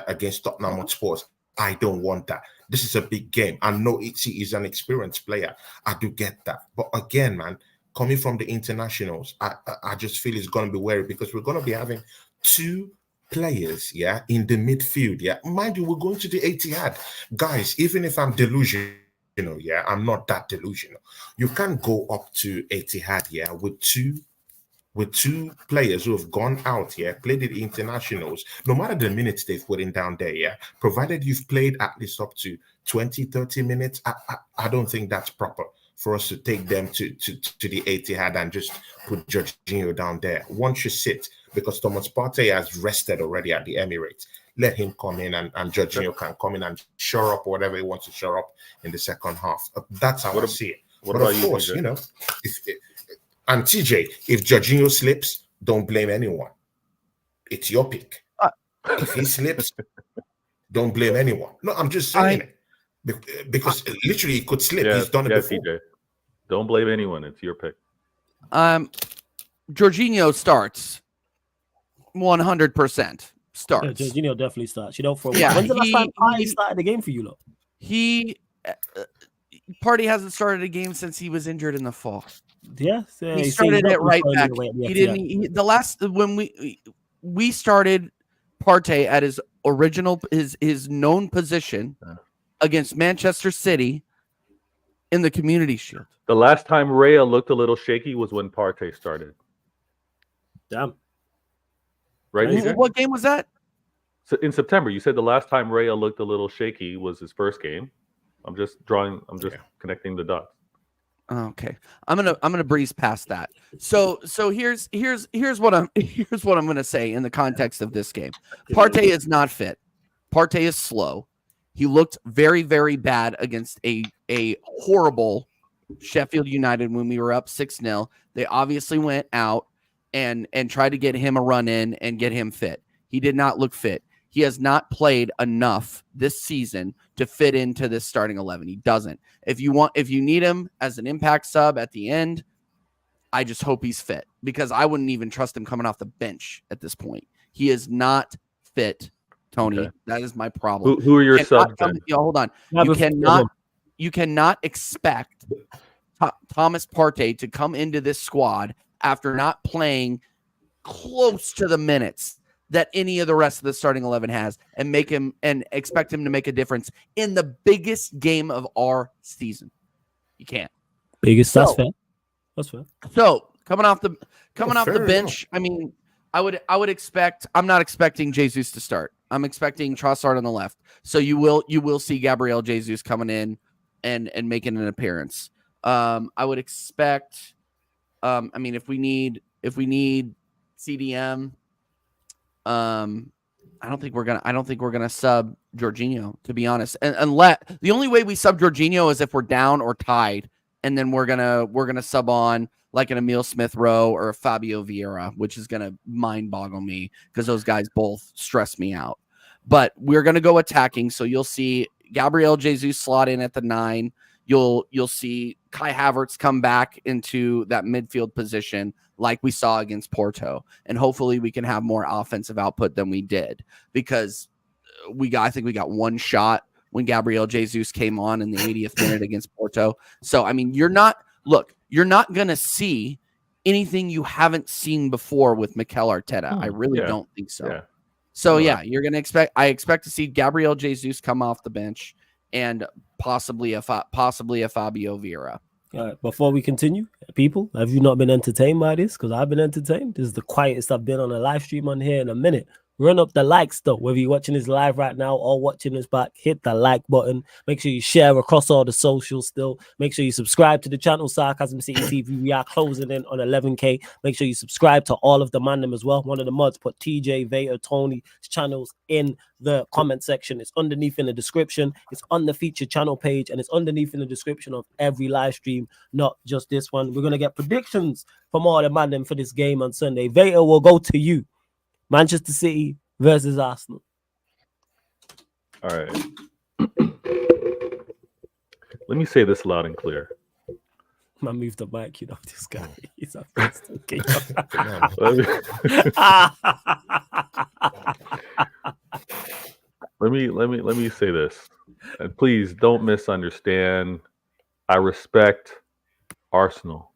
Speaker 3: Against Tottenham Hotspur. I don't want that. This is a big game. I know he's an experienced player. I do get that. But again, man, coming from the internationals, I just feel it's going to be wary because we're going to be having two players, in the midfield, Mind you, we're going to the Etihad. Guys, even if I'm delusional, Yeah, I'm not that delusional. You can't go up to Etihad, yeah, with two players who have gone out, yeah, played at internationals, no matter the minutes they've put in down there, yeah, provided you've played at least up to 20, 30 minutes, I don't think that's proper for us to take them to the Etihad and just put Jorginho down there. One should sit, because Thomas Partey has rested already at the Emirates. Let him come in, and Jorginho can come in and shore up whatever he wants to shore up in the second half. That's how I see it.
Speaker 4: What
Speaker 3: But
Speaker 4: about
Speaker 3: of
Speaker 4: you,
Speaker 3: course,
Speaker 4: TJ?
Speaker 3: And TJ, if Jorginho slips, don't blame anyone. It's your pick. If he slips, don't blame anyone. No, I'm just saying it. Because literally he could slip. He's done it before.
Speaker 4: TJ. Don't blame anyone. It's your pick.
Speaker 2: Jorginho starts 100%. Starts.
Speaker 1: Yeah, Jorginho definitely starts. You don't throw.
Speaker 2: Yeah,
Speaker 1: When's the last time Partey started the game for you, lot?
Speaker 2: Partey hasn't started a game since he was injured in the fall.
Speaker 1: Yeah,
Speaker 2: he started it right back. He didn't. The last when we started Partey at his original his known position against Manchester City in the Community Shield.
Speaker 4: The last time Raya looked a little shaky was when Partey started.
Speaker 1: Damn.
Speaker 4: Right?
Speaker 2: What game was that?
Speaker 4: So in September, you said the last time Raya looked a little shaky was his first game. I'm just connecting the dots.
Speaker 2: Okay, I'm gonna breeze past that. So here's what I'm gonna say in the context of this game. Partey is not fit. Partey is slow. He looked very, very bad against a horrible Sheffield United when we were up 6-0. They obviously went out and tried to get him a run in and get him fit. He did not look fit. He has not played enough this season to fit into this starting 11. He doesn't. If you need him as an impact sub at the end, I just hope he's fit, because I wouldn't even trust him coming off the bench at this point. He is not fit, Tony. Okay. That is my problem.
Speaker 4: Who are your subs?
Speaker 2: Hold on. You cannot expect Thomas Partey to come into this squad after not playing close to the minutes that any of the rest of the starting 11 has, and expect him to make a difference in the biggest game of our season. You can't.
Speaker 1: That's fair. That's fair.
Speaker 2: So coming off the bench, I mean, I would expect. I'm not expecting Jesus to start. I'm expecting Trossard on the left. So you will see Gabriel Jesus coming in and making an appearance. I would expect. I mean, if we need CDM. I don't think we're gonna sub Jorginho, to be honest. And unless the only way we sub Jorginho is if we're down or tied, and then we're gonna sub on like an Emile Smith-Rowe or a Fabio Vieira, which is gonna mind boggle me because those guys both stress me out. But we're gonna go attacking, so you'll see Gabriel Jesus slot in at the 9. You'll see Kai Havertz come back into that midfield position like we saw against Porto. And hopefully we can have more offensive output than we did, because I think we got one shot when Gabriel Jesus came on in the 80th minute against Porto. So, I mean, you're not going to see anything you haven't seen before with Mikel Arteta. I really don't think so. Yeah. So, you're going to I expect to see Gabriel Jesus come off the bench and possibly a Fabio Vieira.
Speaker 1: All right, before we continue, people, have you not been entertained by this? Because I've been entertained. This is the quietest I've been on a live stream on here in a minute. Run up the likes, though. Whether you're watching this live right now or watching this back, hit the like button. Make sure you share across all the socials still. Make sure you subscribe to the channel, Sarcasm City TV. We are closing in on 11K. Make sure you subscribe to all of the Mandem as well. One of the mods put TJ, Vader, Tony's channels in the comment section. It's underneath in the description. It's on the featured channel page, and it's underneath in the description of every live stream, not just this one. We're going to get predictions from all the Mandem for this game on Sunday. Vader will go to you. Manchester City versus Arsenal.
Speaker 4: All right. Let me say this loud and clear.
Speaker 1: I moved the mic, you know, this guy. He's a okay.
Speaker 4: Let me say this. And please don't misunderstand. I respect Arsenal.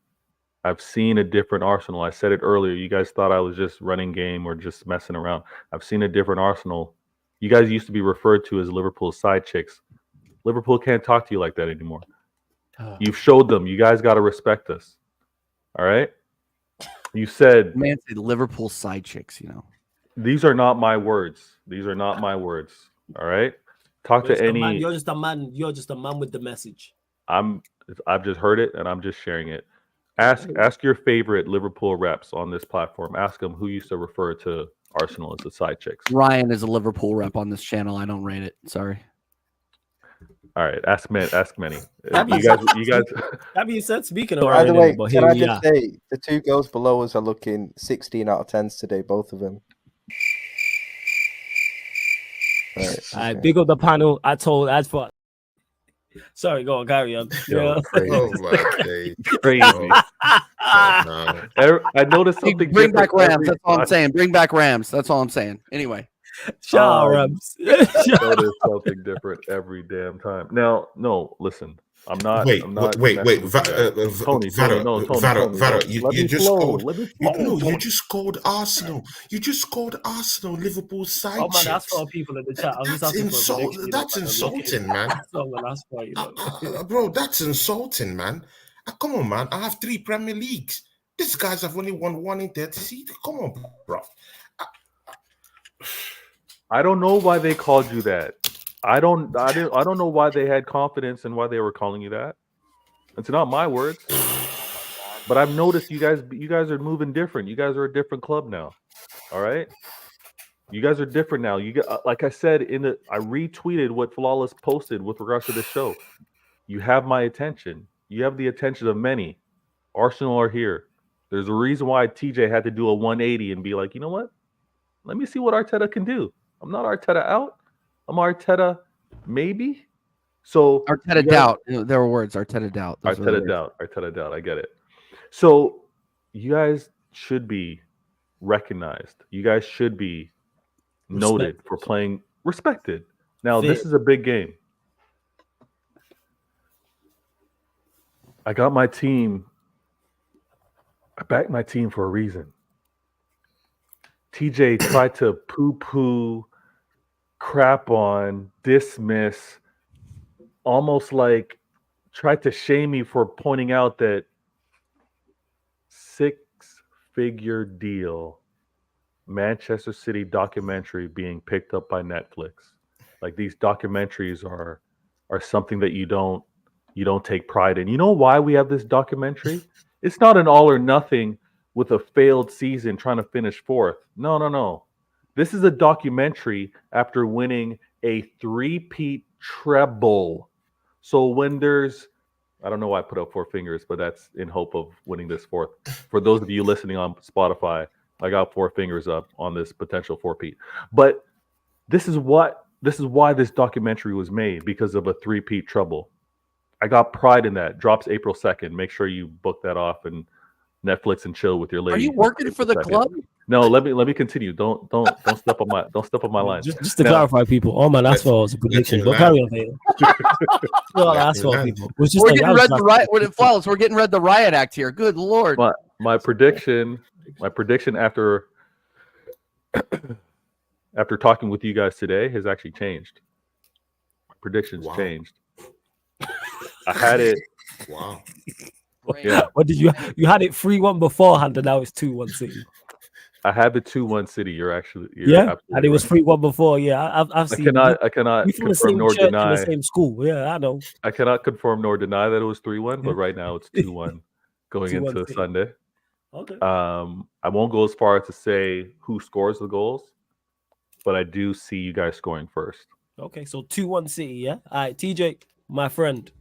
Speaker 4: I've seen a different Arsenal. I said it earlier. You guys thought I was just running game or just messing around. I've seen a different Arsenal. You guys used to be referred to as Liverpool side chicks. Liverpool can't talk to you like that anymore. You've showed them. You guys got to respect us. All right. You said,
Speaker 2: man, said Liverpool side chicks. You know,
Speaker 4: these are not my words. These are not my words. All right. Talk to any.
Speaker 1: You're just a man. You're just a man with the message.
Speaker 4: I've just heard it and I'm just sharing it. Ask your favorite Liverpool reps on this platform. Ask them who used to refer to Arsenal as the side chicks.
Speaker 2: Ryan is a Liverpool rep on this channel. I don't rate it. Sorry.
Speaker 4: All right, ask many.
Speaker 1: You
Speaker 4: guys.
Speaker 1: That being said, speaking of
Speaker 6: By the way,
Speaker 1: but
Speaker 6: can
Speaker 1: here
Speaker 6: I
Speaker 1: we
Speaker 6: just
Speaker 1: are.
Speaker 6: say the two girls below us are looking 16 out of 10s today, both of them. Right,
Speaker 1: I
Speaker 6: okay.
Speaker 1: big up the panel. Sorry, go on, carry on.
Speaker 4: Yo,
Speaker 1: Yeah.
Speaker 4: crazy.
Speaker 3: Oh my days.
Speaker 4: Crazy.
Speaker 3: No.
Speaker 4: I noticed something.
Speaker 2: Bring back
Speaker 4: different
Speaker 2: Rams.
Speaker 4: every
Speaker 2: That's all I'm
Speaker 4: time.
Speaker 2: saying. Bring back Rams. That's all I'm saying. Anyway.
Speaker 1: Shout out, Rams.
Speaker 4: Notice something different every damn time. Now, no, listen. I'm not.
Speaker 3: Wait,
Speaker 4: messing with that. Tony,
Speaker 3: Varo, you just called.
Speaker 4: Let me flow.
Speaker 3: You just called Arsenal. You just called Arsenal Liverpool's side
Speaker 1: Oh man, that's
Speaker 3: chicks.
Speaker 1: for people in the chat. I'm just
Speaker 3: That's
Speaker 1: asking for a prediction,
Speaker 3: That's insulting, man.
Speaker 1: That's not my last point, you know.
Speaker 3: Bro, that's insulting, man. Come on, man. I have 3 Premier Leagues. These guys have only won 1 in 30. Come on, bro.
Speaker 4: I don't know why they called you that. I don't know why they had confidence and why they were calling you that. It's not my words. But I've noticed you guys are moving different. You guys are a different club now. All right? You guys are different now. You got, like I said I retweeted what Flawless posted with regards to the show. You have my attention. You have the attention of many. Arsenal are here. There's a reason why TJ had to do a 180 and be like, you know what? Let me see what Arteta can do. I'm not Arteta out. I'm Arteta maybe. So
Speaker 2: Arteta doubt. There were words. Arteta doubt.
Speaker 4: Arteta doubt. I get it. So you guys should be recognized. You guys should be noted for playing respected. Now, this is a big game. I got my team. I backed my team for a reason. TJ tried to poo-poo, crap on, dismiss, almost like tried to shame me for pointing out that 6-figure deal, Manchester City documentary being picked up by Netflix. Like, these documentaries are something that you don't take pride in. You know why we have this documentary? It's not an all or nothing with a failed season trying to finish 4th. No. This is a documentary after winning a 3-peat treble. So when there's, I don't know why I put up 4 fingers, but that's in hope of winning this 4th. For those of you listening on Spotify, I got 4 fingers up on this potential 4-peat. But this is why this documentary was made, because of a 3-peat treble. I got pride in that. Drops April 2nd. Make sure you book that off and Netflix and chill with your lady.
Speaker 2: Are you working for the club?
Speaker 4: No, let me continue. Don't step on my line.
Speaker 1: Just to clarify, people. All man asked for was a prediction. But carry on, Vader. All I asked for, people.
Speaker 2: We're getting read the riot. We're getting read the riot act here. Good lord.
Speaker 4: My prediction after talking with you guys today has actually changed. My predictions changed. I had it.
Speaker 3: Wow.
Speaker 4: Yeah.
Speaker 1: What did you had it 3-1 beforehand, and now it's 2-1 City.
Speaker 4: I had the 2-1 City. You're
Speaker 1: and it was 3-1 before. Yeah, I've seen.
Speaker 4: I cannot confirm nor deny.
Speaker 1: In the same school. Yeah, I know.
Speaker 4: I cannot confirm nor deny that it was 3-1, but right now it's 2-1 going into
Speaker 1: City.
Speaker 4: Sunday.
Speaker 1: Okay.
Speaker 4: I won't go as far as to say who scores the goals, but I do see you guys scoring first.
Speaker 1: Okay, so 2-1 City. Yeah. All right, TJ, my friend.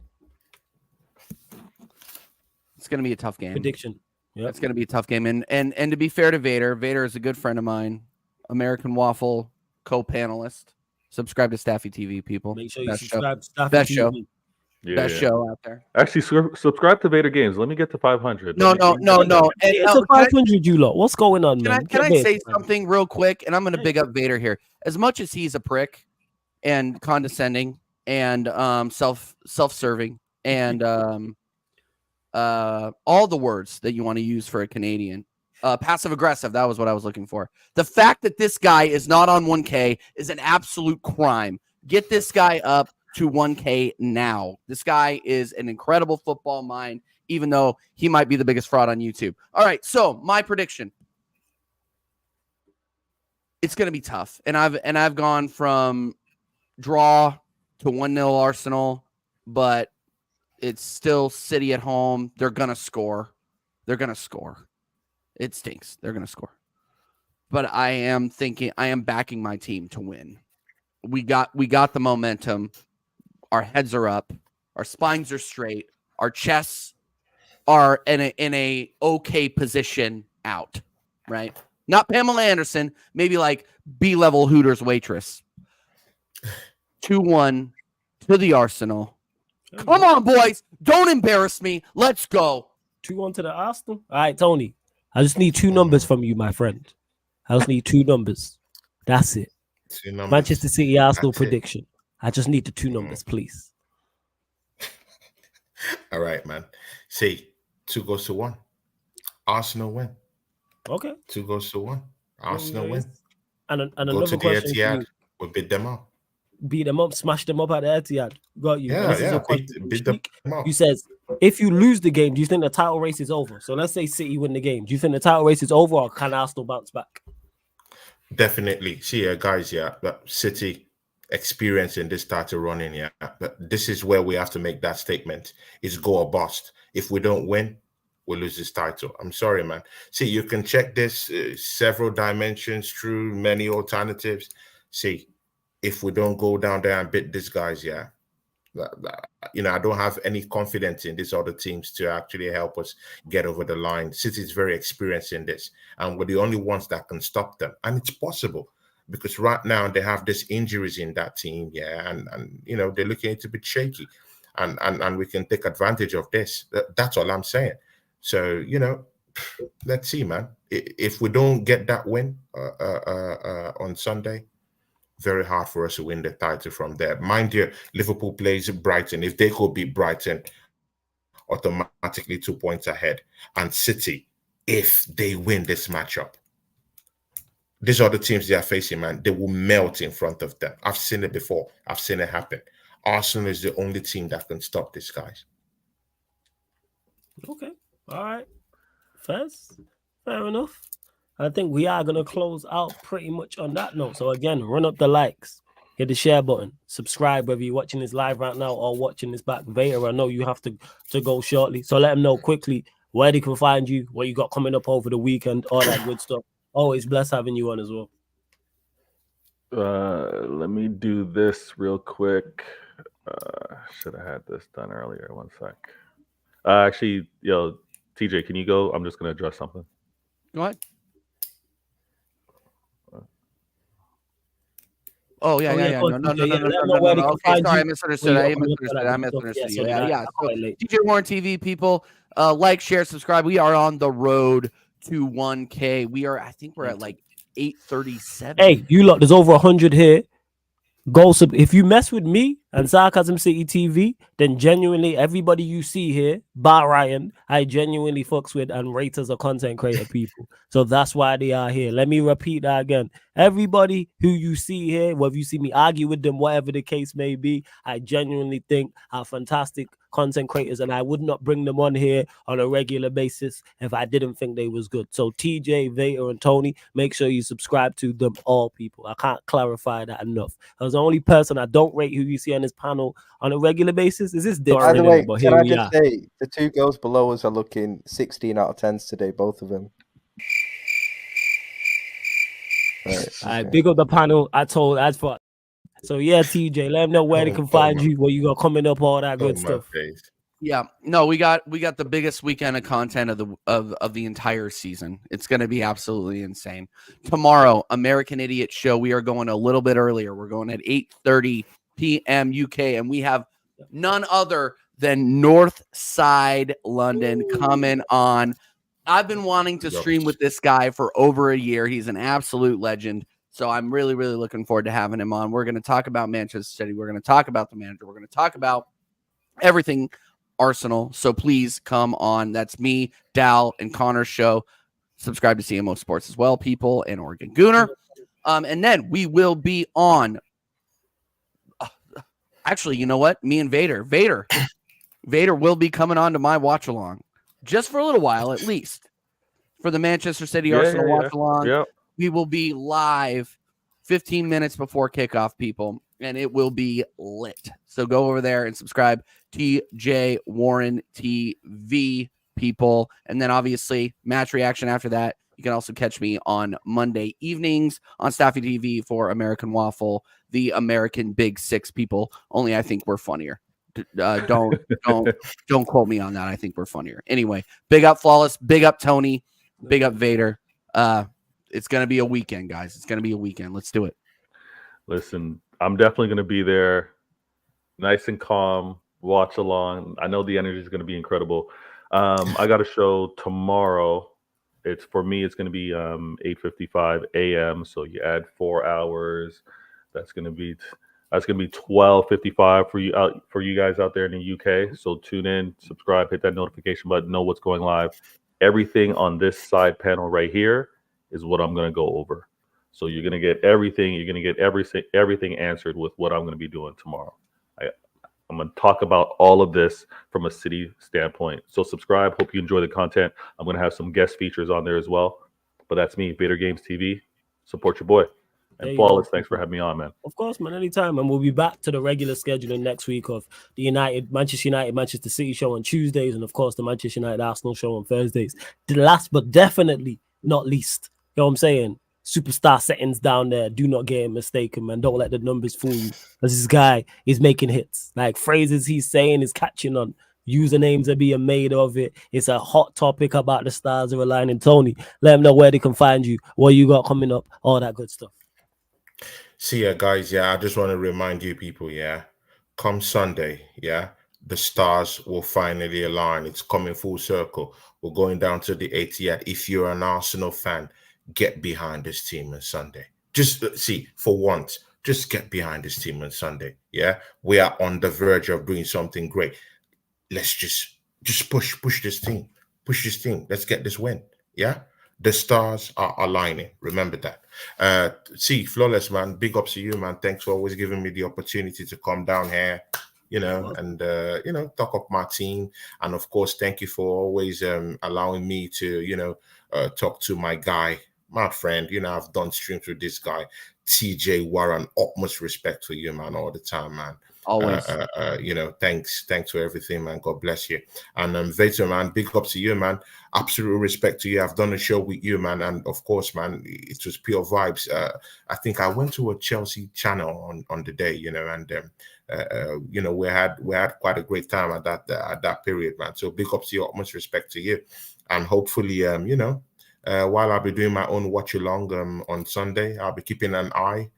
Speaker 2: It's going to be a tough game.
Speaker 1: Prediction.
Speaker 2: Yeah, it's going to be a tough game. And to be fair to Vader is a good friend of mine, American Waffle co-panelist. Subscribe to Staffy TV, people.
Speaker 1: Make sure you
Speaker 2: Best
Speaker 1: subscribe.
Speaker 2: Show. Best
Speaker 1: TV.
Speaker 2: show.
Speaker 4: Yeah,
Speaker 2: Best show out there.
Speaker 4: Actually, subscribe to Vader Games. Let me get to 500.
Speaker 2: No.
Speaker 1: It's a 500, you lot. What's going on, man?
Speaker 2: Can I say something real quick? And I'm going to big up Vader here. As much as he's a prick and condescending and self-serving and all the words that you want to use for a Canadian, passive aggressive, that was what I was looking for. The fact that this guy is not on 1K is an absolute crime. Get this guy up. to 1K now. This guy is an incredible football mind, even though he might be the biggest fraud on YouTube. All right, so my prediction. It's going to be tough. And I've gone from draw to 1-0 Arsenal, but it's still City at home. They're going to score. It stinks. They're going to score. But I am backing my team to win. We got the momentum. Our heads are up. Our spines are straight. Our chests are in a okay position out, right? Not Pamela Anderson, maybe like B-level Hooters waitress. 2-1 to the Arsenal. Come on, boys. Don't embarrass me. Let's go.
Speaker 1: 2-1 to the Arsenal. All right, Tony. I just need 2 numbers from you, my friend. I just need 2 numbers. That's it.
Speaker 3: 2 numbers.
Speaker 1: Manchester City Arsenal
Speaker 3: That's it.
Speaker 1: prediction. I just need the 2 numbers, please.
Speaker 3: All right, man. See, 2-1. Arsenal win.
Speaker 1: Okay.
Speaker 3: 2-1. Arsenal win.
Speaker 1: And
Speaker 3: Go
Speaker 1: another
Speaker 3: to the
Speaker 1: question for
Speaker 3: Etihad.
Speaker 1: you.
Speaker 3: We'll beat them up.
Speaker 1: Beat them up, smash them up at the Etihad. Got you.
Speaker 3: Yeah,
Speaker 1: And this is a
Speaker 3: beat
Speaker 1: question
Speaker 3: them
Speaker 1: from Sheik,
Speaker 3: up.
Speaker 1: who says, if you lose the game, do you think the title race is over? So let's say City win the game. Do you think the title race is over, or can Arsenal bounce back?
Speaker 3: Definitely. See, guys, that City experiencing this title running, but this is where we have to make that statement. It's go or bust. If we don't win, we lose this title. I'm sorry, man. See, you can check this several dimensions through many alternatives. See, if we don't go down there and beat these guys, I don't have any confidence in these other teams to actually help us get over the line. City is very experienced in this, and we're the only ones that can stop them. And it's possible because right now they have these injuries in that team, and they're looking a bit shaky, and we can take advantage of this. That's all I'm saying. So let's see, man. If we don't get that win on Sunday, very hard for us to win the title from there. Mind you, Liverpool plays Brighton. If they could beat Brighton, automatically 2 points ahead. And City, if they win this matchup, these are the teams they are facing, man. They will melt in front of them. I've seen it before. I've seen it happen. Arsenal is the only team that can stop these guys.
Speaker 1: Okay. All right. Fair enough. I think we are going to close out pretty much on that note. So again, run up the likes, hit the share button, subscribe whether you're watching this live right now or watching this back later. I know you have to go shortly. So let them know quickly where they can find you, what you got coming up over the weekend, all that good stuff. Always blessed having you on as well.
Speaker 4: Let me do this real quick. Should have had this done earlier. 1 sec. Actually, TJ, can you go? I'm just going to address something.
Speaker 2: Go ahead. Oh, yeah. No. Okay, sorry, I misunderstood. I misunderstood you. Yeah. So, DJ Warren TV, people, like, share, subscribe. We are on the road to 1K. I think we're at like 837.
Speaker 1: Hey, you lot, there's over 100 here. Go if you mess with me and Sarcasm City TV, then genuinely everybody you see here, bar Ryan, I genuinely fucks with and rate as a content creator people. So that's why they are here. Let me repeat that again. Everybody who you see here, whether you see me argue with them, whatever the case may be, I genuinely think are fantastic content creators, and I would not bring them on here on a regular basis if I didn't think they was good. So TJ, Vader, and Tony, make sure you subscribe to them all, people. I can't clarify that enough. I was the only person I don't rate who you see on this panel on a regular basis. Is this different?
Speaker 6: By the way,
Speaker 1: but
Speaker 6: can
Speaker 1: here
Speaker 6: I
Speaker 1: we
Speaker 6: just
Speaker 1: are.
Speaker 6: say the 2 girls below us are looking 16 out of 10s today, both of them.
Speaker 1: Right, big up the panel. So yeah, TJ, let them know where they can find you, what you got coming up, all that good stuff.
Speaker 2: Yeah, no, we got the biggest weekend of content of the entire season. It's going to be absolutely insane. Tomorrow, American Idiot Show. We are going a little bit earlier. We're going at 8:30 p.m. UK, and we have none other than North Side London coming on. I've been wanting to stream with this guy for over a year. He's an absolute legend. So I'm really, really looking forward to having him on. We're going to talk about Manchester City. We're going to talk about the manager. We're going to talk about everything Arsenal. So please come on. That's me, Dal, and Connor's show. Subscribe to CMO Sports as well, people, and Oregon Gooner. And then we will be on. Actually, you know what? Me and Vader will be coming on to my watch along just for a little while, at least for the Manchester City Arsenal watch along.
Speaker 4: Yeah.
Speaker 2: We will be live 15 minutes before kickoff, people, and it will be lit. So go over there and subscribe. TJ Warren TV, people. And then obviously match reaction after that. You can also catch me on Monday evenings on Staffy TV for American Waffle, the American Big Six, people. Only I think we're funnier. Don't quote me on that. I think we're funnier. Anyway, big up Flawless, big up Tony, big up Vader. It's gonna be a weekend, guys. It's gonna be a weekend. Let's do it.
Speaker 4: Listen, I'm definitely gonna be there, nice and calm. Watch along. I know the energy is gonna be incredible. I got a show tomorrow. It's for me. It's gonna be 8:55 a.m. So you add 4 hours. That's gonna be 12:55 for you guys out there in the UK. So tune in, subscribe, hit that notification button, know what's going live. Everything on this side panel right here is what I'm going to go over. So you're going to get everything. You're going to get everything answered with what I'm going to be doing tomorrow. I'm going to talk about all of this from a city standpoint. So subscribe. Hope you enjoy the content. I'm going to have some guest features on there as well. But that's me, Vader Games TV. Support your boy. And Flawless, thanks for having me on, man.
Speaker 1: Of course, man, anytime. And we'll be back to the regular scheduling next week of the Manchester United, Manchester City show on Tuesdays, and of course the Manchester United Arsenal show on Thursdays. The last but definitely not least, you know what I'm saying? Superstar settings down there. Do not get it mistaken, man. Don't let the numbers fool you. Because this guy is making hits. Like phrases he's saying is catching on. Usernames are being made of it. It's a hot topic about the stars of aligning. Tony, let them know where they can find you, what you got coming up, all that good stuff.
Speaker 3: See ya, guys. Yeah, I just want to remind you people, yeah, come Sunday, yeah, the stars will finally align. It's coming full circle. We're going down to the 80th. If you're an Arsenal fan, get behind this team on Sunday. Just see, for once, just get behind this team on Sunday. Yeah, we are on the verge of doing something great. Let's just push this team. Push this team. Let's get this win. Yeah. The stars are aligning. Remember that. See, Flawless, man. Big ups to you, man. Thanks for always giving me the opportunity to come down here, and talk up my team. And of course, thank you for always allowing me to, talk to my guy, my friend. I've done streams with this guy, TJ Warren. Utmost respect for you, man, all the time, man.
Speaker 2: Always.
Speaker 3: Thanks for everything, man. God bless you. And Vader, man, big up to you, man. Absolute respect to you. I've done a show with you, man, and of course, man, it was pure vibes. I think I went to a Chelsea channel on the day, and we had quite a great time at that period, man. So big up to you. Utmost respect to you, and hopefully, while I'll be doing my own watch along on Sunday, I'll be keeping an eye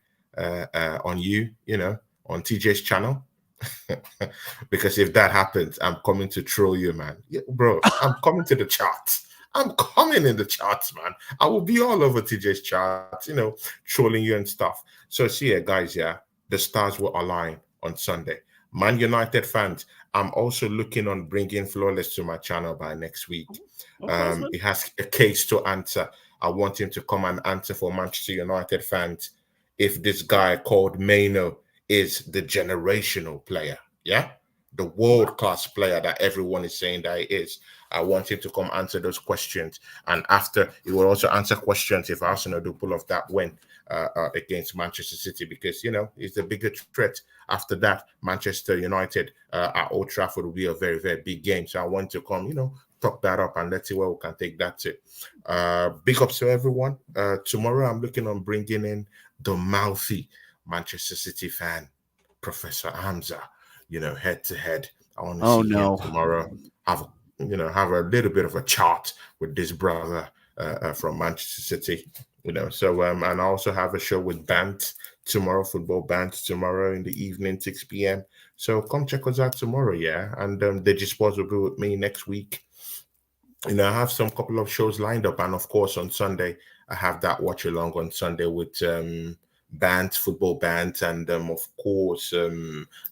Speaker 3: on you, on TJ's channel. Because if that happens, I'm coming to troll you, man. Yeah, bro, I'm coming to the charts. I'm coming in the charts, man. I will be all over TJ's charts, trolling you and stuff. So see ya, guys, yeah. The stars will align on Sunday. Man United fans, I'm also looking on bringing Flawless to my channel by next week. He has a case to answer. I want him to come and answer for Manchester United fans if this guy called Maino is the generational player, yeah? The world-class player that everyone is saying that he is. I want him to come answer those questions. And after, he will also answer questions if Arsenal do pull off that win against Manchester City, because, it's the bigger threat. After that, Manchester United at Old Trafford will be a very, very big game. So I want to come, talk that up, and let's see where we can take that to. Big ups to everyone. Tomorrow, I'm looking on bringing in the mouthy Manchester City fan, Professor Hamza, head to head. I want to see him tomorrow. Have a little bit of a chat with this brother from Manchester City, So and I also have a show with Bant tomorrow, football Bant tomorrow in the evening, 6 p.m. So come check us out tomorrow, yeah. And Digisports will be with me next week. I have some couple of shows lined up, and of course on Sunday I have that watch along on Sunday with football band, and of course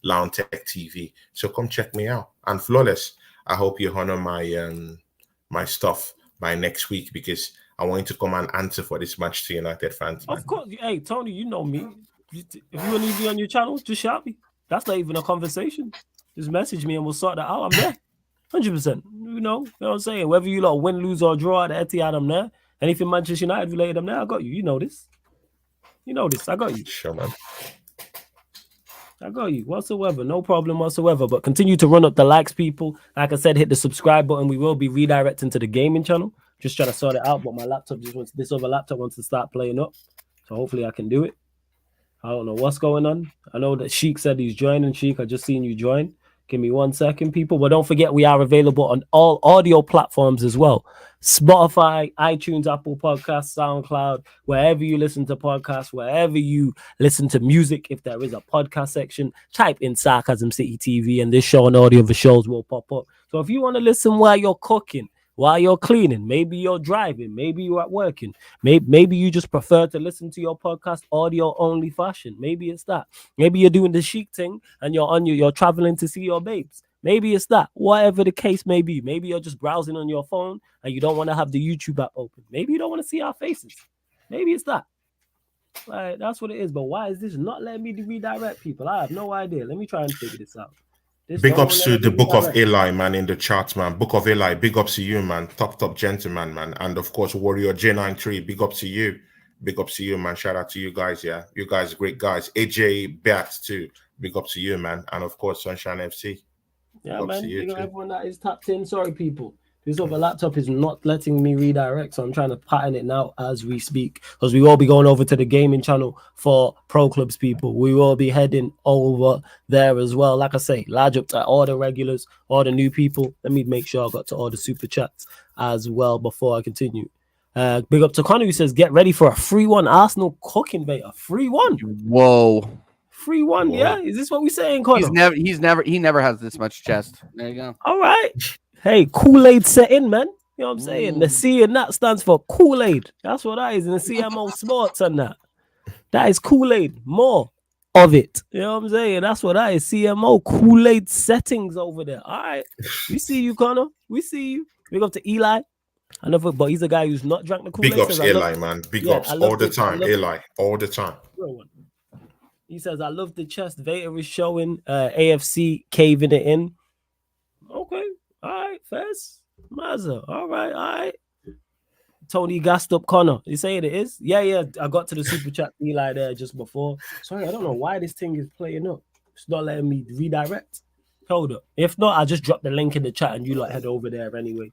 Speaker 3: Lounge Tech TV. So come check me out. And Flawless, I hope you honor my stuff by next week, because I want you to come and answer for this Manchester United fans. Man.
Speaker 1: Of course. Hey, Tony, you know me. If you want to be on your channel, just shout me. That's not even a conversation. Just message me and we'll sort that out. I'm there. 100%. You know what I'm saying? Whether you lot win, lose, or draw at the Etihad, I'm there. Anything Manchester United related, I'm there. I got you. You know this. You know this. I got you.
Speaker 3: Sure, man.
Speaker 1: I got you. Whatsoever. No problem whatsoever. But continue to run up the likes, people. Like I said, hit the subscribe button. We will be redirecting to the gaming channel. Just trying to sort it out. But my laptop just wants, this other laptop wants to start playing up. So hopefully I can do it. I don't know what's going on. I know that Sheik said he's joining. Sheik, I just seen you join. Give me 1 second, people. But don't forget, we are available on all audio platforms as well. Spotify, iTunes, Apple Podcasts, SoundCloud, wherever you listen to podcasts, wherever you listen to music. If there is a podcast section, type in Sarcasm City TV and this show and audio of the shows will pop up. So if you want to listen while you're cooking, while you're cleaning, maybe you're driving, maybe you're at working, maybe you just prefer to listen to your podcast audio only fashion. Maybe it's that. Maybe you're doing the Chic thing and you're traveling to see your babes. Maybe it's that. Whatever the case may be. Maybe you're just browsing on your phone and you don't want to have the YouTube app open. Maybe you don't want to see our faces. Maybe it's that. Like, that's what it is. But why is this not letting me redirect people? I have no idea. Let me try and figure this out.
Speaker 3: Big ups to the Book of Eli, man, in the chat, man. Book of Eli, big ups to you, man. Top gentleman, man. And of course, Warrior J93, big ups to you. Big ups to you, man. Shout out to you guys, yeah. You guys are great guys. AJ Bat, too. Big ups to you, man. And of course, Sunshine FC.
Speaker 1: Yeah, man. You know, everyone that is tapped in. Sorry, people. This other laptop is not letting me redirect, so I'm trying to pattern it now as we speak, because we will be going over to the gaming channel for Pro Clubs, people. We will be heading over there as well. Like I say, large up to all the regulars, all the new people. Let me make sure I got to all the super chats as well before I continue. Big up to Connor, who says, get ready for a 3-1 Arsenal cooking bait. A 3-1.
Speaker 2: Whoa.
Speaker 1: 3-1, yeah? Is this what we're saying, Connor?
Speaker 2: He never has this much chest. There you go.
Speaker 1: All right. Hey, Kool-Aid set in, man. You know what I'm saying? The C in that stands for Kool-Aid. That's what that is in the CMO Sports and that. That is Kool-Aid. More of it. You know what I'm saying? That's what that is. CMO Kool-Aid settings over there. All right. We see you, Connor. We see you. Big up to Eli. I know, but he's a guy who's not drank the Kool-Aid.
Speaker 3: Big ups, Eli, man. Big ups all the time. Eli, all the time.
Speaker 1: He says, I love the chest. Vader is showing AFC caving it in. Okay. All right, Fez. Mazza. All right. Tony gassed up Connor. You say it is? Yeah. I got to the super chat Eli there just before. Sorry, I don't know why this thing is playing up. It's not letting me redirect. Hold up. If not, I'll just drop the link in the chat and you lot head over there anyway.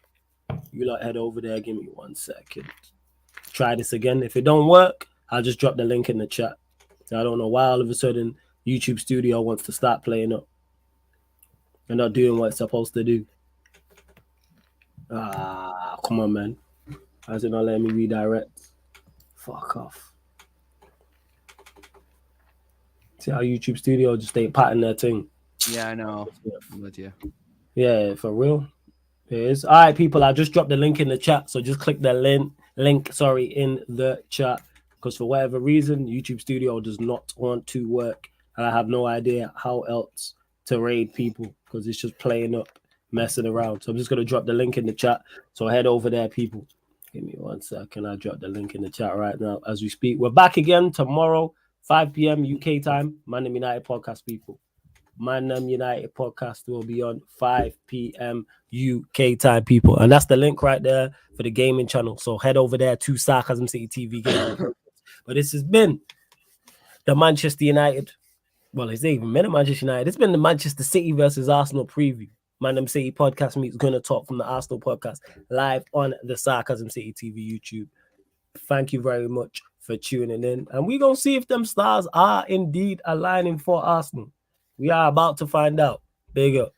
Speaker 1: You lot head over there. Give me 1 second. Try this again. If it don't work, I'll just drop the link in the chat. I don't know why all of a sudden YouTube Studio wants to start playing up. They're not doing what it's supposed to do. Come on, man. Why is it not letting me redirect? Fuck off. See how YouTube Studio just ain't patting their thing.
Speaker 2: Yeah, I know. I'm with you.
Speaker 1: Yeah, for real. It is. All right, people, I just dropped the link in the chat. So just click the link in the chat. Because for whatever reason, YouTube Studio does not want to work. And I have no idea how else to raid people. Because it's just playing up, messing around. So I'm just going to drop the link in the chat. So head over there, people. Give me 1 second. I drop the link in the chat right now as we speak. We're back again tomorrow, 5 p.m. UK time. Man Them United podcast, people. Man Them United podcast will be on 5 p.m. UK time, people. And that's the link right there for the gaming channel. So head over there to Sarcasm City TV Gaming. But this has been the Manchester United. Well, it's not even been a Manchester United. It's been the Manchester City versus Arsenal preview. Man Them City podcast meets Gonna Talk from the Arsenal podcast live on the Sarcasm City TV YouTube. Thank you very much for tuning in. And we're going to see if them stars are indeed aligning for Arsenal. We are about to find out. Big up.